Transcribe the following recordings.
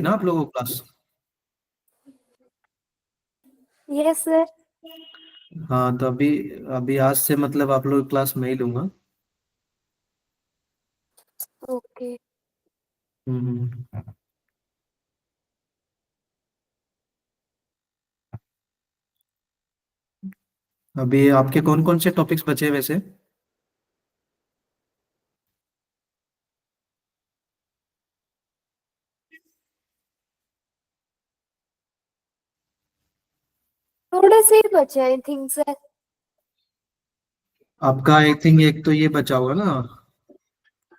ना आप लोगों को क्लास। Yes sir. हाँ तो अभी अभी आज से मतलब आप लोग क्लास मैं ही लूंगा। ओके। हम्म। अभी आपके कौन कौन से टॉपिक्स बचे हैं वैसे? थोड़े से ही बचे आई थिंक सर। आपका आई थिंक एक तो ये बचा होगा ना,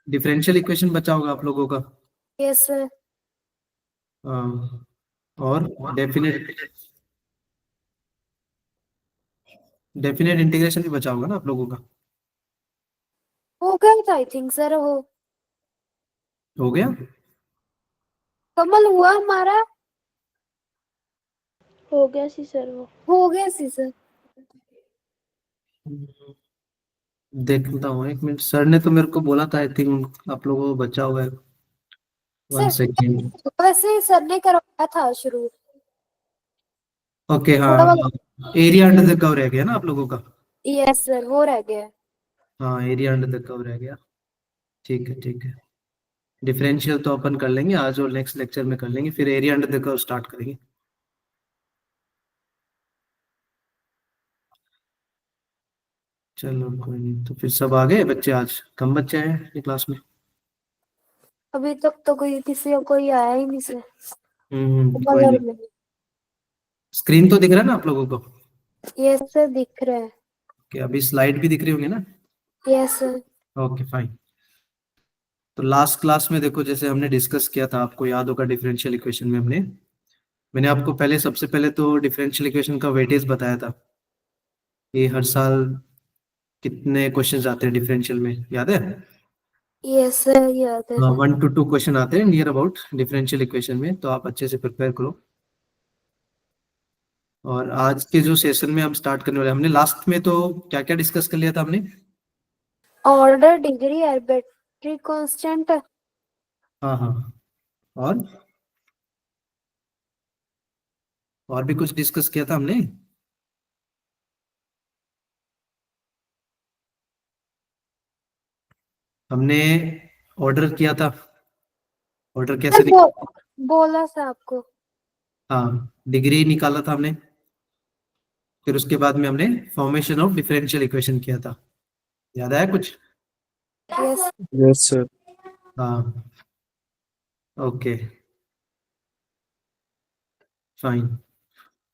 डिफरेंशियल इक्वेशन बचा होगा आप लोगों का। Yes sir. हाँ, और डेफिनेट डेफिनेट इंटीग्रेशन भी बचा होगा ना आप लोगों का। हो गया था आई थिंक सर हो। हो गया। कमल हुआ हमारा। हो गया सी सर वो। हो गया सी सर। देखता हूँ, एक मिनट, सर ने तो मेरे को बोला था आई थिंक आप लोगों को बचा हुआ है। One sir second. वैसे सर ने करवाया था शुरू। ओके हाँ। थोड़ा बहुत। एरिया अंडर द कर्व रह गया ना आप लोगों का। यस सर वो रह गया है। हाँ, एरिया अंडर द कर्व रह गया। ठीक है ठीक है। डिफरेंशियल तो अपन कर लेंगे आज और नेक्स्ट लेक्चर में कर लेंगे, फिर area under the curve start करेंगे। चलो कोई नहीं, तो फिर सब आ गए बच्चे? आज कम बच्चे हैं क्लास में? अभी तक तो कोई किसी को कोई आया ही नहीं सर। कमल कोई और नहीं। मैं। स्क्रीन तो दिख रहा है ना आप लोगों को? यस सर दिख रहा है। कि अभी स्लाइड भी दिख रही होंगी ना? Yes sir. Okay fine. तो लास्ट क्लास में देखो, जैसे हमने डिस्कस किया था, आपको याद होगा डिफरेंशियल इक्वेशन में मैंने आपको पहले, सबसे पहले तो डिफरेंशियल इक्वेशन का वेटेज बताया था। ये हर साल कितने क्वेश्चंस आते हैं डिफरेंशियल में, याद है? यस सर याद है हाँ, सर। 1 to 2 क्वेश्चन आते हैं नियर अबाउट डिफरेंशियल इक्वेशन में, तो आप अच्छे से प्रिपेयर करो। और आज के जो सेशन में हम स्टार्ट करने वाले, हमने लास्ट में तो क्या क्या डिस्कस कर लिया था हमने? Order degree arbitrary constant. हाँ हाँ। और भी कुछ डिस्कस किया था हमने। हमने ऑर्डर किया था, ऑर्डर सर कैसे निकाला। बोला था आपको। हाँ, डिग्री निकाला था हमने। फिर उसके बाद में हमने फॉर्मेशन ऑफ डिफरेंशियल इक्वेशन किया था। याद आया कुछ? यस। Yes sir. हाँ। Okay fine.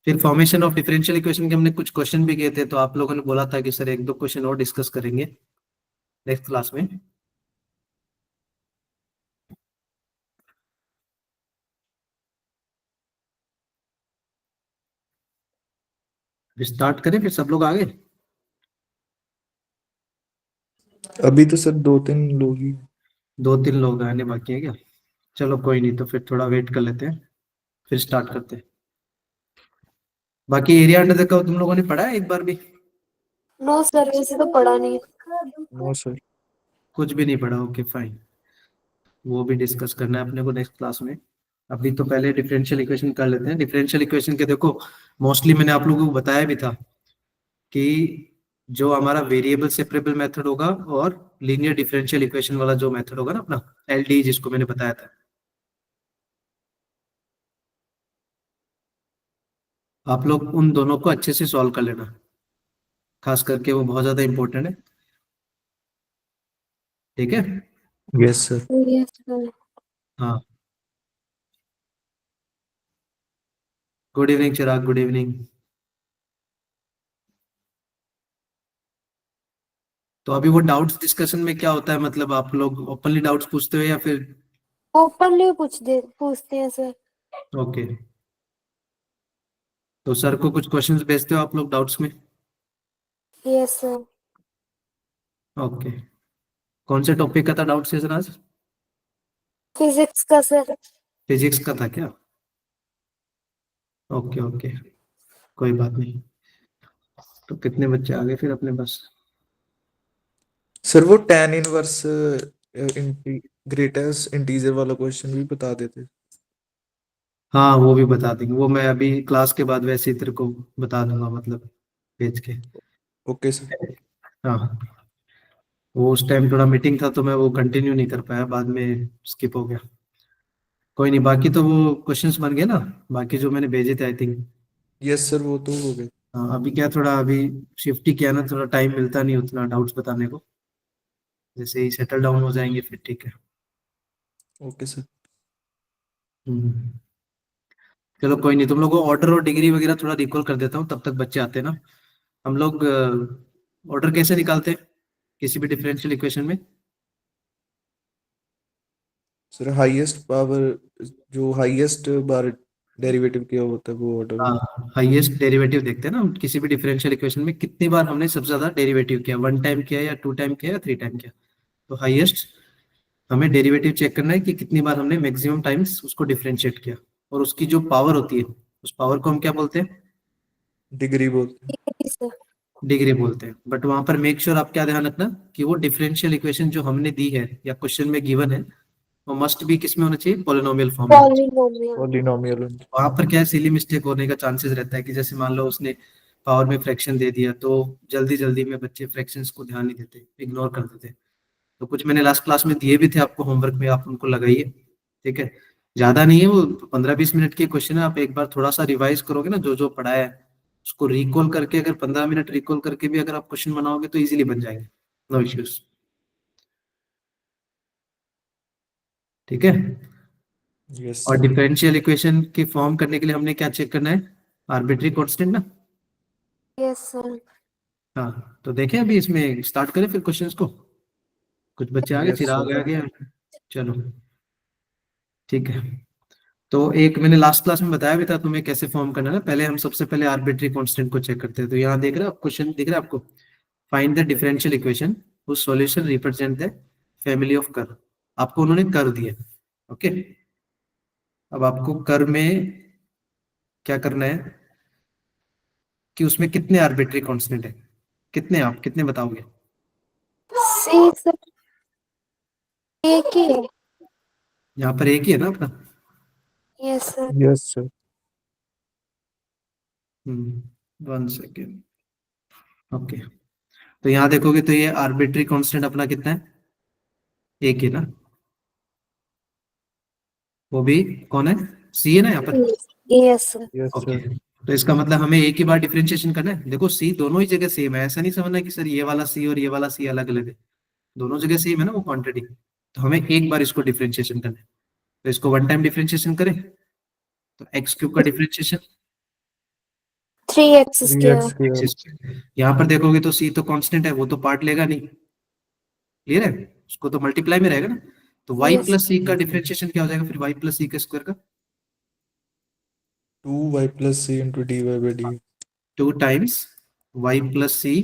फिर फॉर्मेशन ऑफ डिफरेंशियल इक्वेशन के हमने कुछ क्वेश्चन भी किए थे, तो आप लोगों ने बोला था कि सर एक दो क्वेश्चन और डिस्कस करेंगे नेक्स्ट क्लास में। स्टार्ट करें फिर, सब लोग आ गए? अभी तो सर 2-3 लोग ही। 2-3 लोग आने बाकी है क्या? चलो कोई नहीं, तो फिर थोड़ा वेट कर लेते हैं, फिर स्टार्ट करते हैं। बाकी एरिया अंडर द कर्व तुम लोगों ने पढ़ा है एक बार भी? नो सर वैसे तो पढ़ा नहीं। No sir. कुछ भी नहीं पढ़ा? Okay fine. वो भी डिस्कस करना है अपने को नेक्स्ट क्लास में। अभी तो पहले डिफरेंशियल इक्वेशन कर लेते हैं। डिफरेंशियल इक्वेशन के देखो, मोस्टली मैंने आप लोगों को बताया भी था कि जो हमारा वेरिएबल सेपरेबल मेथड होगा और लीनियर डिफरेंशियल इक्वेशन वाला जो मेथड होगा ना अपना, एलडी जिसको मैंने बताया था, आप लोग उन दोनों को अच्छे से सॉल्व कर लेना। खास करके वो बहुत ज्यादा इंपॉर्टेंट है। ठीक है। Yes sir. Yes sir. हाँ। गुड इवनिंग चिराग, गुड इवनिंग। तो अभी वो डाउट्स डिस्कशन में क्या होता है, मतलब आप लोग ओपनली डाउट्स पूछते हो या फिर? ओपनली पूछते हैं सर। ओके। तो सर को कुछ क्वेश्चंस भेजते हो आप लोग डाउट्स में? Yes sir. ओके। कौन से टॉपिक का था डाउट सेशन आज? फिजिक्स का सर। फिजिक्स का था क्या? ओके ओके, कोई बात नहीं। तो कितने बच्चे आ गए फिर अपने पास? सर वो tan इनवर्स इंटीग्रेटर्स इंटीजर वाला क्वेश्चन भी बता देते। हाँ वो भी बता देंगे, वो मैं अभी क्लास के बाद वैसे ही तेरे को बता दूंगा, मतलब भेज के। Okay sir. हाँ वो उस टाइम थोड़ा मीटिंग था तो मैं वो कंटिन्यू नहीं कर पाया, बाद में स्किप हो गया। कोई नहीं, बाकी तो वो क्वेश्चंस बन गए ना, बाकी जो मैंने भेजे थे आई थिंक। यस सर, वो तो हो गए। हाँ अभी क्या, थोड़ा अभी शिफ्ट ही किया ना, थोड़ा टाइम मिलता नहीं उतना डाउट्स बताने को। जैसे ही सेटल डाउन हो जाएंगे फिर ठीक है। Okay sir. हम्म। चलो कोई नहीं, तुम लोग को ऑर्डर और डिग्री वगैरह थोड़ा रिकॉल कर देता हूँ, तब तक बच्चे आते हैं ना। हम लोग ऑर्डर कैसे निकालते हैं किसी भी डिफरेंशियल इक्वेशन में? सर हाईएस्ट पावर, जो हाईएस्ट बार डेरिवेटिव किया होता है वो ऑर्डर होता हाँ हाईएस्ट डेरिवेटिव देखते हैं ना हम किसी भी डिफरेंशियल इक्वेशन में, कितनी बार हमने सबसे ज्यादा डेरिवेटिव किया, 1 टाइम किया या 2 टाइम किया या 3 टाइम किया। तो हाईएस्ट हमें डेरिवेटिव चेक करना है कि कितनी बार हमने मैक्सिमम टाइम्स उसको डिफरेंशिएट किया। और उसकी जो पावर होती है, उस पावर को हम क्या बोलते हैं? है। डिग्री बोलते हैं। Degree sir. डिग्री बोलते हैं। बट वहां पर मेक श्योर आप क्या ध्यान रखना कि वो डिफरेंशियल इक्वेशन जो हमने दी है या क्वेश्चन में गिवन है, वो मस्ट भी किस में होना चाहिए? पॉलिनोमियल फॉर्म में होना चाहिए। पॉलिनोमियल। पॉलिनोमियल। वहां पर क्या है, सिली मिस्टेक होने का चांसेस रहता है कि जैसे मान लो उसने पावर में फ्रैक्शन दे दिया, तो जल्दी जल्दी में बच्चे फ्रैक्शंस को ध्यान नहीं देते, इग्नोर कर देते। तो कुछ मैंने लास्ट क्लास में दिए भी थे आपको होमवर्क में, आप उनको लगाइए। ठीक है, ज्यादा नहीं है वो, 15-20 मिनट के क्वेश्चन है। आप एक बार थोड़ा सा रिवाइज करोगे ना जो जो पढ़ाया है, उसको रिकॉल करके, अगर 15 मिनट रिकॉल करके भी अगर आप क्वेश्चन बनाओगे तो इजीली बन जाएंगे, नो इश्यूज। ठीक है। यस और सर। डिफरेंशियल इक्वेशन की फॉर्म करने के लिए हमने क्या चेक करना है? आर्बिट्री कांस्टेंट ना। Yes sir. हाँ तो देखें अभी इसमें स्टार्ट करें फिर क्वेश्चंस को। कुछ बच्चे आ गए, यस चिराग सर। आ गया। चलो ठीक है। तो एक मैंने लास्ट क्लास में बताया भी था तुम्हें कैसे फॉर्म करना है ना। पहले हम सबसे पहले आर्बिट्री कांस्टेंट को चेक करते हैं। तो यहाँ देख रहे हो आप, क्वेश्चन दिख रहा है आपको? Find the differential equation whose solution represent the family of curve. आपको उन्होंने कर्व दिया। ओके, अब आपको कर्व में क्या करना है कि उसमें कितने आर्बिट्री कांस्टेंट है, कितने, आप कितने बताओगे? सी सर। एक ही है। यहाँ पर एक ही है ना अपना। Yes sir. Yes sir. 1 second. Okay, तो यहाँ देखोगे तो ये आर्बिट्री कांस्टेंट अपना कितना है? एक ही ना। वो भी कौन है? सी है ना यहाँ पर। Yes sir. Yes okay, sir. तो इसका मतलब हमें एक ही बार डिफरेंशिएशन करना है। देखो सी दोनों ही जगह सेम है, ऐसा नहीं समझना कि सर ये वाला सी और ये वाला सी अलग अलग है। दोनों जगह सेम है ना वो क्वांटिटी। तो हमें एक बार इसको डिफरेंशिएशन करना है। तो इसको 1 टाइम डिफरेंशिएशन करें, तो एक्स क्यूब का differentiation 3x three square. X square. X square. यहाँ पर देखोगे तो सी तो कांस्टेंट है, वो तो पार्ट लेगा नहीं। क्लियर है, उसको तो मल्टीप्लाई में रहेगा ना। तो वाई यस। प्लस सी का डिफरेंशिएशन क्या हो जाएगा फिर? वाई प्लस सी का स्क्वायर का 2y+c into d y by d. 2 times y plus c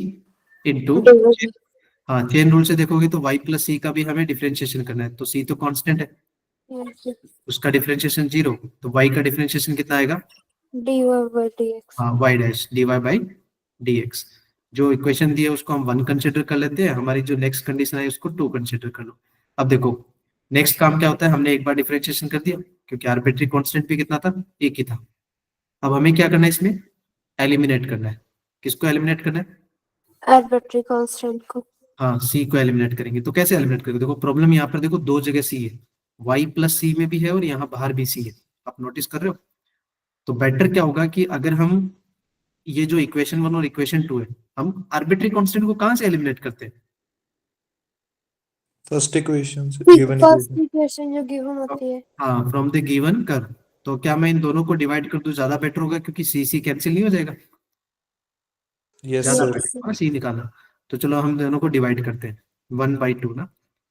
into. Divide. हाँ चेन रूल से देखोगे तो y प्लस सी का भी हमें डिफरेंशिएशन करना है। तो c तो कांस्टेंट है, यस। उसका डिफरेंशिएशन 0। तो y का डिफरेंशिएशन कितना आएगा? dy/dx। हाँ y dash dy by dx। जो इक्वेशन दी है उसको हम 1 कंसिडर कर लेते हैं, हमारी जो नेक्स्ट कंडीशन है उसको 2 कंसिडर कर लो। अब देखो नेक्स्ट काम क्या होता है, हमने एक बार डिफरेंशिएशन कर दिया क्योंकि आर्बिट्री कांस्टेंट भी कितना था? एक ही था। अब हमें क्या करना है इसमें? एलिमिनेट करना है। किसको एलिमिनेट करना है? आर्बिट्री कांस्टेंट को। हाँ सी को एलिमिनेट करेंगे। तो कैसे एलिमिनेट करेंगे? देखो प्रॉब्लम यहाँ पर देखो, दो जगह सी है, y प्लस सी में भी है और यहाँ बाहर भी सी है। आप नोटिस कर रहे हो? तो बेटर क्या होगा कि अगर हम ये जो इक्वेशन 1 और इक्वेशन 2 है, हम आर्बिट्री कांस्टेंट को कहाँ से एलिमिनेट करते हैं? फर्स्ट इक्वेशन से, गिवन फर्स्ट इक्वेशन। इक्वेशन जो गिवन होती है। हाँ फ्रॉम द गिवन कर्व। तो क्या मैं इन दोनों को डिवाइड कर दूं, ज्यादा बेटर होगा क्योंकि सी सी कैंसिल नहीं हो जाएगा, यस ज्यादा सर। Better yes. होगा सी निकालना। तो चलो हम दोनों को डिवाइड करते हैं 1/2 ना।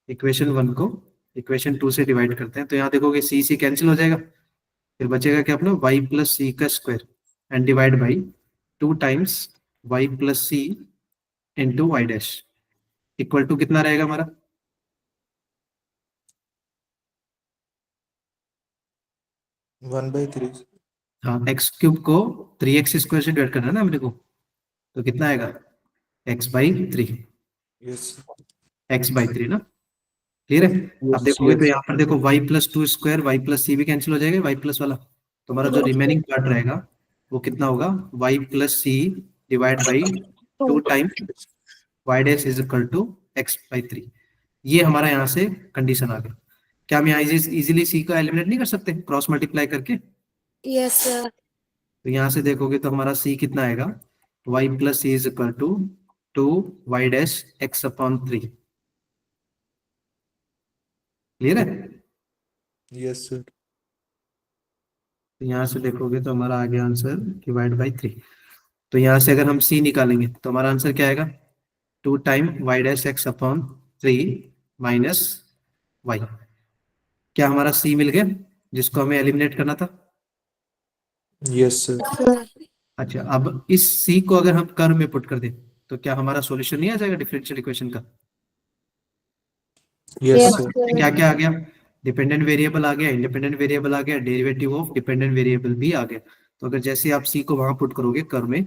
इक्वेशन 1 को इक्वेशन 2 से डिवाइड करते हैं, तो यहाँ देखोगे सी सी कैंसिल हो जाएगा। फिर बचेगा क्या अपना? y प्लस सी का square and divide by 2 times y plus c into y dash equal to कितना रहेगा हमारा? 1/3। हाँ एक्स क्यूब को 3x² से डिवाइड करना है ना हमने को, तो कितना आएगा? x/3। यस। x/3 ना। क्लियर है? अब यस देखोगे तो यस। यहाँ पर देखो y plus 2 square, y plus c भी कैंसिल हो जाएगा y प्लस वाला। तुम्हारा जो रिमेनिंग पार्ट रहेगा वो कितना होगा, y plus c divide by 2 time y dash is equal to x by 3। ये हमारा यहाँ से कंडीशन आ गया। क्या हम यहाँ इजीली सी को एलिमिनेट नहीं कर सकते क्रॉस मल्टीप्लाई करके? Yes sir. तो यहाँ से देखोगे तो हमारा सी कितना आएगा, y plus c is equal to 2 y dash x upon 3। Clear है? Yes sir. तो यहाँ से देखोगे तो हमारा आ गया आंसर डिवाइड बाई 3। तो यहाँ से अगर हम सी निकालेंगे तो हमारा आंसर क्या आएगा, 2 time y dash x upon 3 minus y। क्या हमारा सी मिल गया जिसको हमें एलिमिनेट करना था? Yes sir. अच्छा, अब इस सी को अगर हम कर्व में पुट कर दें तो क्या हमारा सॉल्यूशन नहीं आ जाएगा डिफरेंशियल इक्वेशन का? Yes yes sir. क्या क्या आ गया, डिपेंडेंट वेरिएबल आ गया, इंडिपेंडेंट वेरिएबल आ गया, डेरिवेटिव ऑफ डिपेंडेंट वेरिएबल भी आ गया। तो अगर जैसे आप सी को वहां पुट करोगे कर्व में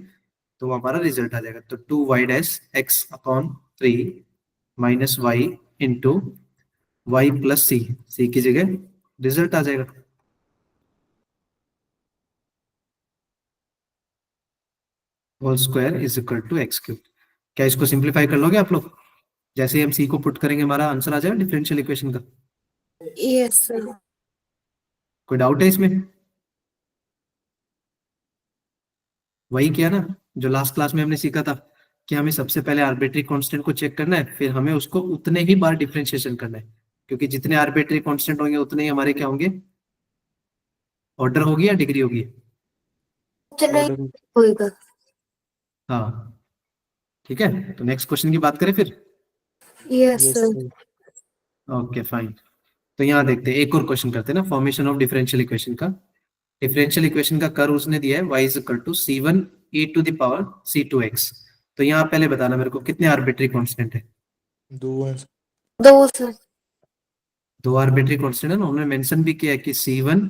तो वो हमारा रिजल्ट आ जाएगा। तो 2 y dash x upon 3 minus y into y plus c की जगह रिजल्ट आ जाएगा। Whole square is equal to x cube. क्या इसको सिंप्लीफाई कर लोगे आप लोग? जैसे ही हम सी को पुट करेंगे हमारा आंसर आ जाएगा डिफरेंशियल इक्वेशन का। Yes sir. कोई डाउट है इसमें? वही किया ना जो लास्ट क्लास में हमने सीखा था कि हमें सबसे पहले आर्बिट्री कांस्टेंट को चेक करना है, फिर हमें उसको उतने ही बार डिफरेंशिएशन करना है, क्योंकि जितने आर्बिट्री कांस्टेंट होंगे उतने ही हमारे क्या होंगे, ऑर्डर होगी या डिग्री होगी? चलो ऑर्डर। होएगा। हाँ ठीक है, तो नेक्स्ट क्वेश्चन की बात करें फिर। Yes yes sir. Sir. Okay fine. तो यहाँ देखते हैं, एक और क्वेश्चन करते हैं ना, फॉर्मेशन ऑफ डिफरेंशियल इक्वेशन का। डिफरेंशियल इक्वेशन का कर्व उसने दिया है y is equal to c1 e to the power c2x। तो यहाँ पहले बताना मेरे को कितने आर्बिट्री कांस्टेंट है? दो हैं। दो सर। दो आर्बिट्री कांस्टेंट है ना, उन्होंने मेंशन भी किया है कि c1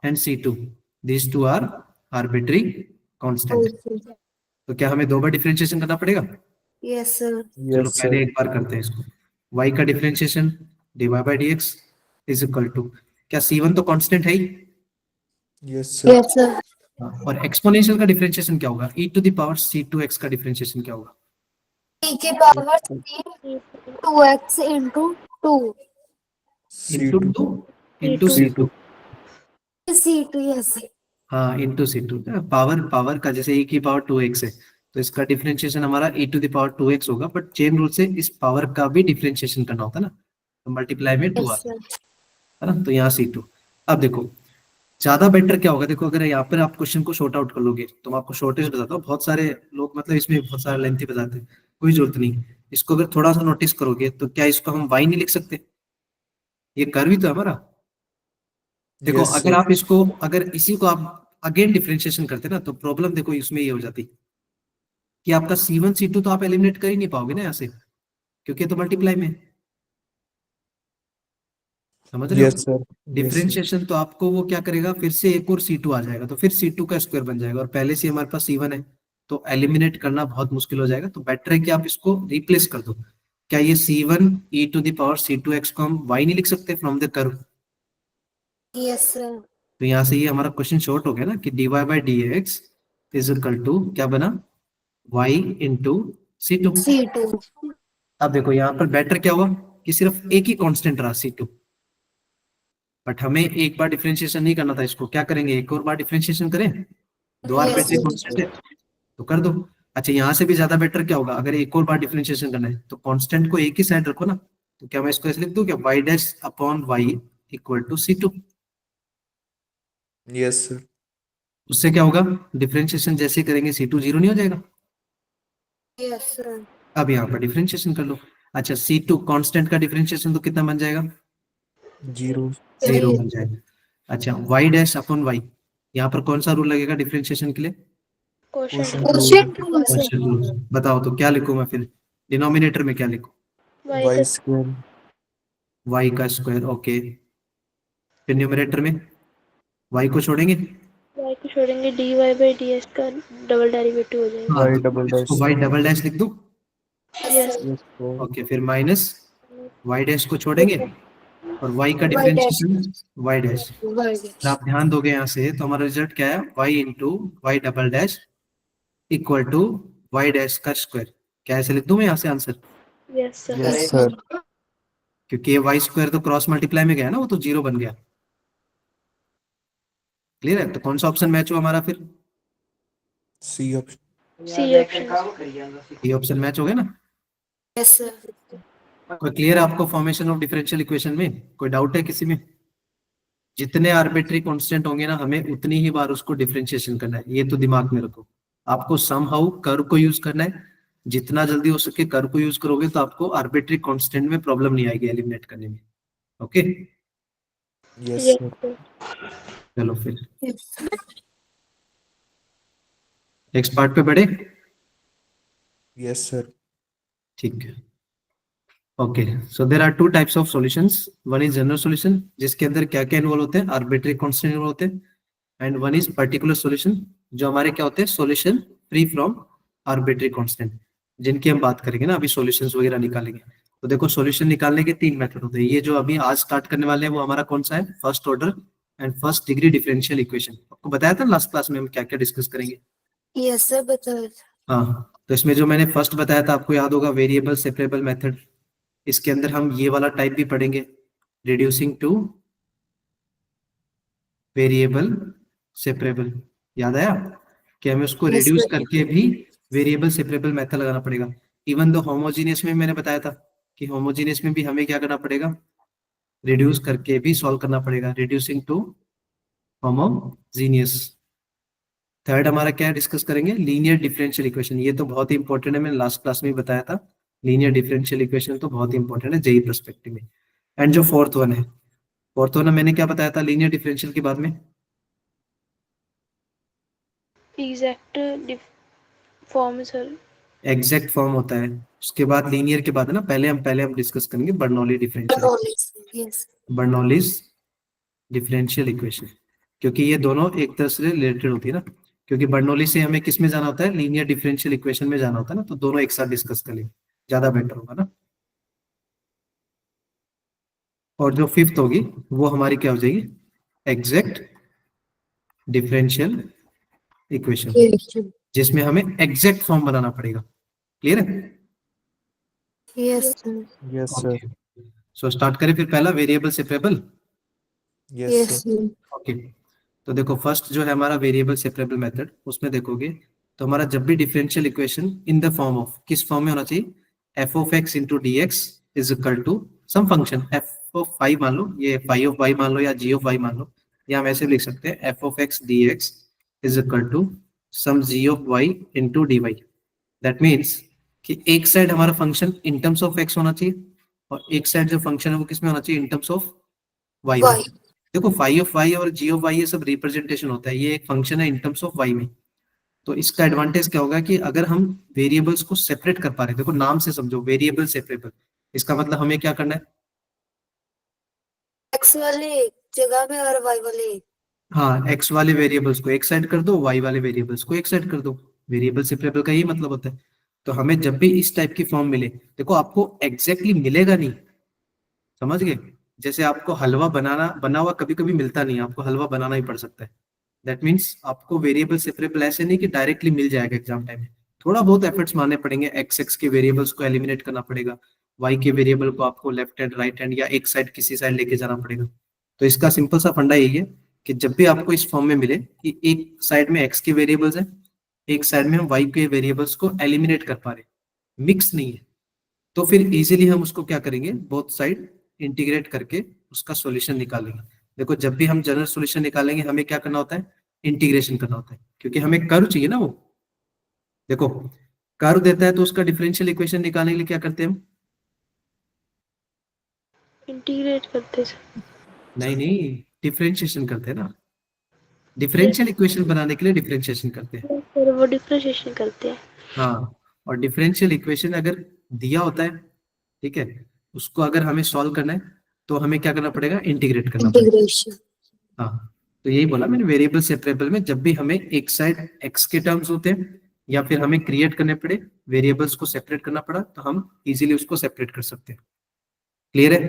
and c2 these two are arbitrary constant. तो क्या हमें दो बार डिफरेंशिएशन करना पड़ेगा? Yes sir. चलो यस पहले सर। एक बार करते हैं इसको। y का differentiation dy by dx is equal to, क्या c1 तो कांस्टेंट है ही, यस सर। Yes sir. और एक्सपोनेंशियल का डिफरेंशिएशन क्या होगा, e to the power c2x का डिफरेंशिएशन क्या होगा? e की power 2x into 2 into C2। Two into C2। c2। Yes. हाँ इंटू c2। पावर पावर का जैसे e की पावर 2x है तो इसका डिफरेंशिएशन हमारा e to the power 2x होगा, बट चेन रूल से इस पावर का भी डिफरेंशिएशन करना होता है ना, तो मल्टीप्लाई में 2 यस आता सर। है ना, तो यहाँ c2। अब देखो ज्यादा बेटर क्या होगा, देखो अगर यहाँ पर आप क्वेश्चन को शॉर्ट आउट कर लोगे तो मैं आपको शॉर्टेज बताता हूँ। बहुत सारे लोग मतलब इसमें बहुत सारा लेंथी बताते हैं, कोई जरूरत नहीं। इसको अगर थोड़ा सा नोटिस करोगे तो क्या इसको हम y नहीं लिख सकते? ये कर्व ही तो है हमारा। देखो यस अगर सर। आप इसको, अगर इसी को आप अगेन डिफरेंशिएशन करते ना तो प्रॉब्लम देखो इसमें ये हो जाती कि आपका C1 C2 तो आप एलिमिनेट कर ही नहीं पाओगे ना यहाँ से, क्योंकि ये तो मल्टीप्लाई में है। समझ रहे हो? Yes sir. Yes sir. Differentiation तो आपको वो क्या करेगा, फिर से एक और C2 आ जाएगा, तो फिर C2 का स्क्वायर बन जाएगा, और पहले से हमारे पास C1 है तो एलिमिनेट करना बहुत मुश्किल हो जाएगा। तो बेटर है कि आप इसको रिप्लेस कर दो। क्या ये C1 e to the power C2x को हम y नहीं लिख सकते from the curve? Yes sir. तो यहाँ से ये हमारा क्वेश्चन शॉर्ट हो गया ना कि dy by dx is equal to क्या बना, y इंटू C2। c2। अब देखो यहाँ पर बेटर क्या हुआ कि सिर्फ एक ही कांस्टेंट रहा C2, बट हमें एक बार डिफरेंशिएशन नहीं करना था, इसको क्या करेंगे, एक और बार डिफरेंशिएशन करें, दो यस आर्बिट्री सर। कांस्टेंट है तो कर दो। अच्छा यहाँ से भी ज्यादा बेटर क्या होगा, अगर एक और बार डिफरेंशिएशन करना है तो कांस्टेंट को एक ही साइड रखो ना, तो क्या मैं इसको ऐसे लिख दूं क्या, y dash upon y equal to C2। Yes sir. उससे क्या होगा, डिफरेंशिएशन जैसे करेंगे C2 जीरो नहीं हो जाएगा? Yes sir. अब यहाँ पर डिफरेंशिएशन कर लो। अच्छा C2 कांस्टेंट का डिफरेंशिएशन तो कितना बन जाएगा, जीरो। जीरो बन जाएगा। अच्छा y डैश अपॉन y, यहाँ पर कौन सा रूल लगेगा डिफरेंशिएशन के लिए? Question question rule. Rule sir. Question rule. बताओ तो क्या लिखूं मैं फिर, डिनोमिनेटर में क्या लिखूं? Y square. y का स्क्वायर, ओके। फिर न्यूमरेटर में y को छोड़ेंगे, y को छोड़ेंगे dy बाई ds का डबल डेरिवेटिव हो जाएगा। हाँ वाई तो डबल इसको डैश। y डबल डैश लिख दूं, यस यस सर। ओके। फिर माइनस y डैश को छोड़ेंगे, और y का Y differentiation y dash. Y अगर आप ध्यान दोगे यहाँ से तो हमारा रिजल्ट क्या है, y into y double dash equal to y dash का स्क्वायर। क्या ऐसे लिख दूं मैं यहाँ से answer, yes sir. Yes sir. क्योंकि ये वाई स्क्वायर तो क्रॉस मल्टीप्लाई में गया ना, वो तो 0 बन गया। क्लियर है, तो कौन सा ऑप्शन मैच हुआ हमारा फिर, सी ऑप्शन। C option. ये ऑप्शन मैच हो गया ना। Yes sir. कोई क्लियर है आपको फॉर्मेशन ऑफ डिफरेंशियल इक्वेशन में, कोई डाउट है किसी में? जितने आर्बिट्री कांस्टेंट होंगे ना, हमें उतनी ही बार उसको डिफरेंशिएशन करना है, ये तो दिमाग में रखो। आपको समहाउ कर्व को यूज करना है, जितना जल्दी हो सके कर्व को यूज करोगे तो आपको आर्बिट्री कांस्टेंट में प्रॉब्लम नहीं आएगी एलिमिनेट करने में। Okay, yes yes sir. Sir. चलो फिर Yes. नेक्स्ट पार्ट पे बढ़े। Yes sir. ठीक है, okay. So there are two types of solutions, one is general solution जिसके अंदर क्या क्या इन्वॉल्व होते हैं, आर्बिट्री कांस्टेंट इन्वॉल्व होते हैं, and one is particular solution जो हमारे क्या होते हैं, solution free from arbitrary constant, जिनकी हम बात करेंगे ना अभी, सॉल्यूशंस वगैरह निकालेंगे। तो देखो सॉल्यूशन निकालने के तीन मेथड होते हैं, ये जो अभी आज स्टार्ट करने वाले हैं वो हमारा कौन सा है, first order and first degree differential equation. आपको बताया था लास्ट क्लास में हम क्या क्या डिस्कस करेंगे। Yes sir, बताओ। हाँ, तो इसमें जो मैंने फर्स्ट बताया था आपको याद होगा, वेरिएबल सेपरेबल मेथड। इसके अंदर हम ये वाला टाइप भी पढ़ेंगे, रिड्यूसिंग टू वेरिएबल सेपरेबल। याद आया कि हमें उसको Yes रिड्यूस sir. करके भी वेरिएबल सेपरेबल मेथड लगाना पड़ेगा। इवन दो होमोजीनियस में मैंने बताया था कि होमोजीनियस में भी हमें क्या करना पड़ेगा, रिड्यूस करके भी सॉल्व करना पड़ेगा, रिड्यूसिंग टू होमोजीनियस। थर्ड हमारा क्या डिस्कस करेंगे, लीनियर डिफरेंशियल इक्वेशन। ये तो बहुत ही इंपॉर्टेंट है, मैंने लास्ट क्लास में ही बताया था। लीनियर डिफरेंशियल इक्वेशन तो बहुत ही इंपॉर्टेंट है जेई पर्सपेक्टिव में। एंड जो फोर्थ वन है, फोर्थ वन मैंने क्या बताया था लीनियर डिफरेंशियल के बाद में, exact form sir. Exact form होता है। उसके बाद लीनियर के बाद है ना, पहले हम डिस्कस करेंगे Bernoulli differential, Yes. Bernoulli's differential equation, क्योंकि ये दोनों एक तरह से रिलेटेड होती है ना। क्योंकि बर्नौली से हमें किस में जाना होता है, लीनियर डिफरेंशियल इक्वेशन में जाना होता है ना, तो दोनों एक साथ डिस्कस कर लेंगे, ज्यादा बेटर होगा ना। और जो फिफ्थ होगी वो हमारी क्या हो जाएगी, एग्जैक्ट डिफरेंशियल इक्वेशन, Yes. जिसमें हमें एग्जैक्ट फॉर्म बनाना पड़ेगा। क्लियर है, Yes sir. Yes okay. Sir. So start करें फिर, पहला variable separable. Yes Yes sir. sir. Okay, तो देखो फर्स्ट जो है हमारा वेरिएबल सेपरेबल मेथड, उसमें देखोगे तो हमारा जब भी differential equation in the form of, किस फॉर्म में होना चाहिए, f of x into d x is equal to some function f of phi मान लो, ये फाई ऑफ वाई मान लो या जी ऑफ वाई मान लो, या हम ऐसे भी लिख सकते हैं f of x d x is equal to some g of y into d y. That means कि एक साइड हमारा function in terms of x होना चाहिए और एक साइड जो फंक्शन है वो किसमें होना चाहिए, इन टर्म्स ऑफ वाई में। Y. देखो फाई ऑफ वाई और जी ऑफ वाई ये सब रिप्रेजेंटेशन होता है, ये एक फंक्शन है इन टर्म्स ऑफ वाई में। तो इसका एडवांटेज क्या होगा कि अगर हम वेरिएबल्स को सेपरेट कर पा रहे हैं, देखो नाम से समझो वेरिएबल सेपरेबल, इसका मतलब हमें क्या करना है, X वाले एक जगह में और Y वाले एक। हाँ एक्स वाले वेरिएबल्स को एक साइड कर दो, वाई वाले वेरिएबल्स को एक साइड कर दो। वेरिएबल सेपरेबल का यही मतलब होता है। तो हमें जब भी इस टाइप की फॉर्म मिले, देखो आपको एग्जैक्टली मिलेगा नहीं, समझ गए, जैसे आपको हलवा बनाना बना हुआ कभी कभी मिलता नहीं है, आपको हलवा बनाना ही पड़ सकता है। दैट मीन्स आपको वेरिएबल सेपरेबल ऐसे नहीं कि डायरेक्टली मिल जाएगा एग्जाम टाइम में, थोड़ा बहुत एफर्ट्स मारने पड़ेंगे, एक्स एक्स के वेरिएबल्स को एलिमिनेट करना पड़ेगा, वाई के वेरिएबल को आपको लेफ्ट हैंड राइट हैंड या एक साइड किसी साइड लेके जाना पड़ेगा। तो इसका सिंपल सा फंडा यही है कि जब भी आपको इस फॉर्म में मिले कि एक साइड में एक्स के वेरिएबल्स हैं, एक साइड में हम वाई के वेरिएबल्स को एलिमिनेट कर पा रहे हैं, मिक्स नहीं है, तो फिर इजीली हम उसको क्या करेंगे, बोथ साइड इंटीग्रेट करके उसका सॉल्यूशन निकालेंगे। देखो जब भी हम जनरल सॉल्यूशन निकालेंगे हमें क्या करना होता है, इंटीग्रेशन करना होता है, क्योंकि हमें कर्व चाहिए ना वो। देखो कर्व देता है तो उसका डिफरेंशियल इक्वेशन निकालने के लिए क्या करते हैं हम, इंटीग्रेट करते सर। नहीं नहीं, डिफरेंशिएशन करते हैं ना, यस डिफरेंशियल इक्वेशन बनाने के लिए डिफरेंशिएशन करते हैं। सर, वो डिफरेंशिएशन करते हैं। हाँ, और डिफरेंशियल इक्वेशन अगर दिया होता है, ठीक है, उसको अगर हमें सॉल्व करना है तो हमें क्या करना पड़ेगा, इंटीग्रेट करना पड़ेगा। Integration. हाँ, तो यही बोला मैंने, वेरिएबल सेपरेबल में जब भी हमें एक साइड एक्स के टर्म्स होते हैं या फिर हमें क्रिएट करने पड़े, वेरिएबल्स को सेपरेट करना पड़ा, तो हम इजीली उसको सेपरेट कर सकते हैं। क्लियर है,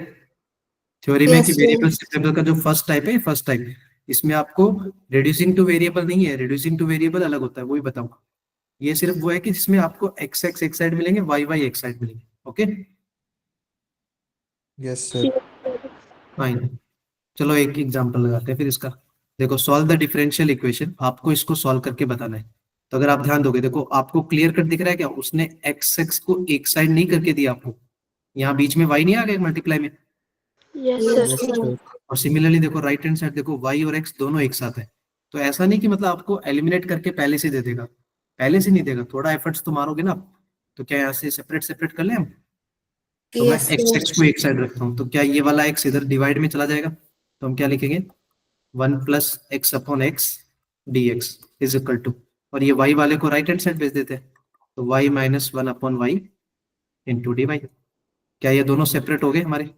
थ्योरी में कि Yes, वेरिएबल sir. सेपरेबल का जो फर्स्ट टाइप है, फर्स्ट टाइप, इसमें आपको रिड्यूसिंग टू वेरिएबल नहीं है, रिड्यूसिंग टू वेरिएबल अलग होता है, वही बताऊंगा। ये सिर्फ वो है कि जिसमें आपको एक्स एक्स एक साइड मिलेंगे, वाई वाई एक साइड मिलेंगे। Okay yes sir. फाइन। चलो एक एग्जांपल लगाते हैं फिर इसका। देखो, सॉल्व द डिफरेंशियल इक्वेशन, आपको इसको सॉल्व करके बताना है। तो अगर आप ध्यान दोगे, देखो आपको क्लियर कट दिख रहा है क्या, उसने एक्स एक्स को एक साइड नहीं करके दिया आपको, यहाँ बीच में वाई नहीं आ गया मल्टीप्लाई में। Yes Yes, sir. Yes sir. Sir. और सिमिलरली देखो राइट हैंड साइड, देखो वाई और एक्स दोनों एक साथ है। तो ऐसा नहीं कि मतलब आपको एलिमिनेट करके पहले से दे देगा, पहले से नहीं देगा, थोड़ा एफर्ट्स तो मारोगे ना। तो क्या यहाँ से सेपरेट सेपरेट कर लें हम? तो मैं Yes, एक्स sir. एक्स को एक साइड रखता हूँ, तो क्या ये वाला एक्स इधर डिवाइड में चला जाएगा? तो हम क्या लिखेंगे, 1 + x/x dx is equal to, और ये y वाले को राइट हैंड साइड भेज देते हैं, तो y - 1/y into d Y. क्या ये दोनों सेपरेट हो गए हमारे?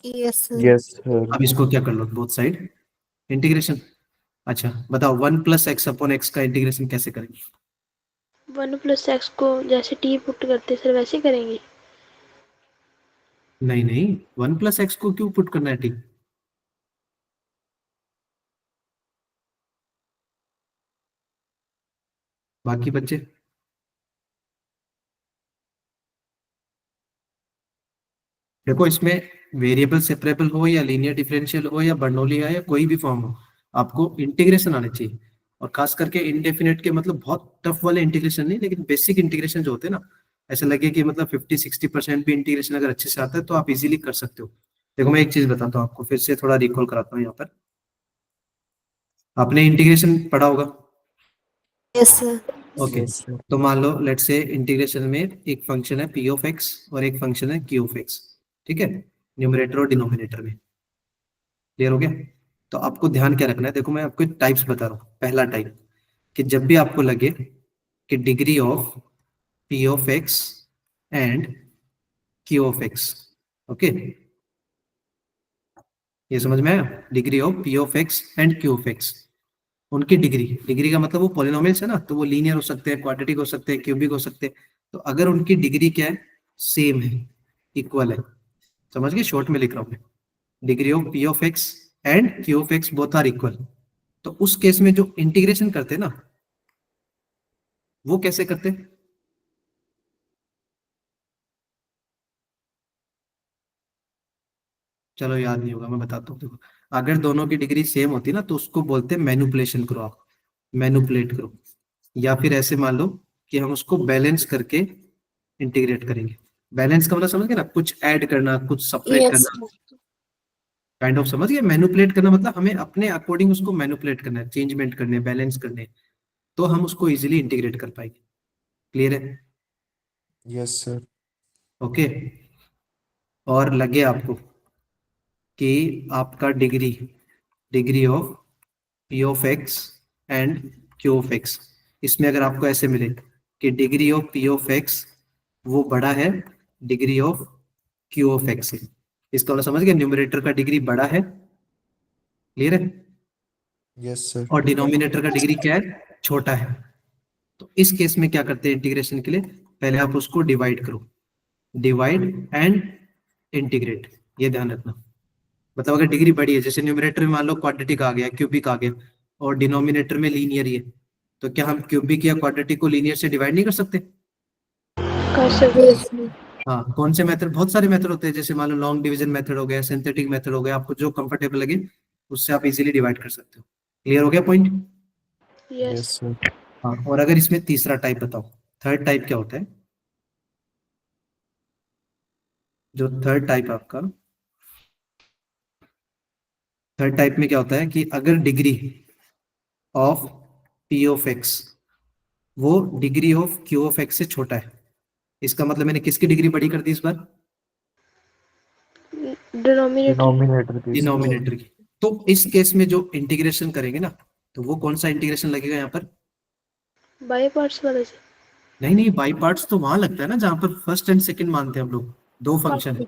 Yes, sir. Yes sir. अब इसको क्या कर लो, बोथ साइड इंटीग्रेशन। अच्छा बताओ, 1 + x/x का इंटीग्रेशन कैसे करेंगे? 1 + x को जैसे t पुट करते सर वैसे करेंगे। नहीं नहीं, 1 + x को क्यों पुट करना है ठीक? बाकी बच्चे देखो, इसमें वेरिएबल सेपरेबल हो या लीनियर डिफरेंशियल हो या बर्नौली है या कोई भी फॉर्म हो, आपको इंटीग्रेशन आने चाहिए। और खास करके इनडेफिनेट के मतलब बहुत टफ वाले इंटीग्रेशन नहीं, लेकिन बेसिक इंटीग्रेशन जो होते हैं ना, ऐसे लगे कि मतलब 50-60% भी इंटीग्रेशन अगर अच्छे से आता है तो आप इजीली कर सकते हो। देखो मैं एक चीज बताता हूँ आपको, फिर से थोड़ा रिकॉल कराता हूँ यहाँ पर। आपने इंटीग्रेशन पढ़ा होगा। Yes, sir. Okay, yes sir. तो मान लो लेट से इंटीग्रेशन में एक फंक्शन है पी ऑफ एक्स और एक फंक्शन है क्यू ऑफ एक्स, ठीक है, न्यूमरेटर और डिनोमिनेटर में। क्लियर हो गया? तो आपको ध्यान क्या रखना है, देखो मैं आपको टाइप्स बता रहा हूँ। पहला टाइप, कि जब भी आपको लगे कि degree of p of x and q of x, okay, ये समझ में आया? Degree of p of x and q of x, उनकी डिग्री, डिग्री का मतलब वो पॉलिनोमियल्स है ना, तो वो लीनियर हो सकते हैं, क्वाड्रेटिक हो सकते हैं, क्यूबिक हो सकते हैं। तो अगर उनकी डिग्री क्या है, सेम है, इक्वल है, समझ गए? शॉर्ट में लिख रहा हूँ मैं, degree of p of x and q of x both are equal, तो उस केस में जो इंटीग्रेशन करते हैं ना, वो कैसे करते हैं? चलो याद नहीं होगा, मैं बताता हूँ। देखो, अगर दोनों की डिग्री सेम होती ना, तो उसको बोलते हैं मैनुपुलेशन करो आप, मैनुपुलेट करो। या फिर ऐसे मान लो कि हम उसको बैलेंस करके इंटीग्रेट करेंगे। बैलेंस का मतलब समझ गए ना, कुछ ऐड करना, कुछ सब्ट्रैक्ट Yes, करना, sir. काइंड ऑफ समझ गए? मैनुपुलेट करना मतलब हमें अपने अकॉर्डिंग उसको मैनुपुलेट करना है, चेंजमेंट करने, बैलेंस करने, तो हम उसको इजीली इंटीग्रेट कर पाएंगे। क्लियर है? Yes sir. ओके। और लगे आपको कि आपका degree, degree of p of x and q of x, इसमें अगर आपको ऐसे मिले कि degree of p of x वो बड़ा है degree of q of x से, इसका मतलब समझ गए, न्यूमरेटर का डिग्री बड़ा है। क्लियर है? Yes sir. और डिनोमिनेटर का डिग्री क्या है, छोटा है। तो इस केस में क्या करते हैं इंटीग्रेशन के लिए, पहले आप उसको डिवाइड करो, डिवाइड एंड इंटीग्रेट, ये ध्यान रखना। मतलब अगर डिग्री बड़ी है, जैसे न्यूमरेटर में मान लो क्वाड्रेटिक आ गया, क्यूबिक आ गया, और डिनोमिनेटर में लीनियर ही है, तो क्या हम क्यूबिक या क्वाड्रेटिक को लीनियर से डिवाइड नहीं कर सकते? कर सकते Yes, हैं। sir. हाँ, कौन से मेथड, बहुत सारे मेथड होते हैं, जैसे मान लो लॉन्ग डिवीजन मेथड हो गया, सिंथेटिक मेथड हो गया, आपको जो कंफर्टेबल लगे उससे आप इजीली डिवाइड कर सकते हो। क्लियर हो गया पॉइंट? यस। Yes sir. हाँ, और अगर इसमें तीसरा टाइप बताओ, थर्ड टाइप क्या होता है? जो थर्ड टाइप आपका, थर्ड टाइप में क्या होता है कि अगर degree of p of x वो degree of q of x से छोटा है, इसका मतलब मैंने किसकी डिग्री बड़ी कर दी इस बार? डिनोमिनेटर। डिनोमिनेटर की सर। डिनोमिनेटर की। तो इस केस में जो इंटीग्रेशन करेंगे ना, तो वो कौन सा इंटीग्रेशन लगेगा यहाँ पर? बाई पार्ट्स वाले से। नहीं नहीं, बाई पार्ट्स तो वहां लगता है ना जहां पर फर्स्ट एंड सेकंड मानते हैं हम लोग, दो फंक्शन।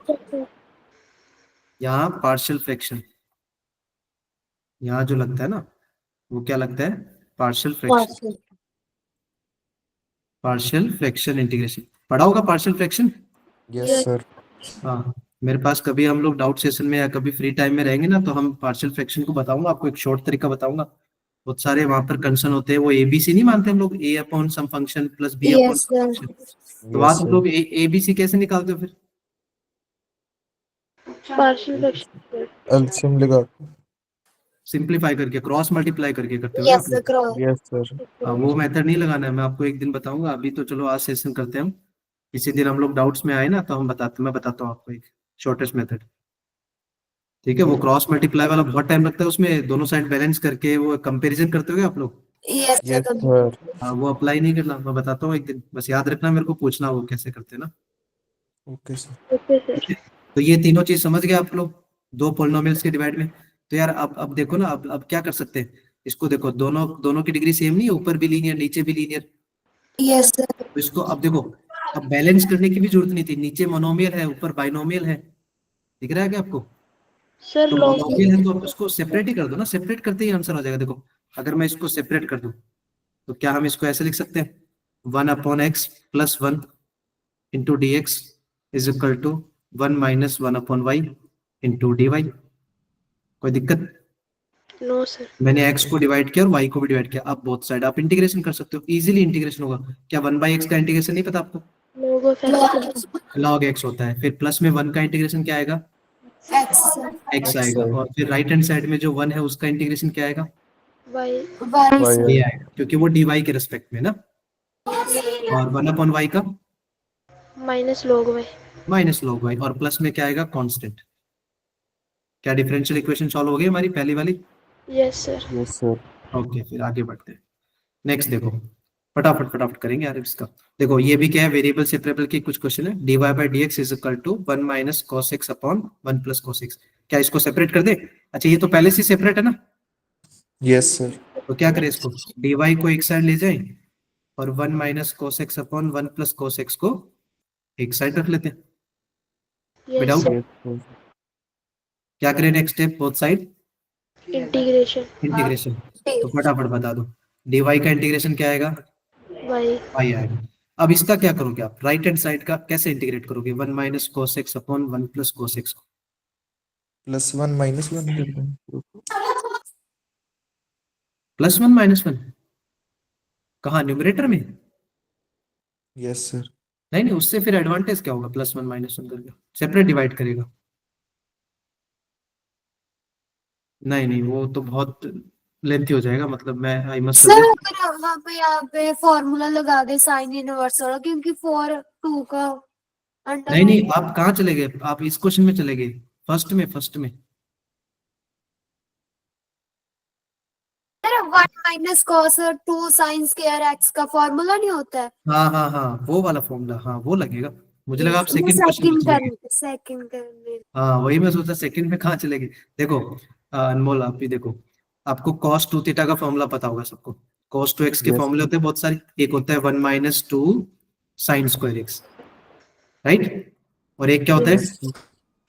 यहाँ पार्शियल फ्रैक्शन, यहाँ जो लगता है ना, वो क्या लगता है? Partial fraction. Partial. Partial fraction integration पढ़ा होगा, partial fraction. Yes yes. Sir. हाँ, मेरे पास कभी हम लोग डाउट सेशन में या कभी फ्री टाइम में रहेंगे ना, तो हम पार्शियल फ्रैक्शन को बताऊंगा आपको, एक शॉर्ट तरीका बताऊंगा। बहुत सारे वहां पर कंसर्न होते हैं, वो एबीसी नहीं मानते हम लोग, a upon some function plus b upon yes some sir. Function. तो यस वहां तुम सर। लोग एबीसी कैसे निकालते हो फिर? Partial fraction. एलसीएम लगा के। सिंप्लीफाई करके, क्रॉस मल्टीप्लाई करके करते हो क्या यस आप सर, लोग? क्रॉस। Yes sir. वो मेथड नहीं लगाना है, मैं आपको एक दिन बताऊंगा। अभी तो चलो आज सेशन करते हैं हम, किसी दिन हम लोग डाउट्स में आए ना तो मैं बताता हूँ आपको एक शॉर्टेस्ट मेथड। ठीक है, वो क्रॉस मल्टीप्लाई वाला बहुत टाइम लगता है, उसमें दोनों साइड बैलेंस करके वो कंपैरिजन करते हो क्या आप लोग? यस सर, यस कभी। सर। हाँ, वो अप्लाई नहीं करना, मैं बताता हूँ एक दिन, बस याद रखना, मेरे को पूछना वो कैसे करते हैं ना। Okay sir. ओके ठीक सर। है, तो ये तीनों चीज समझ गए आप लोग, दो पोलिनोमियल्स के डिवाइड में। तो यार अब देखो ना, अब क्या कर सकते हैं, इसको देखो, दोनों दोनों की डिग्री सेम नहीं है, ऊपर भी लीनियर नीचे भी लीनियर। Yes sir. तो इसको अब देखो, अब बैलेंस करने की भी जरूरत नहीं थी, नीचे मोनोमियल है ऊपर बाइनोमियल है, दिख रहा है क्या आपको? सर तो लॉग। मोनोमियल है तो आप इसको सेपरेट ही कर दो ना, सेपरेट करते ही आंसर हो जाएगा। देखो, अगर मैं इसको सेपरेट कर दूं तो क्या हम इसको ऐसे लिख सकते हैं, 1/x+1 into d x is equal to 1 - 1/y into d y. कोई दिक्कत? No sir. मैंने x को डिवाइड किया और y को भी डिवाइड किया, अब बोथ साइड आप इंटीग्रेशन कर सकते हो, इजीली इंटीग्रेशन होगा। क्या 1/x का इंटीग्रेशन नहीं पता आपको? Log of x. log x होता है, फिर प्लस में 1 का इंटीग्रेशन क्या आएगा? X sir. x एक्स आएगा, सर। और फिर राइट हैंड साइड में जो 1 है उसका इंटीग्रेशन क्या आएगा? वाई। Y y sir. ये आएगा, क्योंकि वो dy के रिस्पेक्ट में ना। और 1/y का minus log y. Minus log y, और प्लस में क्या आएगा? कांस्टेंट। क्या डिफरेंशियल इक्वेशन सॉल्व हो गई हमारी पहली वाली? Yes sir. Yes sir. Okay, फिर आगे बढ़ते हैं। नेक्स्ट देखो, फटाफट फटाफट करेंगे यार इसका। देखो ये भी क्या है, वेरिएबल सेपरेबल की कुछ क्वेश्चन है। dy/dx is equal to 1 - cos x upon 1 + cos x। क्या इसको सेपरेट कर दे? अच्छा, ये तो पहले से सेपरेट है ना, यस सर। तो क्या करें इसको, dy को एक साइड ले जाए और 1 - cos x upon 1 + cos x को एक साइड रख लेते हैं। Yes without, sir. Yes sir. क्या करें next step, both side integration. Integration. तो फटाफट बता दो, dy का इंटीग्रेशन क्या आएगा? वाई। y आएगा। अब इसका क्या करोगे आप, राइट हैंड साइड का कैसे इंटीग्रेट करोगे? 1 - cos x upon 1 + cos x को। +1 -1 कर दें। +1 - 1 कहाँ, न्यूमरेटर में? Yes sir. नहीं नहीं, उससे फिर एडवांटेज क्या होगा, +1 - 1 करके सेपरेट डिवाइड करेगा? नहीं नहीं, वो तो बहुत लेंथी हो जाएगा, मतलब मैं आई मस्ट सर सजेस्ट। अगर हम यहाँ पे फॉर्मूला लगा दे साइन इनवर्स वाला, क्योंकि 4 2 का अंडर नहीं नहीं, रूट। आप कहाँ चले गए, आप इस क्वेश्चन में चले गए, फर्स्ट में। सर 1 - cos 2 sin² x का फॉर्मूला नहीं होता है? हाँ हाँ हाँ, वो वाला फॉर्मूला, हाँ वो लगेगा। मुझे लगा आप यस, वो सेकंड क्वेश्चन में चले गए। सेकंड करने। हाँ, वही मैं सोचा सेकंड में कहाँ चले गए। देखो, अनमोल आप भी देखो, आपको cos 2 थीटा का फॉर्मूला पता होगा सबको। cos 2 x के यस फॉर्मूले सर। होते हैं बहुत सारे, एक होता है 1 - 2 sin²x, राइट? और एक क्या होता है, यस सर।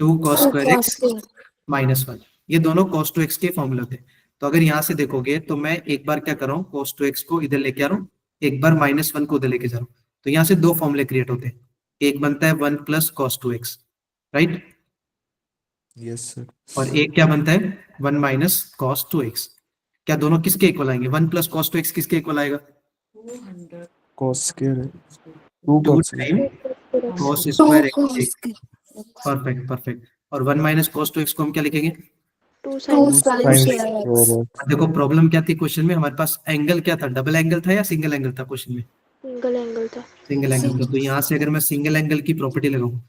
2 cos²x cos²। -1। ये दोनों cos 2x के फॉर्मूले होते हैं। तो अगर यहाँ से देखोगे तो मैं एक बार क्या कर रहा हूँ, cos 2x को इधर लेके आ रहा हूँ, एक बार -1 को उधर लेके जा रहा हूँ। तो यहाँ से दो फॉर्मूले क्रिएट होते हैं, एक बनता है 1 + cos 2x, right? Yes sir. और एक क्या बनता है, 1 - cos 2x। क्या दोनों किसके इक्वल आएंगे, 1 + cos 2x किसके इक्वल आएगा? cos स्क्वायर है। 2 2 cos square. Time cos two square x। cos के। Perfect perfect. और 1 - cos 2x को हम क्या लिखेंगे? Two 2 sine. 2 sin sin² x। Square अब देखो प्रॉब्लम क्या थी क्वेश्चन में, हमारे पास एंगल क्या था, डबल एंगल था या सिंगल एंगल था क्वेश्चन में? सिंगल एंगल था। सिंगल एंगल था, तो यहाँ से अगर मैं सिंगल एंगल की प्रॉपर्टी लगाऊं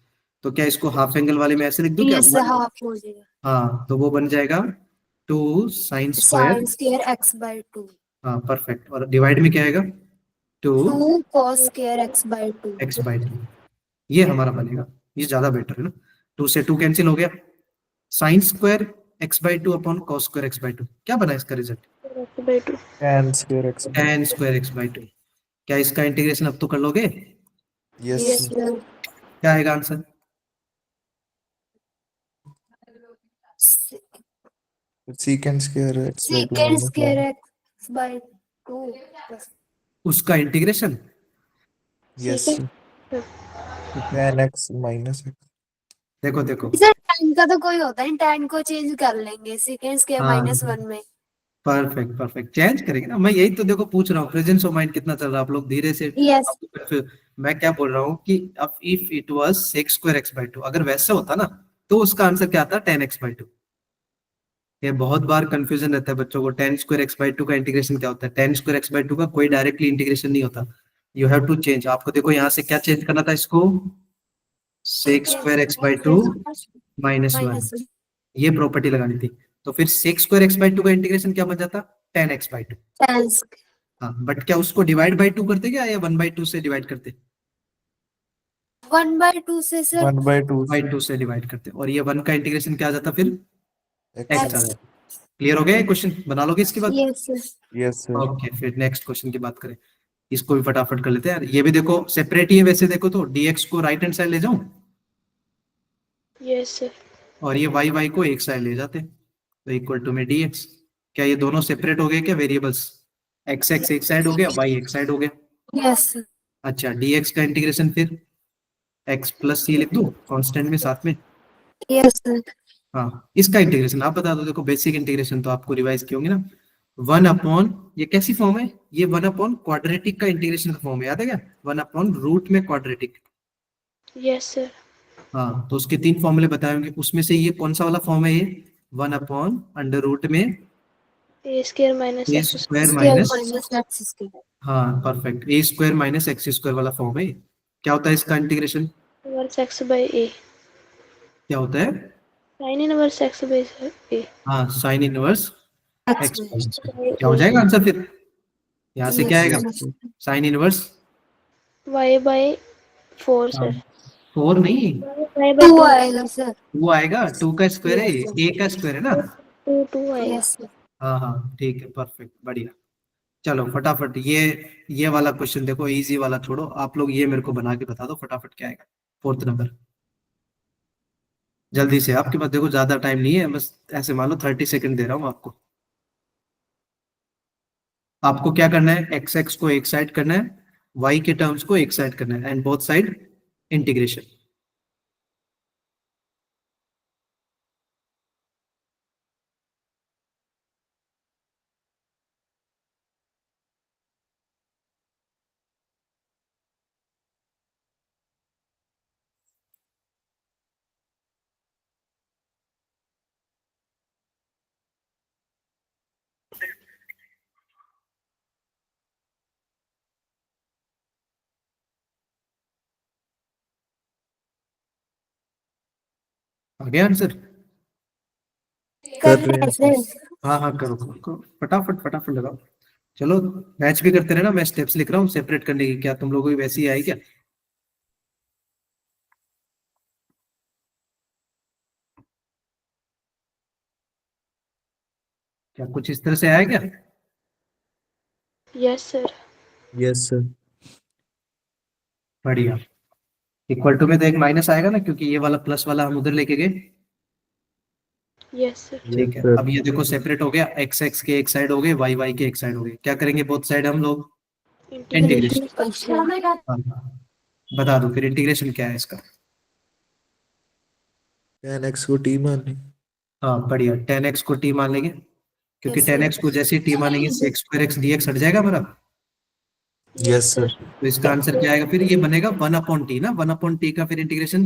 तो क्या इसको हाफ एंगल वाले में ऐसे लिख दूं क्या, ये से वन? हाफ हो जाएगा। हाँ, तो वो बन जाएगा 2 sin²। sin²x/2। हाँ परफेक्ट, और डिवाइड में क्या आएगा, 2 2 cos²x/2। x/2। ये हमारा बनेगा, ये ज्यादा बेटर है ना। 2 से 2 कैंसिल हो गया, sin² x/2 upon cos² x/2। क्या बना इसका result? x/2। tan square x by. tan² x/2। क्या इसका इंटीग्रेशन अब तो कर लोगे? Yes yes sir. सर। क्या आएगा answer? secant square x by 2 sec²x/2। उसका इंटीग्रेशन। यस ठीक सर। है। tan x - x। देखो देखो, सर tan का तो कोई होता है, tan को चेंज कर लेंगे सेकेंड स्क्वायर हाँ -1 में। परफेक्ट परफेक्ट, चेंज करेंगे ना, मैं यही तो देखो पूछ रहा हूँ, प्रेजेंस ऑफ माइंड कितना चल रहा है, आप लोग धीरे से यस आपको मैं क्या बोल रहा हूँ कि अब if it was sex square x by two, अगर वैसे होता ना तो उसका आंसर क्या आता, 10x/2। ये बहुत बार कंफ्यूजन रहता है बच्चों को, 10 स्क्वायर x/2 का इंटीग्रेशन क्या होता है, 10 स्क्वायर x/2 का कोई डायरेक्टली इंटीग्रेशन नहीं होता, यू हैव टू चेंज। आपको देखो यहाँ से क्या चेंज करना था इसको, sec² x/2 -1, -1। ये प्रॉपर्टी लगानी थी। तो फिर sec² x/2 का इंटीग्रेशन क्या बन जाता, 10x/2। tan हाँ बट क्या उसको डिवाइड बाई टू करते क्या, या 1/2 से डिवाइड करते, 1/2 से सर 1/2 बाई टू से डिवाइड करते, और ये 1 का इंटीग्रेशन क्या आ जाता फिर, x। x आ जाता। क्लियर हो गया ये क्वेश्चन, बना लोगे इसके बाद। Yes sir. Yes sir. Okay फिर नेक्स्ट क्वेश्चन की बात करें, इसको भी फटाफट कर लेते हैं यार, ये भी देखो सेपरेट ही है वैसे, देखो तो dx को राइट हैंड साइड ले जाऊं यस सर। और ये y को एक साइड ले जाते, तो इक्वल टू में dx। क्या ये दोनों सेपरेट हो गए क्या वेरिएबल्स, x एक साइड हो गया, y एक साइड हो गया। Yes sir. अच्छा dx का इंटीग्रेशन फिर x प्लस सी लिख दूं कांस्टेंट में साथ में। Yes sir. हाँ इसका इंटीग्रेशन आप बता दो, देखो बेसिक इंटीग्रेशन तो आपको रिवाइज किए होंगे ना, 1/, ये कैसी फॉर्म है, ये 1/ क्वाड्रेटिक का इंटीग्रेशन का फॉर्म है, याद है क्या, 1/रूट में क्वाड्रेटिक। Yes sir. हाँ तो उसके 3 फॉर्मूले बताए होंगे, उसमें से ये कौन सा वाला फॉर्म है, ये 1/√में a square minus a x square square minus, -x square. हाँ perfect, a square minus x square वाला फॉर्म है। क्या होता है इसका integration, inverse x by a, क्या होता है, sine inverse x by a. हाँ साइन इनवर्स x एक्स, क्या हो जाएगा आंसर फिर, यहाँ से क्या यस आएगा, sir. Sine inverse y by 4 sir. 4 नहीं, वाई बाई 2 2। आएगा सर। 2 आएगा, 2 का स्क्वायर है, ए का स्क्वायर है ना। 2 आएगा। Yes sir. हाँ हाँ ठीक है परफेक्ट बढ़िया। चलो फटाफट ये वाला क्वेश्चन देखो, इजी वाला छोड़ो, आप लोग ये मेरे को बना के बता दो फटाफट क्या आएगा, 4th नंबर, जल्दी से, आपके पास देखो ज्यादा टाइम नहीं है, बस ऐसे मान लो 30 सेकंड दे रहा हूँ आपको। आपको क्या करना है, x को एक साइड करना है, y के टर्म्स को एक साइड करना है, एंड बोथ साइड इंटीग्रेशन। आ गया आंसर, कर रहे हैं सर। हाँ हाँ करो करो करो, फटाफट फटाफट लगाओ। चलो मैच भी करते रहे ना, मैं स्टेप्स लिख रहा हूँ सेपरेट करने की, क्या तुम लोगों की वैसी ही आई क्या, क्या कुछ इस तरह से आया क्या, यस सर। Yes sir. बढ़िया। इक्वल टू में तो एक माइनस आएगा ना, क्योंकि ये वाला प्लस वाला हम उधर लेके गए। Yes sir. ठीक है सर। अब ये देखो सेपरेट हो गया, x के एक साइड हो गए, y के एक साइड हो गए, क्या करेंगे बोथ साइड हम लोग, इंटीग्रेशन। बता दो फिर इंटीग्रेशन क्या है इसका, tan x को t मान लें। हाँ बढ़िया, 10x को t मान लेंगे, क्योंकि 10x को जैसे ही t मानेंगे sec² x dx हट जाएगा हमारा। Yes sir. तो इसका आंसर क्या आएगा फिर, ये बनेगा 1/t ना, 1/t का फिर integration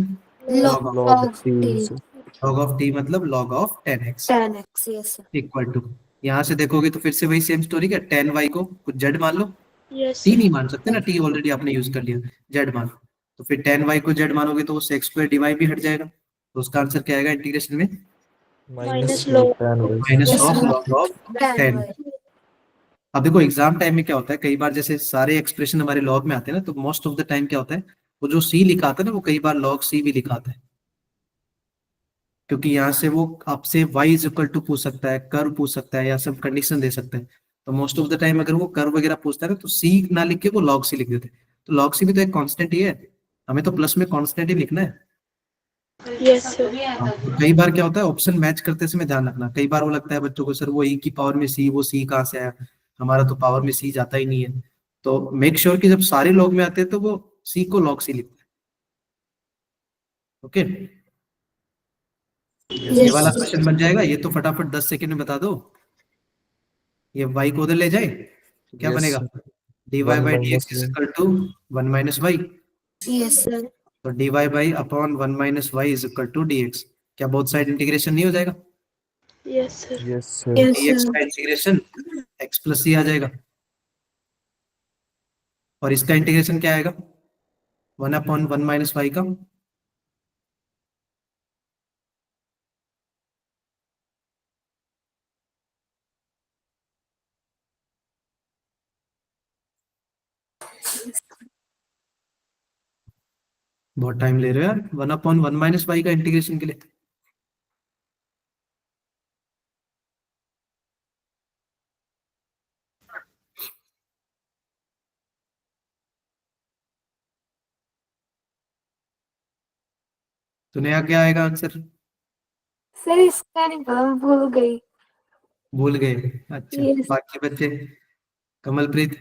log log of, of t sir. log of t मतलब log of 10x tan x। Yes sir. Equal to, यहाँ से देखोगे तो फिर से वही सेम स्टोरी, क्या tan y को कुछ z मान लो, यस t सर। नहीं मान सकते ना, t ऑलरेडी आपने यूज कर लिया, z मान लो। तो फिर tan y को z मानोगे तो वो sec² dy भी हट जाएगा, तो उसका आंसर क्या आएगा इंटीग्रेशन में, minus log tan y। Minus Yes, of sir. log of tan 10। y। अब देखो एग्जाम टाइम में क्या होता है, कई बार जैसे सारे एक्सप्रेशन हमारे लॉग में आते हैं ना, तो मोस्ट ऑफ द टाइम क्या होता है, वो जो सी लिखा आता है ना, वो कई बार log c भी लिखा आता है, क्योंकि यहाँ से वो आपसे y इज इक्वल टू पूछ सकता है, कर्व पूछ सकता है, या सब कंडीशन दे सकता है। तो मोस्ट ऑफ द टाइम अगर वो कर्व वगैरह पूछता है ना, तो c ना लिख के वो log c लिख देते हैं। तो log c भी तो एक कांस्टेंट ही है, हमें तो प्लस में कांस्टेंट ही लिखना है। Yes sir. हाँ, तो कई बार क्या होता है ऑप्शन मैच करते समय ध्यान रखना, कई बार वो लगता है बच्चों को सर वो e की पावर में c, वो c कहाँ से आया, हमारा तो पावर में c जाता ही नहीं है। तो मेक श्योर कि जब सारे लॉग में आते हैं तो वो c को log c लिखते हैं। ओके ये वाला क्वेश्चन बन जाएगा, ये तो फटाफट 10 सेकंड में बता दो। ये y को उधर ले जाए तो क्या Yes, बनेगा? sir. dy 1 by minus dx is 1. equal to 1 minus y। Yes, sir. तो dy by upon 1 minus y is equal to dx। क्या बोथ साइड इंटीग्रेशन नहीं हो जाएगा? Yes, sir. Yes, sir. Yes, dx sir. का integration x plus c आ जाएगा, और इसका integration क्या आएगा? 1 अपॉन 1 माइनस वाई का। बहुत टाइम ले रहे हो यार, 1 अपॉन 1 माइनस वाई का इंटीग्रेशन के लिए। तो नया क्या आएगा आंसर? सर इसका नहीं पता, मैं भूल गई। भूल गए? अच्छा, Yes. बाकी बच्चे? कमलप्रीत?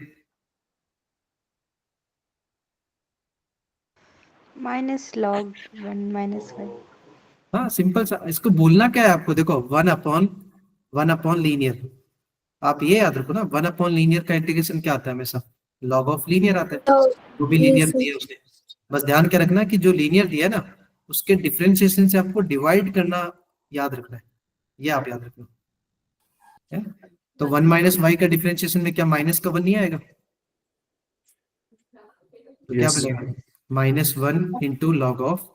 Minus log 1 minus 1। हाँ, सिंपल सा, इसको बोलना क्या है आपको? देखो 1 अपॉन लीनियर, आप ये याद रखो ना, 1 अपॉन लीनियर का इंटीग्रेशन क्या आता है हमेशा? लॉग ऑफ लीनियर आता है। तो जो भी yes, लीनियर sir. दिया उसने, बस ध्यान के रखना कि जो लीनियर दिया है ना, उसके डिफरेंशिएशन से आपको डिवाइड करना याद रखना है, ये आप याद रखना है। तो 1 माइनस वाई का डिफरेंशिएशन में क्या माइनस का 1 नहीं आएगा? तो क्या Yes. बनेगा? -1 into log of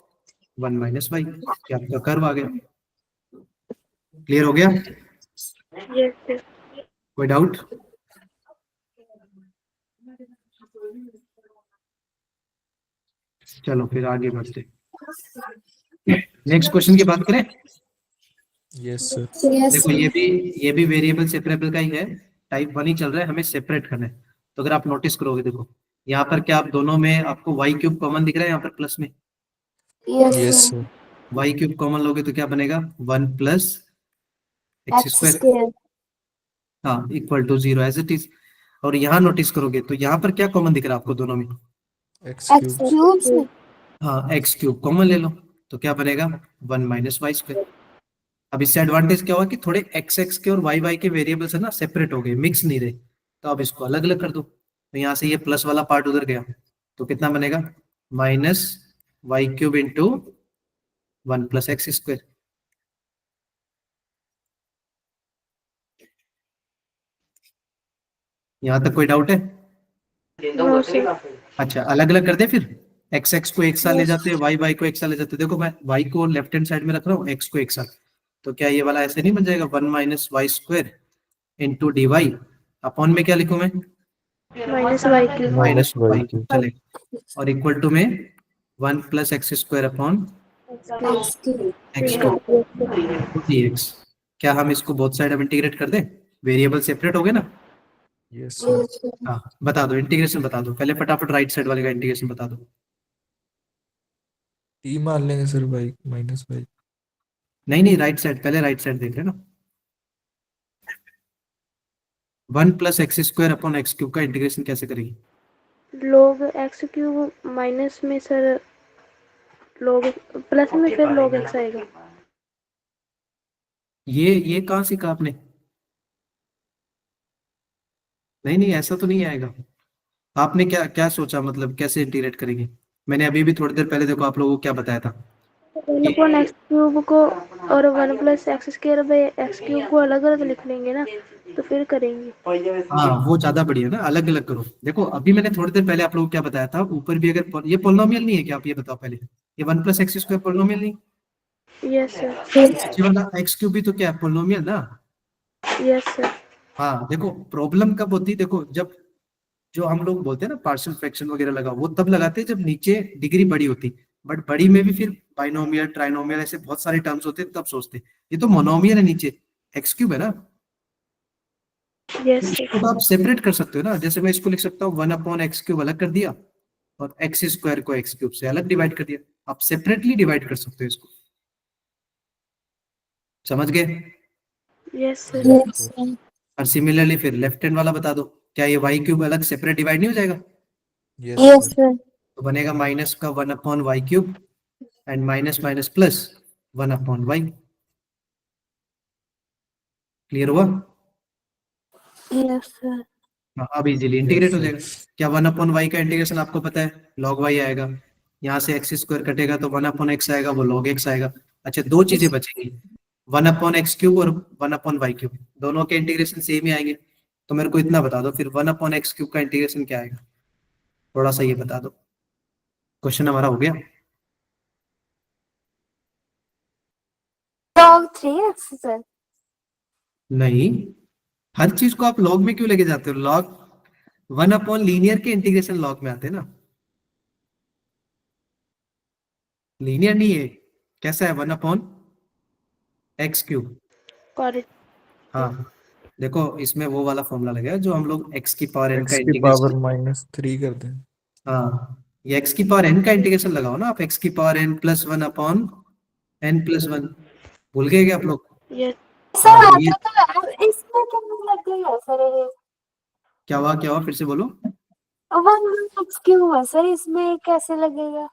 1 minus y. क्या आपका कर्व आ गया? क्लियर हो गया? Yes, sir. कोई डाउट? चलो फिर आगे बढ़ते, नेक्स्ट क्वेश्चन की बात करें। Yes, sir. Yes, देखो sir. ये भी वेरिएबल सेपरेबल का ही है, टाइप 1 ही चल रहा है, हमें सेपरेट करना है। तो अगर आप नोटिस करोगे, देखो यहाँ पर क्या आप दोनों में आपको वाई क्यूब कॉमन दिख रहा है, यहाँ पर प्लस में Yes, Yes, sir. sir. Y cube common लोगे तो क्या बनेगा? 1 plus x X square, square. हाँ, equal to 0 as it is. और यहाँ नोटिस करोगे तो यहाँ पर क्या कॉमन दिख रहा है आपको दोनों में? X X cube. cube, sir. हाँ, एक्स क्यूब कॉमन ले लो, तो क्या बनेगा? 1 माइनस वाई स्क्वायर। अब इससे एडवांटेज क्या हुआ कि थोड़े एक्स एक्स के और वाई वाई के वेरिएबल्स है ना, सेपरेट हो गए, मिक्स नहीं रहे। तो अब इसको अलग अलग कर दो, तो यहाँ से ये प्लस वाला पार्ट उधर गया, तो कितना बनेगा? Minus y cube into 1 plus x square. यहाँ तक कोई डाउट है? No, sir. अच्छा, अलग अलग कर दे फिर, एक्स एक्स को एक साथ ले Yes. जाते हैं, वाई वाई को एक साथ ले जाते हैं। देखो मैं वाई को लेफ्ट हैंड साइड में रख रहा हूँ, एक्स को एक साथ, तो क्या ये वाला ऐसे नहीं बन जाएगा? 1 minus y square into d y, upon में क्या लिखूं मैं? Minus y cube. Minus Y y cube. चलेगा, और इक्वल टू में 1 plus x square upon X cube. X cube dx। क्या हम इसको बोथ साइड अब इंटीग्रेट कर दें? वेरिएबल सेपरेट हो गए ना। Yes, sir. Yes, sir. हाँ, बता दो इंटीग्रेशन, बता दो पहले फटाफट, राइट साइड वाले का इंटीग्रेशन बता दो। T मान लेंगे सर, y minus y. नहीं नहीं, राइट साइड, पहले राइट साइड देख रहे ना। 1 plus x square upon x cube का इंटीग्रेशन कैसे करेगी? Log x cube माइनस में सर log प्लस में फिर log x आएगा। ये कहाँ सीखा आपने? नहीं नहीं, ऐसा तो नहीं आएगा। आपने क्या क्या सोचा, मतलब कैसे इंटीग्रेट करेंगे? मैंने अभी भी थोड़ी देर पहले देखो आप लोगों को क्या बताया था। 1 अपॉन एक्स क्यूब को और 1 plus x square by x cube को अलग अलग लिख लेंगे ना, तो फिर करेंगे। हाँ, वो ज्यादा बढ़िया ना, अलग अलग करो। देखो अभी मैंने थोड़ी देर पहले आप लोगों को क्या बताया था, ऊपर भी अगर ये पोलिनोमियल नहीं है क्या, आप ये बताओ पहले, ये 1 प्लस एक्स स्क्वायर पोलिनोमियल नहीं? Yes sir. नीचे वाला एक्स क्यूब भी तो क्या है, पोलिनोमियल ना। Yes sir. हाँ, देखो प्रॉब्लम कब होती है, देखो जब जो हम लोग बोलते हैं ना पार्शियल फ्रैक्शन वगैरह लगा, वो तब लगाते हैं जब नीचे डिग्री बड़ी होती, बट बड़ी में भी फिर बाइनोमियल ट्राइनोमियल ऐसे बहुत सारे टर्म्स होते हैं, तब सोचते हैं। ये तो मोनोमियल है, नीचे एक्स क्यूब है ना, यस इसको सर। तो आप सेपरेट कर सकते हो ना। जैसे मैं इसको लिख सकता हूँ 1 अपॉन एक्स क्यूब अलग कर दिया, और एक्स स्क्वायर को एक्स क्यूब से अलग डिवाइड कर दिया। आप सेपरेटली डिवाइड कर सकते हो इसको, समझ गए? Yes sir. Yes, sir. और सिमिलरली फिर लेफ्ट हैंड वाला बता दो, क्या ये वाई क्यूब अलग सेपरेट डिवाइड नहीं हो जाएगा? Yes, Yes, sir. sir. तो बनेगा माइनस का 1 upon y cube and minus minus plus 1 upon y. Clear हुआ? Yes sir. हाँ, अब इजीली इंटीग्रेट हो sir. जाएगा। क्या 1/y का इंटीग्रेशन आपको पता है? log y आएगा। यहाँ से एक्स स्क्वायर कटेगा तो 1/x आएगा, वो log x आएगा। अच्छा, दो चीजें बचेंगी, 1/x³ और 1/y³, दोनों के इंटीग्रेशन सेम ही आएंगे। तो मेरे को इतना बता दो फिर 1/x³ का इंटीग्रेशन क्या आएगा, थोड़ा सा ये बता दो। क्वेश्चन हमारा हो गया। log 3x sir. नहीं, हर चीज को आप log में क्यों लेके जाते हो? log 1/लीनियर के इंटीग्रेशन log में आते हैं ना, लीनियर नहीं है। कैसा है? 1/x³। करेक्ट। हाँ, देखो इसमें वो वाला फॉर्मूला लगेगा जो हम लोग x की पावर n का x की पावर इंटीग्रेशन। -3 कर दें। हाँ, ये x की पावर n का इंटीग्रेशन लगाओ ना आप, x की पावर n + 1/n+1। भूल गए क्या आप लोग? यस सर हाँ, आता ये तो है, इसमें क्या लग गया सर? ये क्या हुआ, क्या हुआ, फिर से बोलो। 1x³ है सर, इसमें कैसे लगेगा?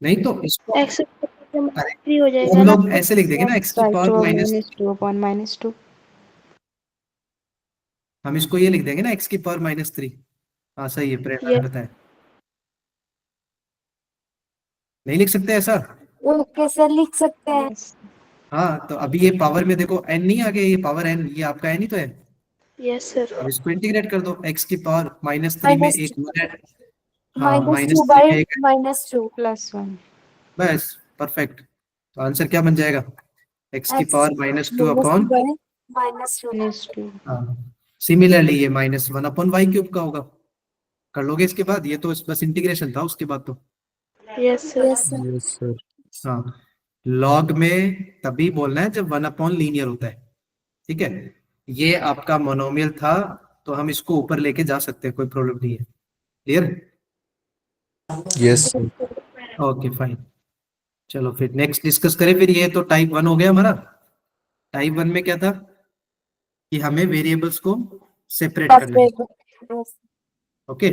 नहीं तो इसको एक्स अरे, 3 हो तो जाएगा हम ना। लोग ऐसे लिख देंगे ना, x की Right, पावर 2 माइनस, -2/-2. हम इसको ये लिख देंगे ना, x की पावर -3। हाँ सही है, प्रेरणा ने यस बताया। नहीं लिख सकते ऐसा? ओके सर, लिख सकते हैं। Yes. हाँ, तो अभी ये पावर में देखो n नहीं आ गया, ये पावर n, ये आपका n ही तो है। Yes sir. अब इसको इंटीग्रेट कर दो, x की पावर -3 में एक हाँ -2 -3 में एक, -2 +1. बस परफेक्ट। तो आंसर क्या बन जाएगा? x की x पावर -2 -2 -2. हाँ, सिमिलरली ये -1/y³ का होगा। कर लोगे इसके बाद? ये तो बस इंटीग्रेशन था, उसके बाद तो yes sir. Yes sir. Yes sir. हाँ, लॉग में तभी बोलना है जब 1/लीनियर होता है, ठीक है। ये आपका मोनोमियल था, तो हम इसको ऊपर लेके जा सकते हैं, कोई प्रॉब्लम नहीं है। Clear? Yes sir. Okay fine. चलो फिर नेक्स्ट डिस्कस करें। फिर ये तो टाइप 1 हो गया हमारा। टाइप 1 में क्या था कि हमें वेरिएबल्स को सेपरेट करना है। ओके,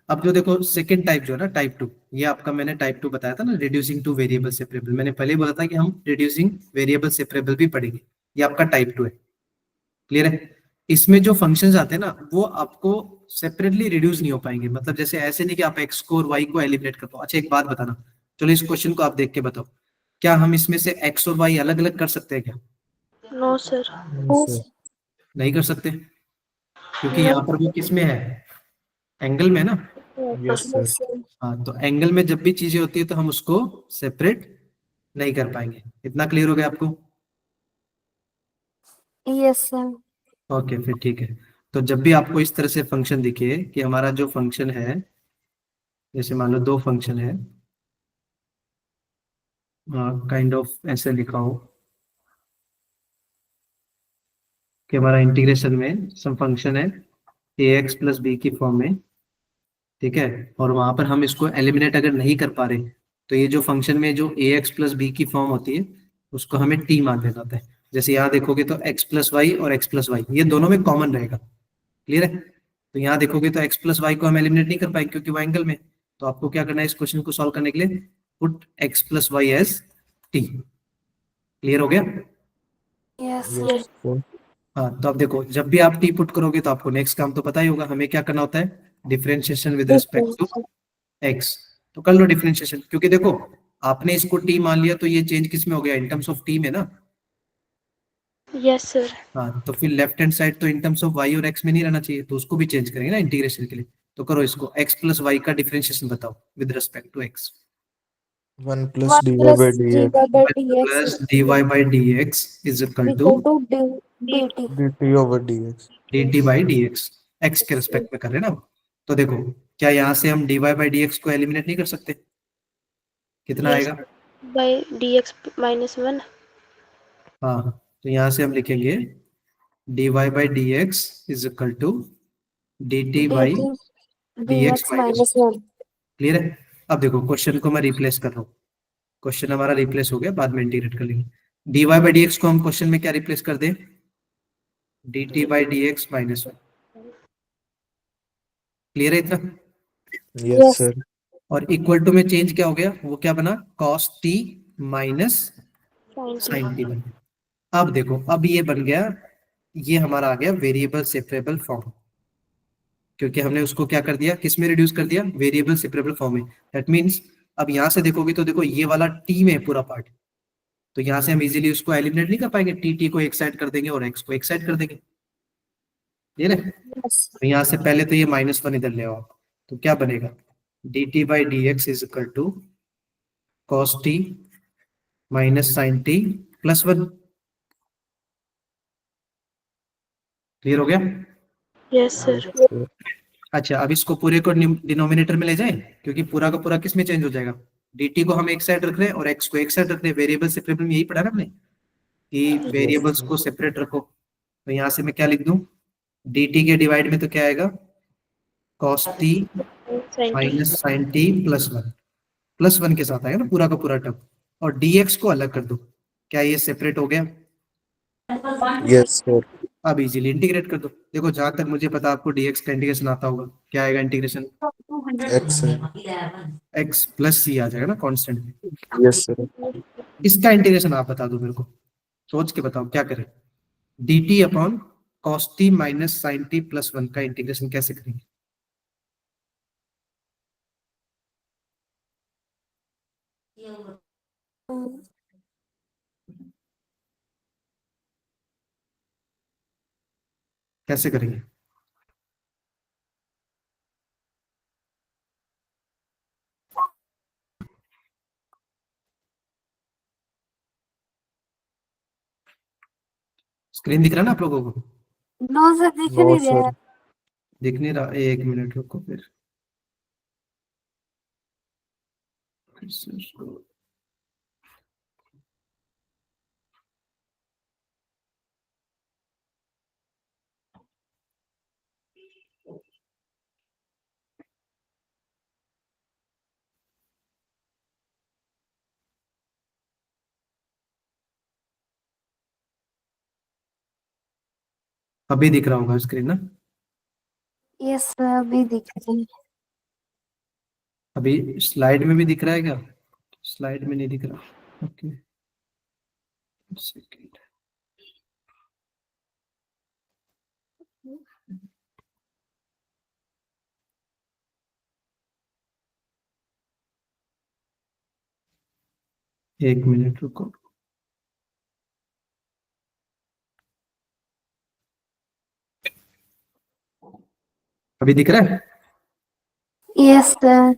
अब जो देखो सेकंड टाइप जो है ना, टाइप 2, ये आपका मैंने टाइप 2 बताया था ना, रिड्यूसिंग टू वेरिएबल सेपरेबल। मैंने पहले ही बोला था कि हम रिड्यूसिंग वेरिएबल सेपरेबल भी पढ़ेंगे। ये आपका टाइप 2 है। क्लियर है? इसमें जो फंक्शंस आते हैं ना, वो आपको सेपरेटली रिड्यूस नहीं हो पाएंगे। मतलब जैसे ऐसे नहीं कि आप एक्स को और वाई को एलिमिनेट कर दो। अच्छा, एक बात बताना, चलो इस क्वेश्चन को आप देख के बताओ, क्या हम इसमें से एक्स और वाई अलग अलग कर सकते हैं क्या? No sir. सर। नहीं कर सकते, क्योंकि यहाँ पर वो किस में है? एंगल में है ना। Yes sir. हाँ, तो एंगल में जब भी चीजें होती है तो हम उसको सेपरेट नहीं कर पाएंगे। इतना क्लियर हो गया आपको? Yes sir. ओके फिर ठीक है। तो जब भी आपको इस तरह से फंक्शन दिखे कि हमारा जो फंक्शन है, जैसे मान लो दो फंक्शन है, काइंड ऑफ ऐसे लिखा हो कि हमारा इंटीग्रेशन में सम फंक्शन है ax + b की फॉर्म में, ठीक है, और वहां पर हम इसको एलिमिनेट अगर नहीं कर पा रहे, तो ये जो फंक्शन में जो ax + b की फॉर्म होती है, उसको हमें t मान देना होता है। जैसे यहाँ देखोगे तो x + y और x + y ये दोनों में कॉमन रहेगा। क्लियर है? तो यहाँ देखोगे तो x + y को हम एलिमिनेट नहीं कर पाएंगे क्योंकि वो एंगल में। तो आपको क्या करना है इस क्वेश्चन को सॉल्व करने के लिए? Put x + y as t। Clear हो गया? Yes yes sir. सर। हाँ, तो अब देखो जब भी आप t पुट करोगे तो आपको नेक्स्ट काम तो पता ही होगा, हमें क्या करना होता है? Differentiation with respect to x। तो कर लो डिफरेंशिएशन, क्योंकि देखो आपने इसको t मान लिया तो ये चेंज किस में हो गया? इन टर्म्स ऑफ t में ना। Yes sir. हाँ, तो फिर लेफ्ट हैंड साइड तो इन टर्म्स ऑफ y और x में नहीं रहना चाहिए, तो उसको भी चेंज करेंगे ना इंटीग्रेशन के लिए। तो करो इसको, x + y का डिफरेंशिएशन बताओ with respect to x। 1 + dy/dx plus dy/dx is equal to dt। dt/dx। dt/dx, x के रिस्पेक्ट में कर रहे हैं ना। तो देखो, क्या यहाँ से हम dy/dx को एलिमिनेट नहीं कर सकते? कितना यस आएगा? By dx -1। हाँ, तो यहाँ से हम लिखेंगे dy/dx is equal to dt/dx dx minus. -1। Clear है? अब देखो क्वेश्चन को मैं रिप्लेस कर रहा हूँ। क्वेश्चन हमारा रिप्लेस हो गया, बाद में इंटीग्रेट कर लेंगे। dy/dx को हम क्वेश्चन में क्या रिप्लेस कर दें? dt/dx -1। क्लियर है इतना? Yes sir. और इक्वल टू में चेंज क्या हो गया? वो क्या बना? cos t - sin t बन गया। अब देखो, अब ये बन गया ये हमारा आ गया वेरिएबल सेपरेबल फॉर्म, क्योंकि हमने उसको क्या कर दिया, किस में रिड्यूस कर दिया, वेरिएबल सेपरेबल फॉर्म में। दैट मीन्स अब यहाँ से देखोगे तो देखो ये वाला टी में है पूरा पार्ट, तो यहाँ से हम इजीली उसको एलिमिनेट नहीं कर पाएंगे, टी को एक साइड कर देंगे और एक्स को एक साइड कर देंगे, ये ना। Yes. तो यहाँ से पहले तो ये -1 इधर ले आओ आप, तो क्या बनेगा, d t by d x is equal to cos t minus sine t +1। Clear हो गया? Yes sir. अच्छा, अब इसको पूरे को डिनोमिनेटर में ले जाएं, क्योंकि पूरा का पूरा किस में चेंज हो जाएगा, dt को हम एक साइड रख रहे हैं और x को एक साइड रख रहे हैं, वेरिएबल सेपरेबल में यही पढ़ा ना हमने कि वेरिएबल्स को सेपरेट रखो। तो यहाँ से मैं क्या लिख दूं, dt के डिवाइड में तो क्या आएगा, cos t minus sine t +1 के साथ आएगा ना पूरा का पूरा टर्म, और dx को अलग कर दो, क्या ये सेपरेट हो गया? Yes sir. अब इजीली इंटीग्रेट कर दो। देखो जहां तक मुझे पता आपको dx का इंटीग्रेशन आता होगा, क्या आएगा इंटीग्रेशन, एक्स है। x प्लस सी आ जाएगा ना कांस्टेंट। Yes sir. इसका इंटीग्रेशन आप बता दो मेरे को, सोच के बताओ क्या करें, dt upon cos t minus sine t +1 का इंटीग्रेशन कैसे करेंगे? कैसे करेंगे? स्क्रीन दिख रहा है ना आप लोगों को? No sir, दिख नो नहीं रहा सर। है। दिख नहीं रहा, एक मिनट रुको फिर से उसको- अभी दिख रहा होगा स्क्रीन ना? Yes sir, अभी दिख रहा है। अभी स्लाइड में भी दिख रहा है क्या? स्लाइड में नहीं दिख रहा, ओके सेकंड। एक मिनट रुको, अभी दिख रहा है? Yes sir,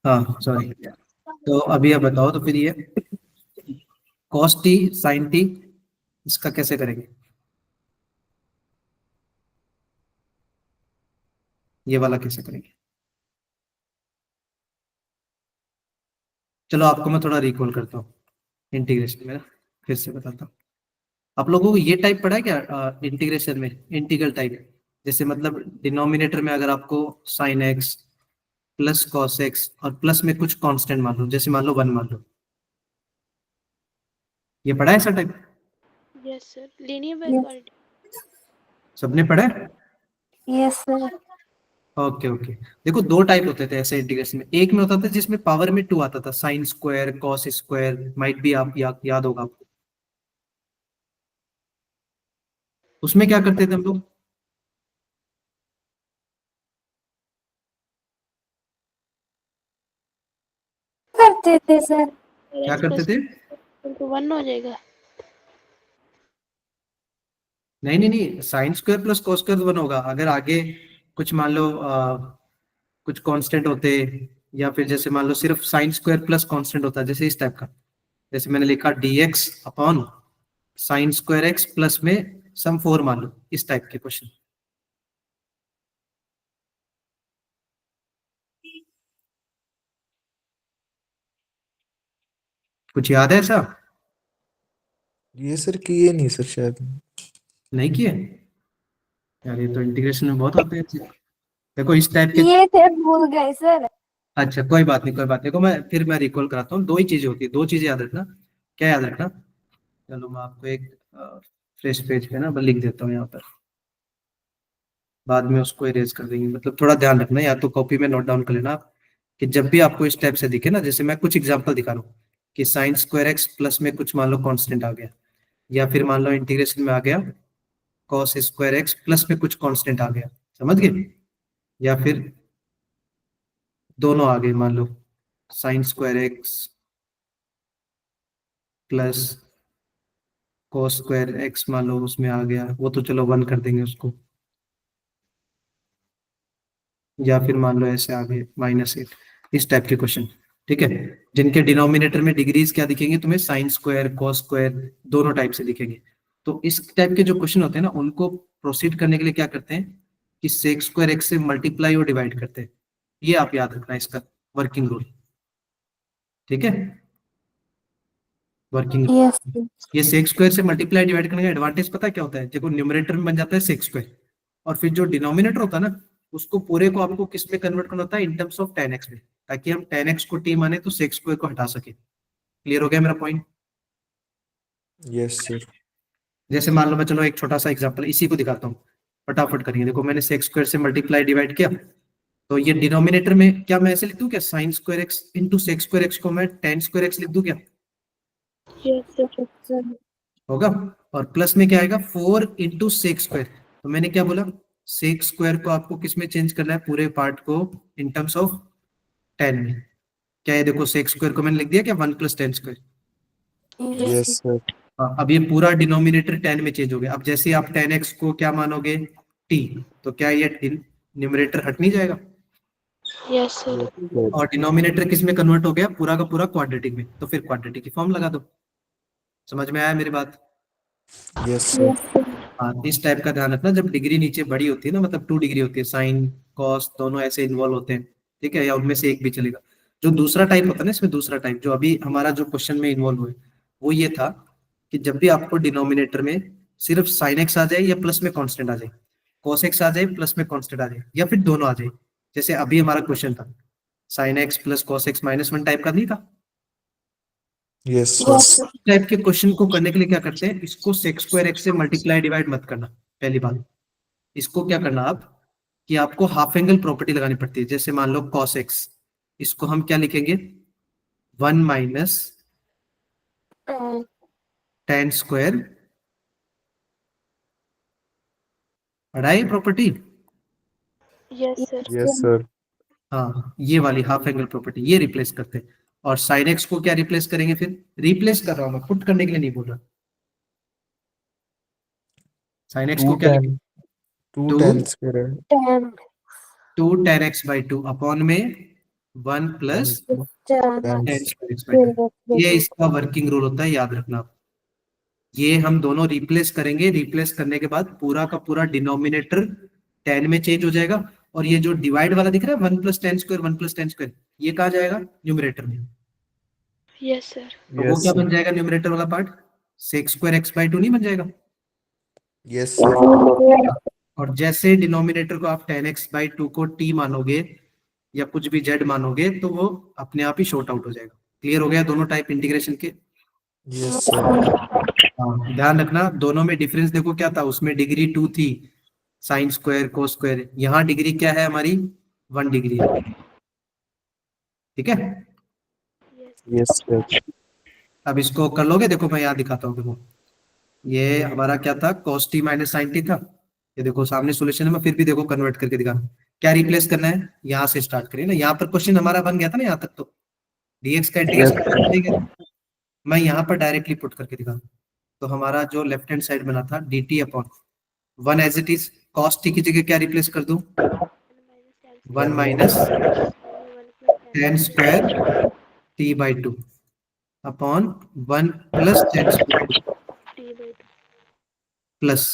हाँ सॉरी। तो अभी अब बताओ तो फिर ये cos t sin t इसका कैसे करेंगे, ये वाला कैसे करेंगे? चलो आपको मैं थोड़ा रिकॉल करता हूँ इंटीग्रेशन में ना, फिर से बताता हूँ। आप लोगों को ये टाइप पढ़ा है क्या इंटीग्रेशन में, इंटीग्रल टाइप? जैसे मतलब डिनोमिनेटर में अगर आपको sine x plus cos x और प्लस में कुछ कांस्टेंट मान लो, जैसे मान लो 1 मान लो, ये पढ़ा है ऐसा type? Yes sir. Linear by Yes. Quadratic. सबने पढ़ा है? yes sir, okay okay. देखो दो टाइप होते थे ऐसे इंटीग्रेशन में, एक में होता था जिसमें पावर में 2 आता था, sine square cos square, might भी आप याद होगा आपको। उसमें क्या करते थे हम लोग, करते थे सर। क्या करते थे? तो 1 हो जाएगा। नहीं नहीं नहीं, sine square plus cos square तो 1 होगा, अगर आगे कुछ मान लो कुछ कांस्टेंट होते, या फिर जैसे मान लो सिर्फ साइन स्क्वायर प्लस कांस्टेंट होता है, जैसे इस टाइप का, जैसे मैंने लिखा dx upon sine square x plus में सम 4 मान लो, इस टाइप के क्वेश्चन। कुछ याद है ऐसा? ये सर किए नहीं सर शायद। नहीं किए यार, ये तो इंटीग्रेशन में बहुत आते हैं। देखो इस टाइप के, ये थे भूल गए सर। अच्छा कोई बात नहीं कोई बात नहीं, देखो मैं रिकॉल कराता हूँ, दो ही चीजें होती है, दो चीजें याद रखना। क्या याद रखना, चलो मैं आपको एक फ्रेश पेज पे ना मैं लिख देता हूँ यहाँ पर, बाद में उसको इरेज कर देंगे, मतलब थोड़ा ध्यान रखना, या तो कॉपी में नोट डाउन कर लेना आप, कि जब भी आपको इस टाइप से दिखे ना, जैसे मैं कुछ एग्जांपल दिखा रहा हूँ कि साइन स्क्वायर एक्स प्लस में कुछ मान लो कांस्टेंट आ गया, या फिर मान लो इंटीग्रेशन में आ गया कॉस स्क्वायर एक्स प्लस में कुछ कांस्टेंट आ गया, समझ गए, या फिर दोनों आ गए, मान लो sine square x plus cos square x, मान लो उसमें आ गया, वो तो चलो 1 कर देंगे उसको, या फिर मान लो ऐसे आ गए -8, इस टाइप के क्वेश्चन, ठीक है, जिनके डिनोमिनेटर में डिग्रीज क्या दिखेंगे तुम्हें, साइन स्क्वायर कॉस स्क्वायर दोनों टाइप से दिखेंगे। तो इस टाइप के जो क्वेश्चन होते हैं ना, उनको प्रोसीड करने के लिए क्या करते हैं कि सेक स्क्वायर एक्स से मल्टीप्लाई और डिवाइड करते हैं, ये आप याद रखना इसका वर्किंग रूल, ठीक है, वर्किंग। यस ये सेक स्क्वायर से मल्टीप्लाई डिवाइड करने का एडवांटेज पता है क्या होता है, देखो न्यूमरेटर में बन जाता है सेक स्क्वायर, और फिर जो डिनोमिनेटर होता है ना, उसको पूरे को आपको किस में कन्वर्ट करना होता है, इन टर्म्स ऑफ tan x में, ताकि हम tan x को t माने तो सेक स्क्वायर को हटा सके। क्लियर हो गया मेरा पॉइंट? Yes sir. जैसे मान लो, मैं चलो एक छोटा सा एग्जांपल इसी को दिखाता हूँ, फटाफट करिए। देखो मैंने सेक स्क्वायर से मल्टीप्लाई डिवाइड किया, तो ये डिनोमिनेटर में क्या मैं ऐसे लिख दूं क्या, sine square x into sec square x को मैं tan स्क्वायर एक्स लिख दूं क्या, यस सर। सर। होगा, और प्लस में क्या आएगा 4 इंटू सेक स्क्वायर, तो मैंने क्या बोला, सेक स्क्वायर को आपको किस में चेंज करना है, पूरे पार्ट को इन टर्म्स ऑफ 10 में, क्या है देखो सेक स्क्वायर को मैंने लिख दिया क्या 1 + tan स्क्वायर। Yes sir. हाँ, अब ये पूरा डिनोमिनेटर 10 में चेंज हो गया। अब जैसे आप tan x को क्या मानोगे t, तो क्या ये न्यूमरेटर हट नहीं जाएगा, यस सर। Yes sir. और डिनोमिनेटर किस में कन्वर्ट हो गया, पूरा का पूरा क्वाड्रेटिक में, तो फिर क्वाड्रेटिक की फॉर्म लगा दो। समझ में आया मेरी बात? Yes sir. हाँ, इस टाइप का ध्यान रखना, जब डिग्री नीचे बड़ी होती है ना, मतलब 2 डिग्री होती है, साइन कॉस दोनों ऐसे इन्वॉल्व होते हैं, ठीक है, या उनमें से एक भी चलेगा। जो दूसरा टाइप होता है ना, इसमें दूसरा टाइप जो अभी हमारा जो क्वेश्चन में इन्वॉल्व हुए, वो ये था कि जब भी आपको डिनोमिनेटर में सिर्फ साइन एक्स आ जाए या प्लस में कांस्टेंट आ जाए, कॉस एक्स आ जाए प्लस में कांस्टेंट आ जाए, या फिर दोनों आ जाए, जैसे अभी हमारा क्वेश्चन था sine x plus cos x -1 type का नहीं था, यस सर। टाइप के क्वेश्चन को करने के लिए क्या करते हैं, इसको सेक स्क्वायर एक्स से मल्टीप्लाई डिवाइड मत करना, पहली बात। इसको क्या करना आप, कि आपको हाफ एंगल प्रॉपर्टी लगानी पड़ती है। जैसे मान लो cos x, इसको हम क्या लिखेंगे, 1 माइनस tan स्क्वायर, पढ़ा है property? Yes sir. Yes sir. हाँ, ये वाली हाफ एंगल प्रॉपर्टी ये रिप्लेस करते हैं। और sin x को क्या रिप्लेस करेंगे, फिर रिप्लेस कर रहा हूं मैं, पुट करने के लिए नहीं बोल रहा। sin x को क्या लिखेंगे, 2 2 tan स्क्वायर है। 2 tan x by 2 अपॉन में 1 plus tan tan square x by 2। ये इसका वर्किंग रूल होता है, याद रखना आप। ये हम दोनों रिप्लेस करेंगे, रिप्लेस करने के बाद पूरा का पूरा डिनोमिनेटर 10 में चेंज हो जाएगा, और ये जो डिवाइड वाला दिख रहा है 1 + tan स्क्वायर 1 + tan स्क्वायर, ये कहाँ जाएगा, न्यूमरेटर में। Yes sir. तो वो यस क्या सर। बन जाएगा, न्यूमरेटर वाला part sec square x by 2 नहीं बन जाएगा। Yes sir. और जैसे डिनोमिनेटर को आप tan x by 2 को t मानोगे या कुछ भी z मानोगे, तो वो अपने आप ही शॉर्ट आउट हो जाएगा। क्लियर हो गया दोनों टाइप इंटीग्रेशन के? Yes sir. हाँ, ध्यान रखना, दोनों में डिफरेंस देखो क्या था, उसमें डिग्री 2 थी साइन स्क्वायर कोस स्क्वायर, यहाँ डिग्री क्या है हमारी, 1 डिग्री है, ठीक है। Yes sir. अब इसको कर लोगे, देखो मैं यहाँ दिखाता हूँ, देखो ये हमारा क्या था, cos t - sin t था, ये देखो सामने सॉल्यूशन है, मैं फिर भी देखो कन्वर्ट करके दिखा रहा हूँ। क्या रिप्लेस करना है, यहाँ से स्टार्ट करिए ना, यहाँ पर क्वेश्चन हमारा बन गया था ना यहाँ तक, तो dx का इंटीग्रेशन मैं यहाँ पर डायरेक्टली पुट करके दिखा रहा हूँ। तो हमारा जो लेफ्ट हैंड साइड बना था dt upon 1 as it is, cos t की जगह क्या रिप्लेस कर दूं, 1 minus tan square t by 2 upon 1 plus tan square plus,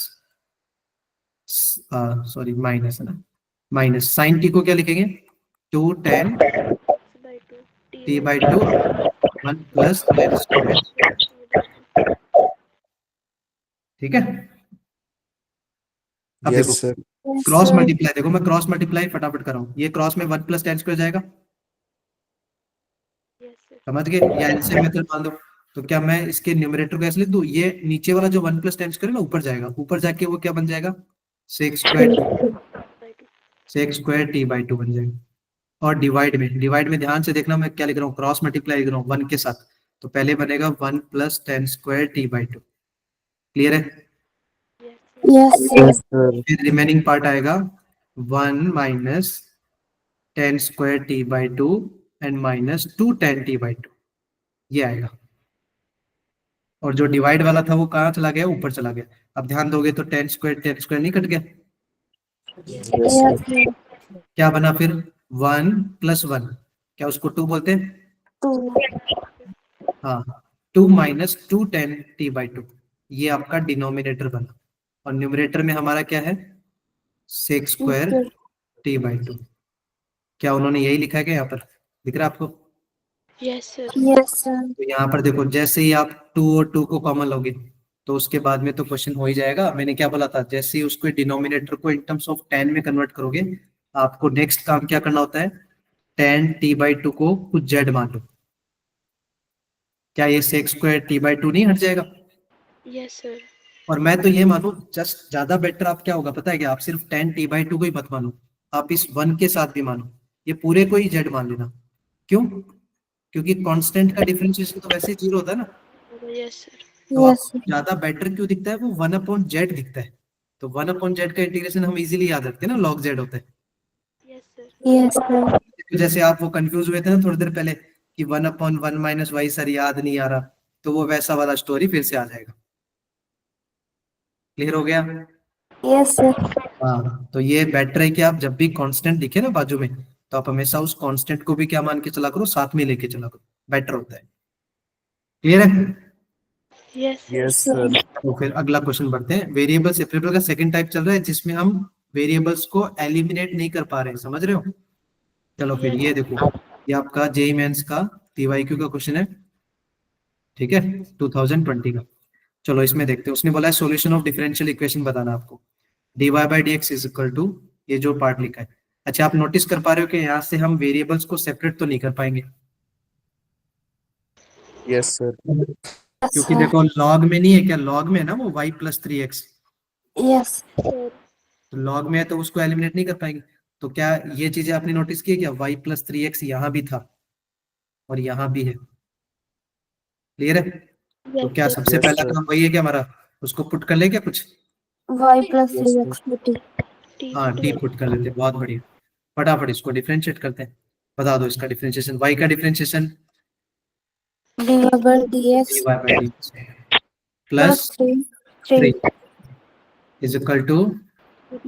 sorry minus है ना, माइनस साइन t को क्या लिखेंगे, 2 tan t by 2 1 plus tan square, ठीक है। अब देखो यस सर। क्रॉस मल्टीप्लाई, देखो मैं क्रॉस मल्टीप्लाई फटाफट कर रहा हूँ, ये क्रॉस में 1 प्लस tan स्क्वायर जाएगा, समझ गए, या एलसीएम मेथड मान दो। तो क्या मैं इसके न्यूमरेटर को ऐसे लिख दूं, ये नीचे वाला जो 1 प्लस tan स्क्वायर है ना, ऊपर जाएगा, ऊपर जाके वो क्या बन जाएगा, सेक स्क्वायर t by 2 बन जाएगा। और डिवाइड में ध्यान से देखना, मैं क्या लिख रहा हूँ, क्रॉस मल्टीप्लाई लिख रहा हूँ 1 के साथ, तो पहले बनेगा 1 plus tan square t by 2। Clear है? Yes, Yes, sir. sir. फिर रिमेनिंग पार्ट आएगा 1 minus 10 square T by 2 and minus 2 10 T by 2, ये आएगा। और जो डिवाइड वाला था वो कहाँ चला गया, ऊपर चला गया। अब ध्यान दोगे तो 10 स्क्वायर नहीं कट गया, Yes, Yes, sir. sir. क्या बना फिर 1 प्लस 1, क्या उसको 2 बोलते हैं? 2. हाँ, 2 माइनस 2 10 टी बाई 2, ये आपका डिनोमिनेटर बना। और न्यूमरेटर में हमारा क्या है, सेक स्क्वायर टी बाई 2। क्या उन्होंने यही लिखा है क्या यहाँ पर, दिख रहा है आपको? Yes sir. Yes, sir. तो यहाँ पर देखो, जैसे ही आप 2 और 2 को कॉमन लोगे तो उसके बाद में तो क्वेश्चन हो ही जाएगा। मैंने क्या बोला था, जैसे ही उसको डिनोमिनेटर को इन टर्म्स ऑफ 10 में कन्वर्ट करोगे, आपको नेक्स्ट काम क्या करना होता है, 10 टी बाई 2 को कुछ जेड मान लो। क्या ये सेक स्क्वायर टी बाई 2 नहीं हट जाएगा? Yes sir. और मैं तो ये मानू, जस्ट ज्यादा बेटर आप क्या होगा पता है क्या, आप सिर्फ 10 टी बाई 2 को ही मत मानो, आप इस 1 के साथ भी मानो, ये पूरे को ही जेड मान लेना। क्यों? क्योंकि कांस्टेंट का डिफरेंशिएशन तो वैसे ही 0 होता है ना। Yes sir. तो Yes, आपको ज्यादा बेटर क्यों दिखता है, वो 1 अपॉन जेड दिखता है। तो 1 अपॉन जेड का इंटीग्रेशन हम इजीली याद रखते हैं ना, log जेड होता है। Yes sir. yes, sir. तो जैसे आप वो कंफ्यूज हुए थे ना थोड़ी देर पहले कि 1 अपॉन 1 माइनस वाई सर याद नहीं आ रहा, तो वो वैसा वाला स्टोरी फिर से आ जाएगा। क्लियर हो गया? Yes, sir. हाँ, तो ये बेटर है कि आप जब भी कांस्टेंट दिखे ना बाजू में, तो आप हमेशा उस कांस्टेंट को भी क्या मान के चला करो, साथ में लेके चला करो, बेटर होता है। क्लियर है? Yes sir. Yes, sir. तो फिर अगला क्वेश्चन बढ़ते हैं। वेरिएबल सेपरेबल का सेकंड टाइप चल रहा है, जिसमें हम वेरिएबल्स को एलिमिनेट नहीं कर पा रहे हैं, समझ रहे हो? चलो फिर ये देखो, ये आपका जेई मेंस का पीवाईक्यू का क्वेश्चन है, ठीक है, 2020 का। चलो इसमें देखते हैं। उसने बोला है सॉल्यूशन ऑफ डिफरेंशियल इक्वेशन बताना आपको, dy by d x is equal to, ये जो पार्ट लिखा है। अच्छा, आप नोटिस कर पा रहे हो कि यहाँ से हम वेरिएबल्स को सेपरेट तो नहीं कर पाएंगे, Yes, sir. Yes, क्योंकि sir. देखो लॉग में नहीं है क्या, लॉग में है ना वो y प्लस 3x, Yes. तो लॉग में है तो उसको एलिमिनेट नहीं कर पाएंगे। तो क्या ये चीजें आपने नोटिस की है क्या, y प्लस 3x यहाँ भी था और यहाँ भी है। क्लियर है? तो क्या सबसे Yes, पहला sir. काम वही है क्या हमारा, उसको पुट कर ले क्या कुछ? Y plus Yes, 3x to t. हाँ, टी पुट कर लेते हैं, बहुत बढ़िया। फटाफट इसको डिफरेंशिएट करते हैं, बता दो इसका डिफरेंशिएशन, y का differentiation dy by dx dy by d plus plus 3 3 is equal to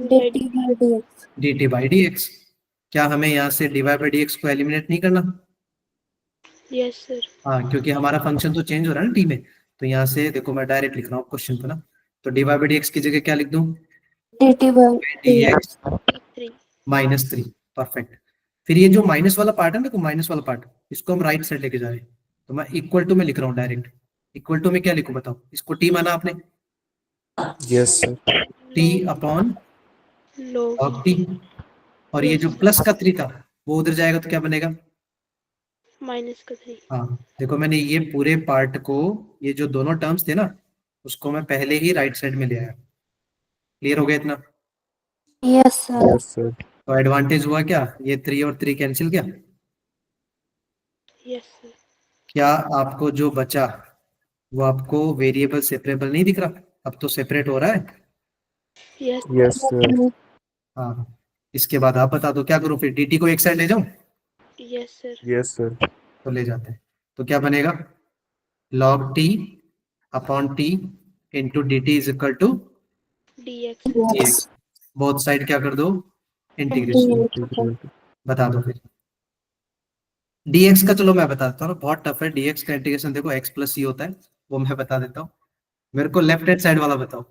dt by dx. dt by d x. क्या हमें यहाँ से dy बाई डी एक्स को एलिमिनेट नहीं करना? Yes sir. हाँ, क्योंकि हमारा फंक्शन तो चेंज हो रहा है ना टी में। तो यहाँ से देखो, मैं डायरेक्ट लिख रहा हूँ क्वेश्चन को ना, तो dy बाई डी एक्स की जगह क्या लिख दूँ, dt by D dx. X 3। Minus 3। Perfect. फिर ये जो माइनस वाला पार्ट है ना, देखो माइनस वाला पार्ट, इसको हम राइट साइड लेके जा रहे हैं। तो मैं इक्वल टू में लिख रहा हूँ डायरेक्ट। इक्वल टू में क्या लिखूं बताओ, इसको टी माना आपने, Yes, sir. T upon log log T. और ये जो प्लस का 3 था वो उधर जाएगा तो क्या बनेगा, माइनस का 3। हाँ देखो मैंने ये पूरे पार्ट को, ये जो दोनों टर्म्स थे ना, उसको मैं पहले ही राइट साइड में ले आया। क्लियर हो गया इतना? Yes, sir. Yes, sir. तो एडवांटेज हुआ क्या, ये 3 और 3 कैंसिल किया। Yes sir. क्या आपको जो बचा वो आपको वेरिएबल सेपरेबल नहीं दिख रहा, अब तो सेपरेट हो रहा है। Yes Yes, sir. हाँ, इसके बाद आप बता दो क्या करूं, फिर dt को एक साइड ले जाऊं? Yes sir. Yes, sir. तो ले जाते हैं, तो क्या बनेगा, log t upon t into d t is equal to dx। Yes. Both side क्या कर दो, इंटीग्रेशन। Integral. बता दो फिर dx का, चलो मैं बता देता हूँ, बहुत टफ है dx का इंटीग्रेशन। देखो x प्लस c होता है, वो मैं बता देता हूँ। मेरे को लेफ्ट हैंड साइड वाला बताओ।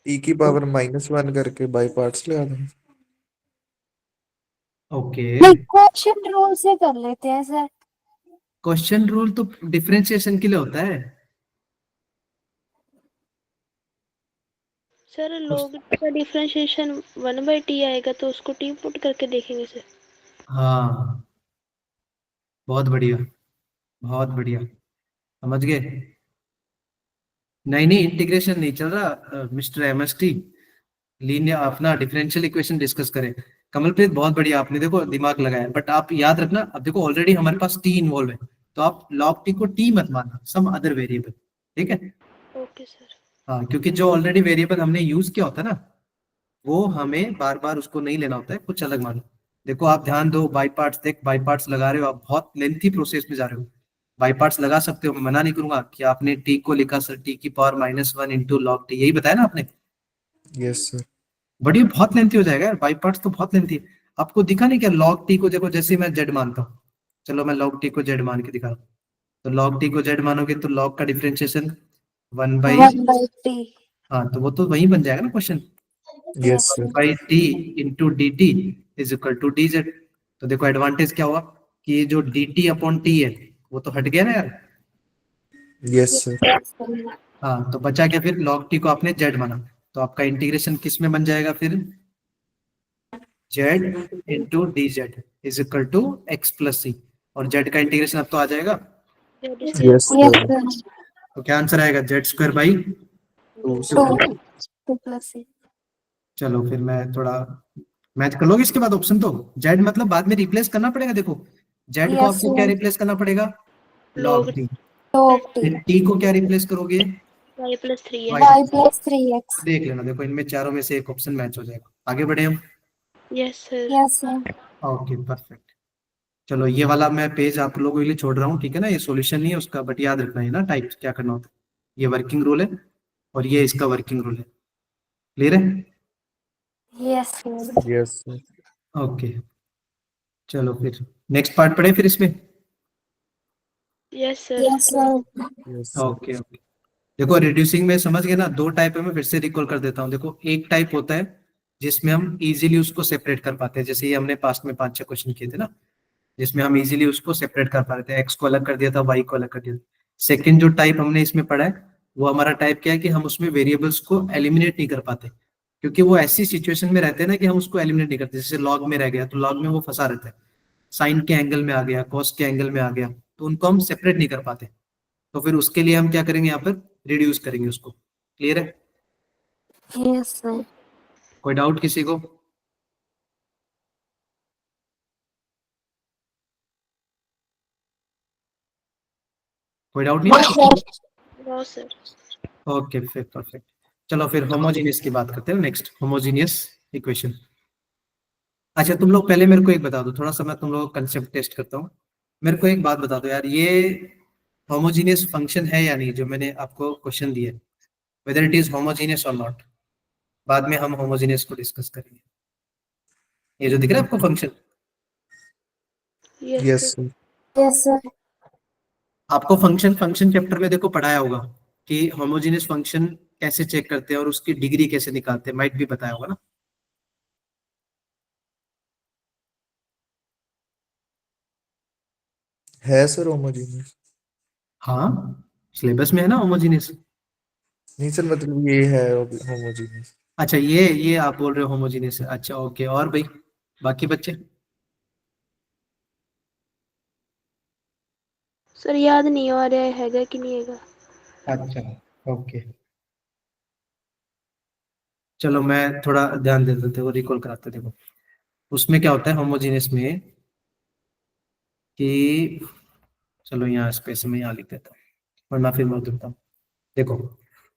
E की पावर -1 करके बाई पार्ट्स ले आना। ओके, क्वेश्चन रूल से कर लेते हैं सर। क्वेश्चन रूल तो डिफरेंशिएशन के लिए होता है। सर लॉग का डिफरेंशिएशन 1/t आएगा तो उसको t पुट करके देखेंगे सर। हाँ, बहुत बढ़िया, बहुत बढ़िया, समझ गए। नहीं नहीं, इंटीग्रेशन नहीं चल रहा मिस्टर एमएसटी, लीनियर अपना डिफरेंशियल इक्वेशन डिस्कस करें। कमलप्रीत बहुत बढ़िया, आपने देखो दिमाग लगाया, बट आप याद रखना, अब देखो ऑलरेडी हमारे पास टी इन्वॉल्व है, तो आप log t को t मत मानना, सम अदर वेरिएबल, ठीक है। Okay sir. हाँ, क्योंकि जो ऑलरेडी वेरिएबल हमने यूज किया होता है ना, वो हमें बार बार उसको नहीं लेना होता है, कुछ अलग मानो। देखो आप ध्यान दो, बाई पार्ट्स, देख बाई पार्ट्स लगा रहे हो आप, बहुत लेंथी प्रोसेस में जा रहे हो। बाई पार्ट्स लगा सकते हो, मैं मना नहीं करूंगा कि आपने टी को लिखा सर टी की पावर -1 इंटू लॉग टी, यही बताया ना आपने। Yes sir. बट ये बहुत लेंथी हो जाएगा यार, बाई पार्ट्स तो बहुत लेंथी। आपको दिखा नहीं क्या लॉग टी को, देखो जैसे मैं जेड मानता हूँ, चलो मैं लॉग टी को जेड मान के दिखा रहा हूँ। तो लॉग टी को जेड मानोगे तो लॉग का डिफरेंशिएशन 1/, 1/t। हाँ तो वो तो वही बन जाएगा ना question, yes sir. By t into d t is equal to d z. तो देखो एडवांटेज क्या हुआ कि ये जो डी टी अपॉन टी है वो तो हट गया ना यार। Yes sir. हाँ, तो बचा क्या फिर, लॉग टी को आपने जेड माना, तो आपका इंटीग्रेशन किस में बन जाएगा फिर, z into d z is equal to x plus c, और जेड का इंटीग्रेशन अब तो आ जाएगा। Yes yes sir. सर। तो क्या आंसर आएगा, z square by 2 2 sir. 2 plus c। चलो फिर मैं थोड़ा मैच कर लोगे इसके बाद ऑप्शन, तो जेड मतलब बाद में रिप्लेस करना पड़ेगा, देखो जेड को यस आपको क्या सर। रिप्लेस करना पड़ेगा, log log T. log t। फिर टी को क्या रिप्लेस करोगे, y plus 3x। y। y plus 3x। देख लेना, देखो इनमें चारों में से एक ऑप्शन मैच हो जाएगा। आगे बढ़े हम, yes sir. Yes sir. Okay perfect. चलो ये वाला मैं पेज आप लोगों के लिए छोड़ रहा हूँ, ठीक है ना, ये सॉल्यूशन नहीं है उसका, बट याद रखना है ना टाइप क्या करना होता है। ये वर्किंग रूल है और ये इसका वर्किंग रूल है, क्लियर है। Yes sir. Yes sir. Okay चलो फिर नेक्स्ट पार्ट पढ़े फिर इसमें। Yes sir. Yes sir. Yes sir. Okay okay, देखो रिड्यूसिंग में समझ गए ना, दो टाइप है, मैं फिर से रिकॉल कर देता हूँ। देखो एक टाइप होता है जिसमें हम इजीली उसको सेपरेट कर पाते हैं, जैसे ये हमने पास्ट में 5-6 क्वेश्चन किए थे ना, जिसमें हम इजीली उसको सेपरेट कर पा रहे थे, एक्स को अलग कर दिया था, वाई को अलग कर दिया था। सेकंड जो टाइप हमने इसमें पढ़ा है, वो हमारा टाइप क्या है कि हम उसमें वेरिएबल्स को एलिमिनेट नहीं कर पाते, क्योंकि वो ऐसी सिचुएशन में रहते हैं ना कि हम उसको एलिमिनेट नहीं करते। जैसे लॉग में रह गया तो लॉग में वो फंसा रहता है, साइन के एंगल में आ गया, कॉस के एंगल में आ गया, तो उनको हम सेपरेट नहीं कर पाते। तो फिर उसके लिए हम क्या करेंगे, यहाँ पर रिड्यूस करेंगे उसको, क्लियर है। Yes sir. कोई डाउट किसी को, कोई डाउट नहीं है। No sir. ओके फिर परफेक्ट। चलो फिर होमोजीनियस की बात करते हैं, नेक्स्ट होमोजीनियस इक्वेशन। अच्छा तुम लोग पहले मेरे को एक बता दो, थोड़ा सा मैं तुम लोग कंसेप्ट टेस्ट करता हूँ। मेरे को एक बात बता दो यार, ये होमोजीनियस फंक्शन है या नहीं, जो मैंने आपको क्वेश्चन दिया है, वेदर इट इज होमोजीनियस और नॉट। बाद में हम होमोजीनियस को डिस्कस करेंगे। ये जो दिख रहा है आपको function, yes yes sir. Sir. Yes sir. आपको फंक्शन चैप्टर में देखो पढ़ाया होगा कि होमोजीनियस फंक्शन कैसे चेक करते हैं और उसकी डिग्री कैसे निकालते हैं, माइट भी बताया होगा ना। है सर होमोजेनियस। हाँ सिलेबस में है ना होमोजीनियस। नहीं सर, मतलब ये है होमोजेनियस। अच्छा ये आप बोल रहे हो होमोजीनियस है, अच्छा ओके। और भाई बाकी बच्चे, सर याद नहीं आ रहा हैगा कि नहीं हैगा। अच्छा ओके, चलो मैं थोड़ा ध्यान दे देते हो, रिकॉल कराते देखो। उसमें क्या होता है होमोजीनियस में कि, चलो यहाँ स्पेस में यहाँ लिख देता हूँ वरना फिर मैं देता हूँ। देखो